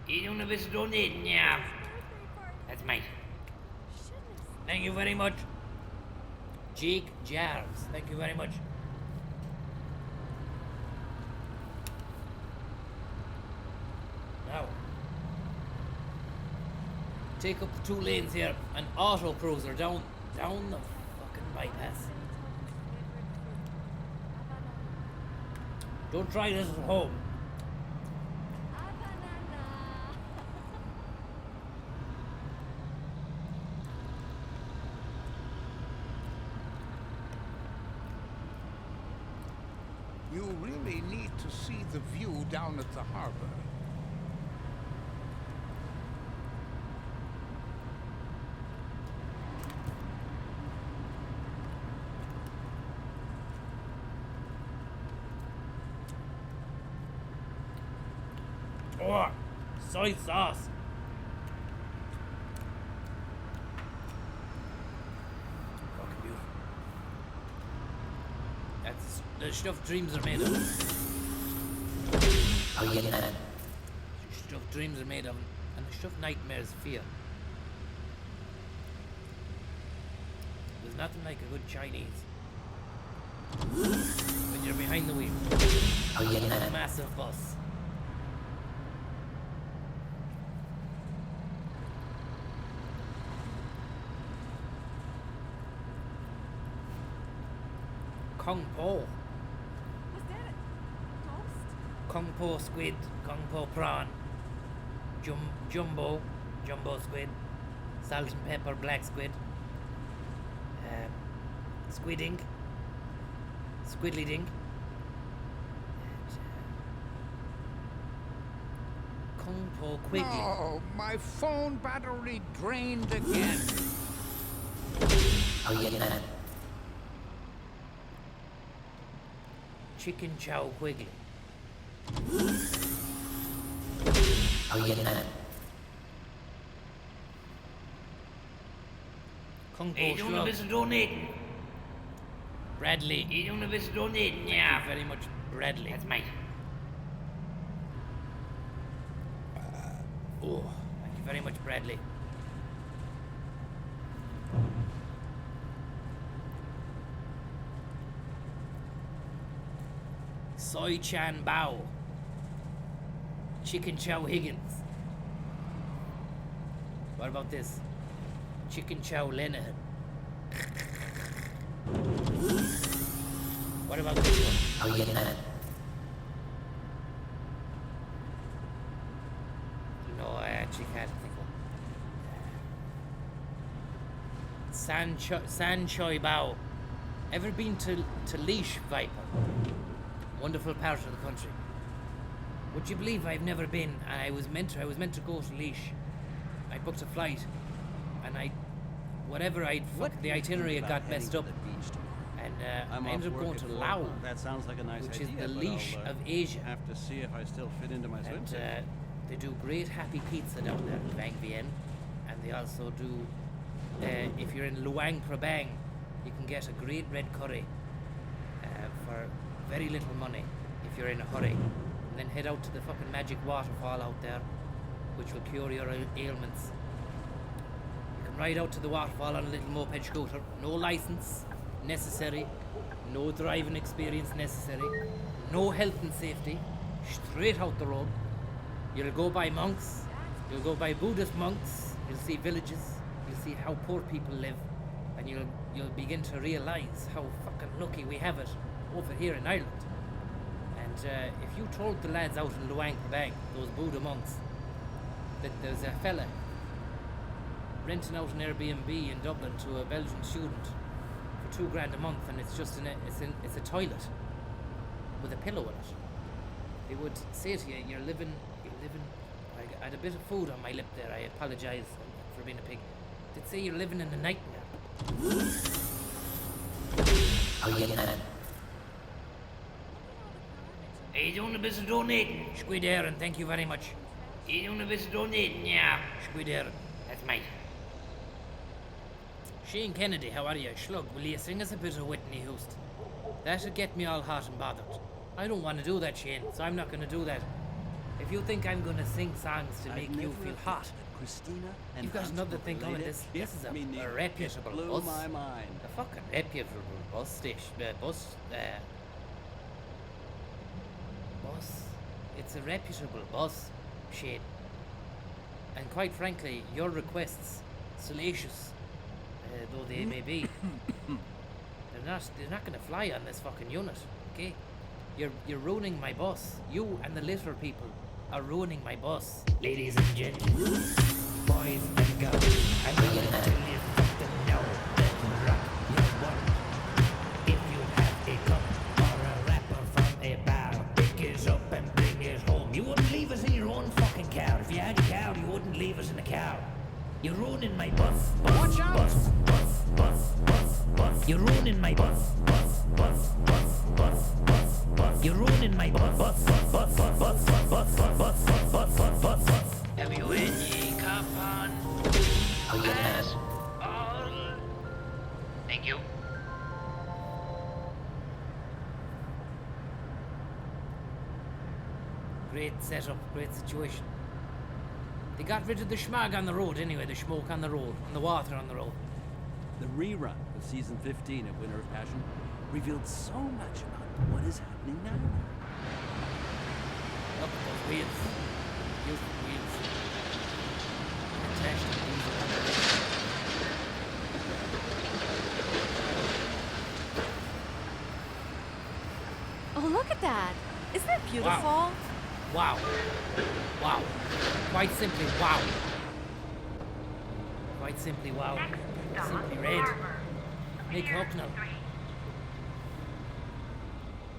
You doing a bit of donating, yeah. That's mine. Thank you very much. Jake Jarves, thank you very much. Now, take up the 2 lanes here, an auto cruiser down the fucking bypass. Don't try this at home. You really need to see the view down at the harbor. Oh, soy sauce. Fucking beautiful. That's the stuff dreams are made of. How are you getting on? Stuff dreams are made of, and the stuff nightmares fear. There's nothing like a good Chinese. When you're behind the wheel. How are you getting on? Massive bus. Kung Po. Was that a ghost? Kung Po squid, Kung Po prawn, jumbo squid, salt and pepper black squid, squidding, squiddly dink, and Kung Po quiggly. Oh, my phone battery drained again. How are you getting on? Chicken chow quiggly. How are you getting on? Kung Po Hey, you doing a Shlug. bit of donating? Bradley. You doing a bit of donating, Thank yeah. you very much, Bradley. That's mine. Oh, thank you very much, Bradley. Soy Chan Bao. Chicken Chow Higgins. What about this? Chicken Chow Lenehan. What about this one? How are you getting on? No, I actually can't think of. San Choi Bao. Ever been to Leash, Viper? Wonderful part of the country. Would you believe I've never been, and I was meant to go to Leash. I booked a flight, and the itinerary had got messed up, and I'm I ended off up work going at to 4 Laos, o'clock. That sounds like a nice which idea, is the but leash I'll, of Asia. have to see if I still fit into my And swimsuit. they do great happy pizza down there in Bang Vienne, and they also do. If you're in Luang Prabang, you can get a great red curry for very little money if you're in a hurry, and then head out to the fucking magic waterfall out there, which will cure your ailments. You can ride out to the waterfall on a little moped scooter, no license necessary, no driving experience necessary, no health and safety, straight out the road. You'll go by monks, you'll go by Buddhist monks, you'll see villages, you'll see how poor people live, and you'll begin to realise how fucking lucky we have it over here in Ireland. And if you told the lads out in Luang Prabang, those Buddha monks, that there's a fella renting out an Airbnb in Dublin to a Belgian student for $2,000 a month, and it's just it's a toilet with a pillow in it, they would say to you, you're living. I had a bit of food on my lip there. I apologise for being a pig. They'd say you're living in a nightmare. How you getting on? Are you doing a bit of donating? Shlug Éireann, thank you very much. Are you doing a bit of donating? Yeah. Shlug Éireann, that's mine. Shane Kennedy, how are you? Shlug, will you sing us a bit of Whitney Houston? That'll get me all hot and bothered. I don't want to do that, Shane, so I'm not going to do that. If you think I'm going to sing songs to make you feel hot, Christina and you've got another thing coming. This is a reputable blew bus. my mind. A fucking reputable bus station. Bus. It's a reputable bus, Shane. And quite frankly, your requests, salacious though they may be, they're not going to fly on this fucking unit. Okay, you're ruining my bus. You and the litter people are ruining my bus. Ladies and gentlemen, boys and girls, I'm going to tell you something now that rock your world. If you have a cup or a wrapper from a bar, pick it up and bring it home. You wouldn't leave it in your own fucking car. If you had a car, you wouldn't leave it in a car. You're ruining my bus. Watch out! Bus. You're ruining my bus. You're ruining my bus. Have you any cup on? Pass all. Thank you. Great setup, great situation. They got rid of the schmog on the road anyway, the smoke on the road, and the water on the road. The rerun of season 15 of Winter of Passion revealed so much about what is happening now. Look at those wheels. Beautiful wheels. Fantastic wheels. Oh, look at that. Isn't that beautiful? Wow. Wow. Quite simply, wow. Quite simply, wow. Simply red. Hick Mucknell.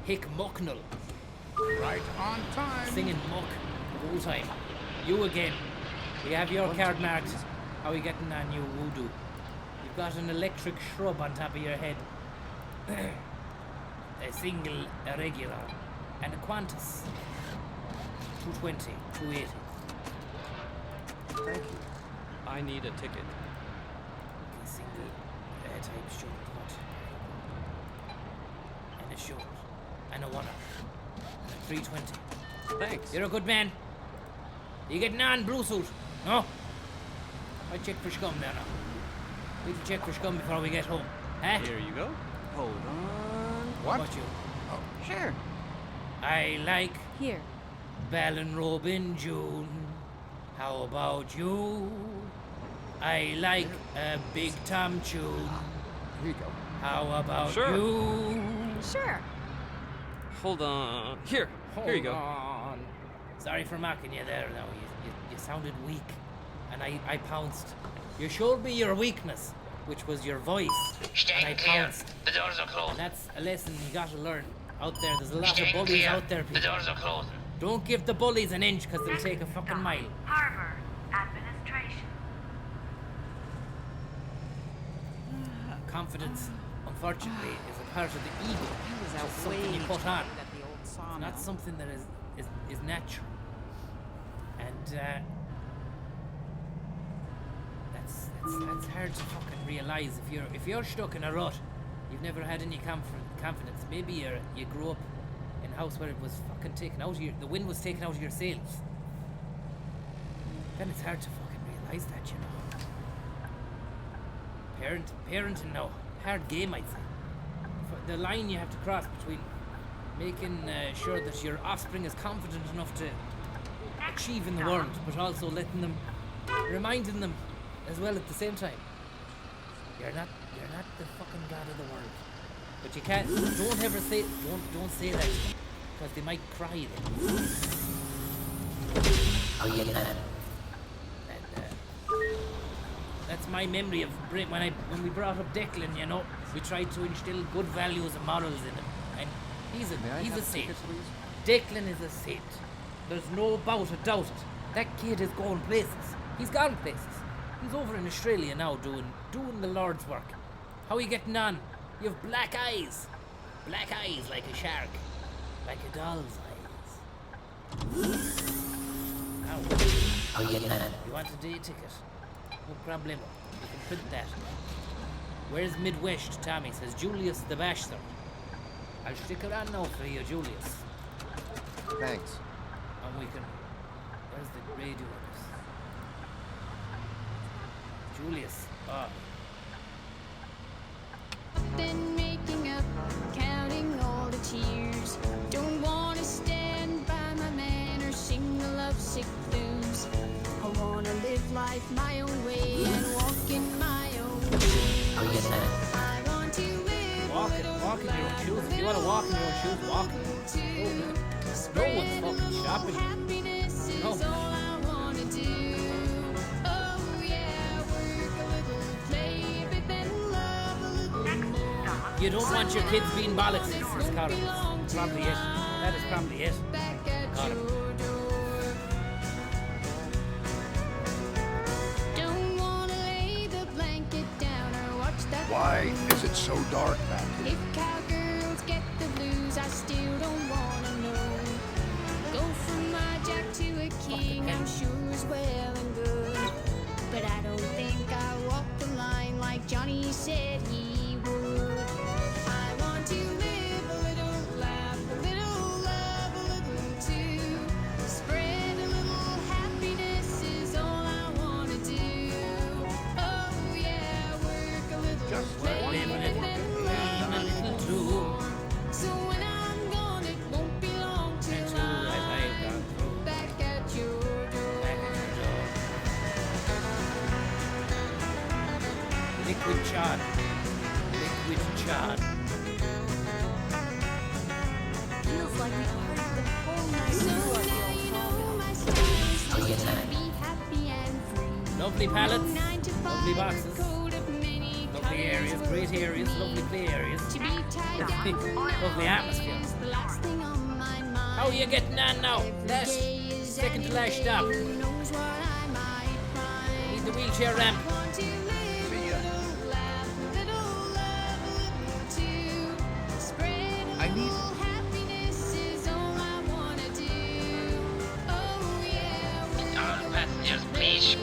Hick Mucknell. Right on time. Singing muck the whole time. You again. You have your card marked. How are you getting on, you voodoo? You've got an electric shrub on top of your head. A single irregular. And a Qantas. 220, 280. Thank you. I need a ticket. A single type short cut. And a short. And a one-up. And a 320. Thanks. You're a good man. You getting on, blue suit? No? I check for scum there now. We can check for scum before we get home. Huh? Here you go. Hold on. What about you? Oh, sure. I like Here. Ballinrobe in June. How about you? I like a big Tom tune. Here you go. How about Sure. you? Sure. Hold on. Here you go. On. Sorry for mocking you there. Now you sounded weak, and I pounced. You showed me your weakness, which was your voice, and I Stand clear. pounced. The doors are closed. And that's a lesson you got to learn out there. There's a lot of Stand bullies clear. out there, The people. doors are closing. Don't give the bullies an inch, because they'll take a fucking mile. Harbor Administration. Confidence, unfortunately, is a part of the ego. It's just something you put on. It's not something that is natural. And that's hard to fucking realise if you're stuck in a rut. You've never had any confidence. Maybe you grew up in a house where it was fucking taken out of the wind was taken out of your sails. Then it's hard to fucking realise that, you know. Parenting now, hard game, I'd say. The line you have to cross between making sure that your offspring is confident enough to achieve in the world, but also reminding them as well at the same time. You're not the fucking god of the world. But you can't. Don't ever say. Don't say that, because they might cry then. That's my memory of when we brought up Declan. You know, we tried to instill good values and morals in him, and he's a saint. Declan is a saint. There's no a doubt it. That kid is going places. He's gone places. He's over in Australia now doing the Lord's work. How are you getting on? You have black eyes. Black eyes like a shark. Like a doll's eyes. How are you getting on? You want a day ticket? No problemo. You can print that. Where's Midwest, Tommy? Says Julius the Bachelor. I'll stick around now for you, Julius. Thanks. And we can... Where's the radio on this? Julius. Oh. Then making up, counting all the tears. Don't wanna stand by my man or sing the lovesick blues. I wanna live life my own way and walk in my own shoes. I want to live walk in your own shoes. If you want to walk in your own shoes, walk in. No one's fucking shopping. No. All I wanna do. Oh yeah, work a little, play a bit, then love a little more. You don't want your kids being bollocks, says Colin. That's probably it. That is probably it. Colin. Don't wanna lay the blanket down or watch that. Why is it so dark back here? If cowgirls get the blues, I still don't wanna know. Go from my jack to a king, I'm sure is well and good. But I don't think I walked the line like Johnny said he would. I want to live a little, laugh a little, love a little too. Spread a little happiness is all I wanna do. Oh yeah, work a little, play a little, love a little too. So when I'm gone, it won't be long till I'm back at your door. Liquid chard. Feels like we heard the whole night through our To be happy and free. Lovely pallets, 9 to 5, lovely boxes, coat of many lovely areas, great areas, lovely play areas, to be tied down for lovely atmosphere. is the last thing on my mind. How are you getting on now? Last, second to last stop. Who knows what I might find. Need the wheelchair ramp. Want to live a little, laugh a little, love a little too. Spread a little happiness is all I wanna do. Oh yeah, All passengers, please.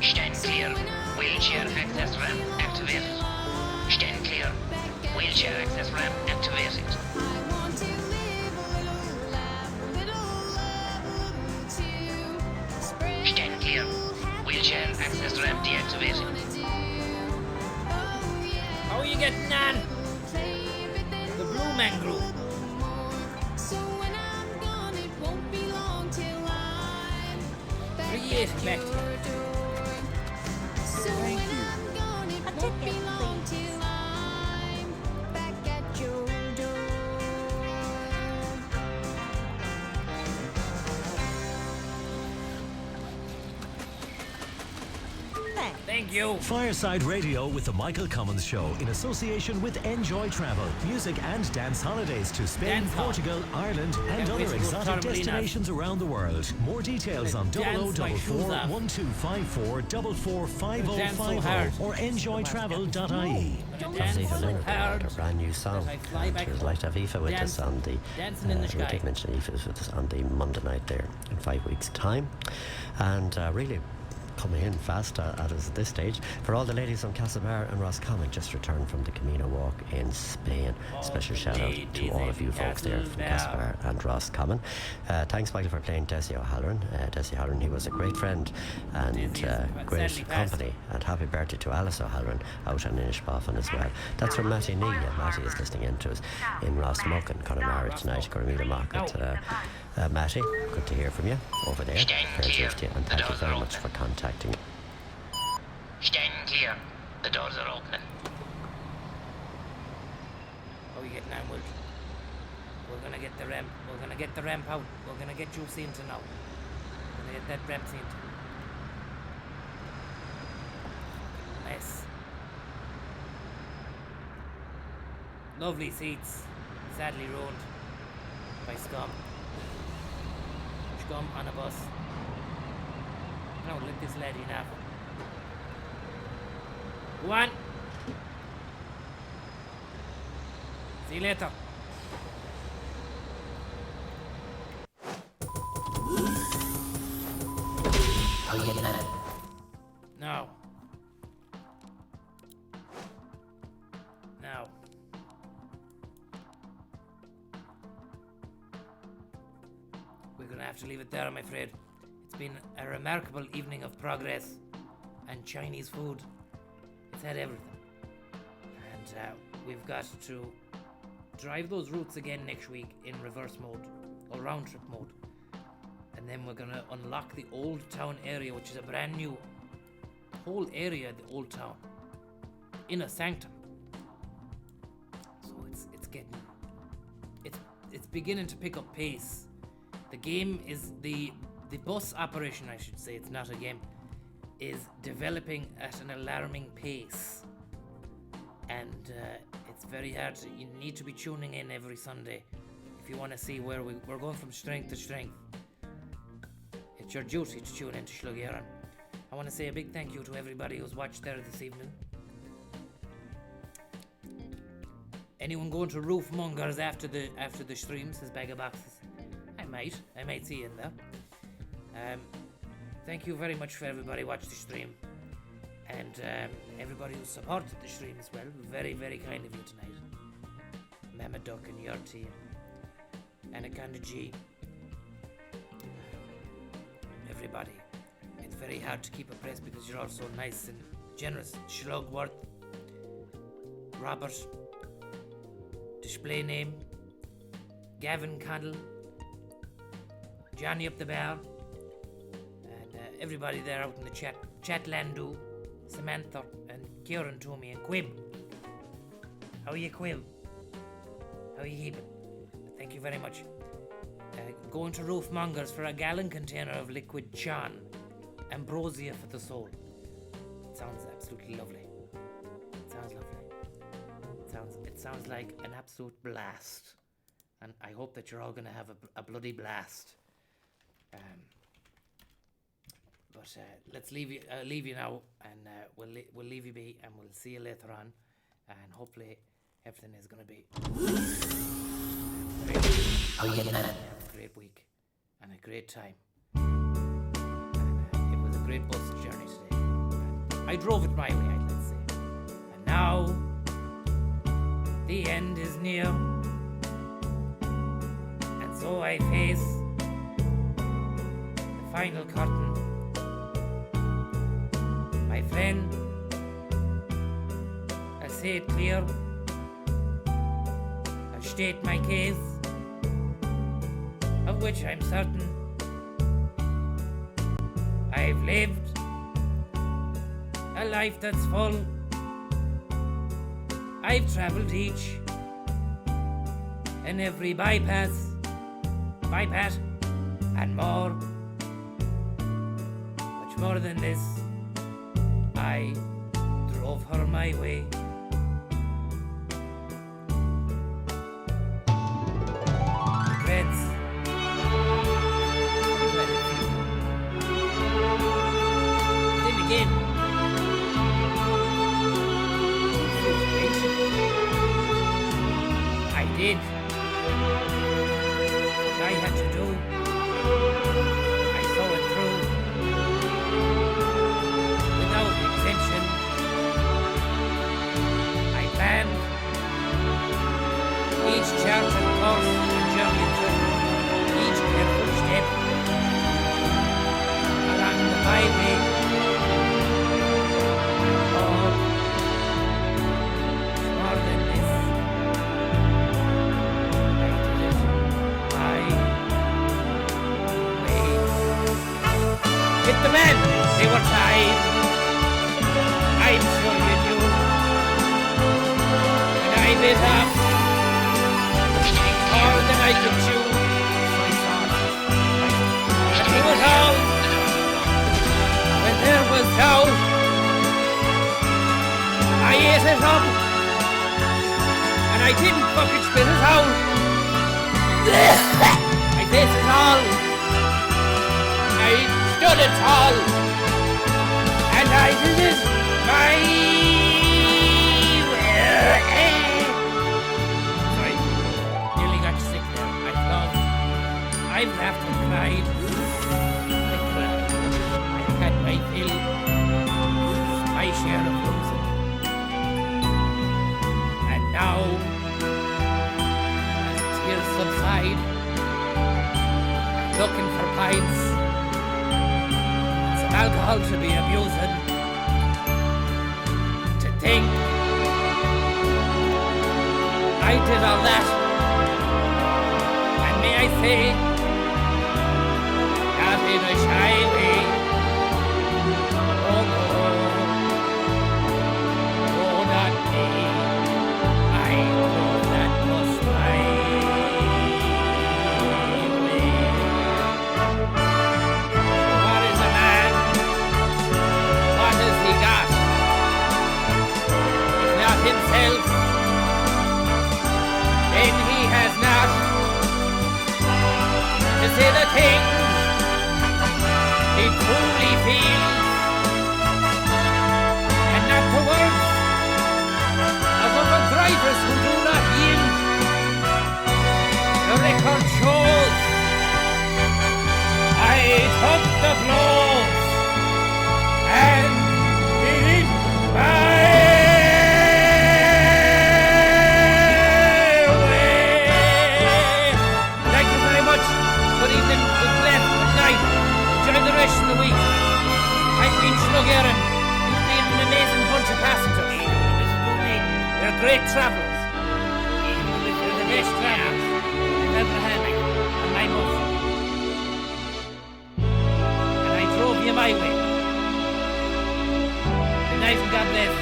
Stand clear. Wheelchair access ramp activated. Stand clear. Wheelchair access ramp activated. I want to live a little, laugh a little, love a little too. Spread Stand clear. Wheelchair access ramp deactivated. How are you getting on? The Blue Man Group. So when I'm gone, it won't be long till I'm back 380 back to you. So when I'm gone, it won't be long till I'm back at your door. Thank Thank you. Fireside Radio with the Michael Cummins Show in association with Enjoy Travel. Music and dance holidays to Spain, Portugal, Ireland and other exotic destinations around the world. More details on 0044 1254 445050 or enjoytravel.ie. Aviva Leonard brought a brand new song. We'd like to have Aoife with us on the we did mention Aoife was with us on the Monday night there in 5 weeks' time. And really coming in fast at us at this stage. For all the ladies on Castlebar and Roscommon just returned from the Camino Walk in Spain. Special shout out to all of you folks there from Castlebar and Roscommon. Thanks, Michael, for playing Desi O'Halloran. Desi O'Halloran, he was a great friend and great company. And happy birthday to Alice O'Halloran out on Inishboffin as well. That's from Matty Nee. Matty is listening in to us in Roscommon, Connemara tonight, Coromila Market. Matty, good to hear from you over there. Fair dues to you, and thank you very much for contacting me. Stand clear. The doors are opening. How are you getting on, Wilt? We're gonna get the ramp. We're gonna get the ramp out. We're gonna get you seen to now. We're gonna get that ramp seen to. Nice. Lovely seats. Sadly ruined by scum. Scum on a bus. Now let this lady nap. Go on. See you later. How are you getting at it? Now. Now. We're gonna have to leave it there, I'm afraid. It's been a remarkable evening of progress and Chinese food. It's had everything. And we've got to drive those routes again next week in reverse mode or round trip mode. And then we're gonna unlock the Old Town area, which is a brand new whole area of the Old Town. Inner Sanctum. So it's beginning to pick up pace. The game is the bus operation, I should say, it's not a game, is developing at an alarming pace. And it's very hard. You need to be tuning in every Sunday if you want to see where we're going from strength to strength. It's your duty to tune in to Shlug Éireann. I want to say a big thank you to everybody who's watched there this evening. Anyone going to Roofmongers after the streams, his bag of boxes? I might see you in there. Thank you very much for everybody who watched the stream. And everybody who supported the stream as well. Very, very kind of you tonight. Mama Duck and Yurti and Anaconda G. Everybody. It's very hard to keep abreast because you're all so nice and generous. Shlugworth, Robert, display name, Gavin Connell, Johnny up the bar, and everybody there out in the chat Landu, Samantha and Kieran Toomey and Quib. How are you, Quib? How are you keeping? Thank you very much. Going to Roofmongers for a gallon container of liquid Chan, ambrosia for the soul. It sounds absolutely lovely. It sounds lovely. It sounds like an absolute blast, and I hope that you're all going to have a bloody blast. But let's leave you now, and we'll leave you be, and we'll see you later on, and hopefully everything is going to be a great week and a great time. And, it was a great bus journey today. And I drove it my way, let's say. And now the end is near, and so I face the final curtain. My friend, I'll say it clear, I'll state my case, of which I'm certain. I've lived a life that's full. I've travelled each and every bypass, and more, much more than this. I drove her my way. Regrets. Then again, I did what I had to do. I saw it through without exemption. I planned each charted course and journey through each careful step along the highway. Oh, it's more than this. I did it my way. Hit the men, they were tied. I'm sure you knew. And I bit off more than I could chew. So I thought, but through it all, when there was doubt, I ate it up, and I didn't fucking spit it out. I faced it all. I stood it tall, and I did it my way. Sorry, nearly got sick there. I thought I've laughed and cried. I had my fill, my share of losing, and now, as tears subside, looking for pints. Alcohol to be amusing. To think I did all that, and may I say, not in a shy way. Oh no, oh not me. I drove that bus my way. What is a man? What has he got? If not himself, then he has not to say the things he truly feels, and not the words of other drivers who do not yield. The record shows I took the blows and did it my way. Thank you very much. Good evening, good bless, good night. Enjoy the rest of the week. I've been Shlug Éireann. You've been an amazing bunch of passengers. They're great travellers. They're the best travellers I've ever had on my bus. And I drove you my way. Good night and God bless.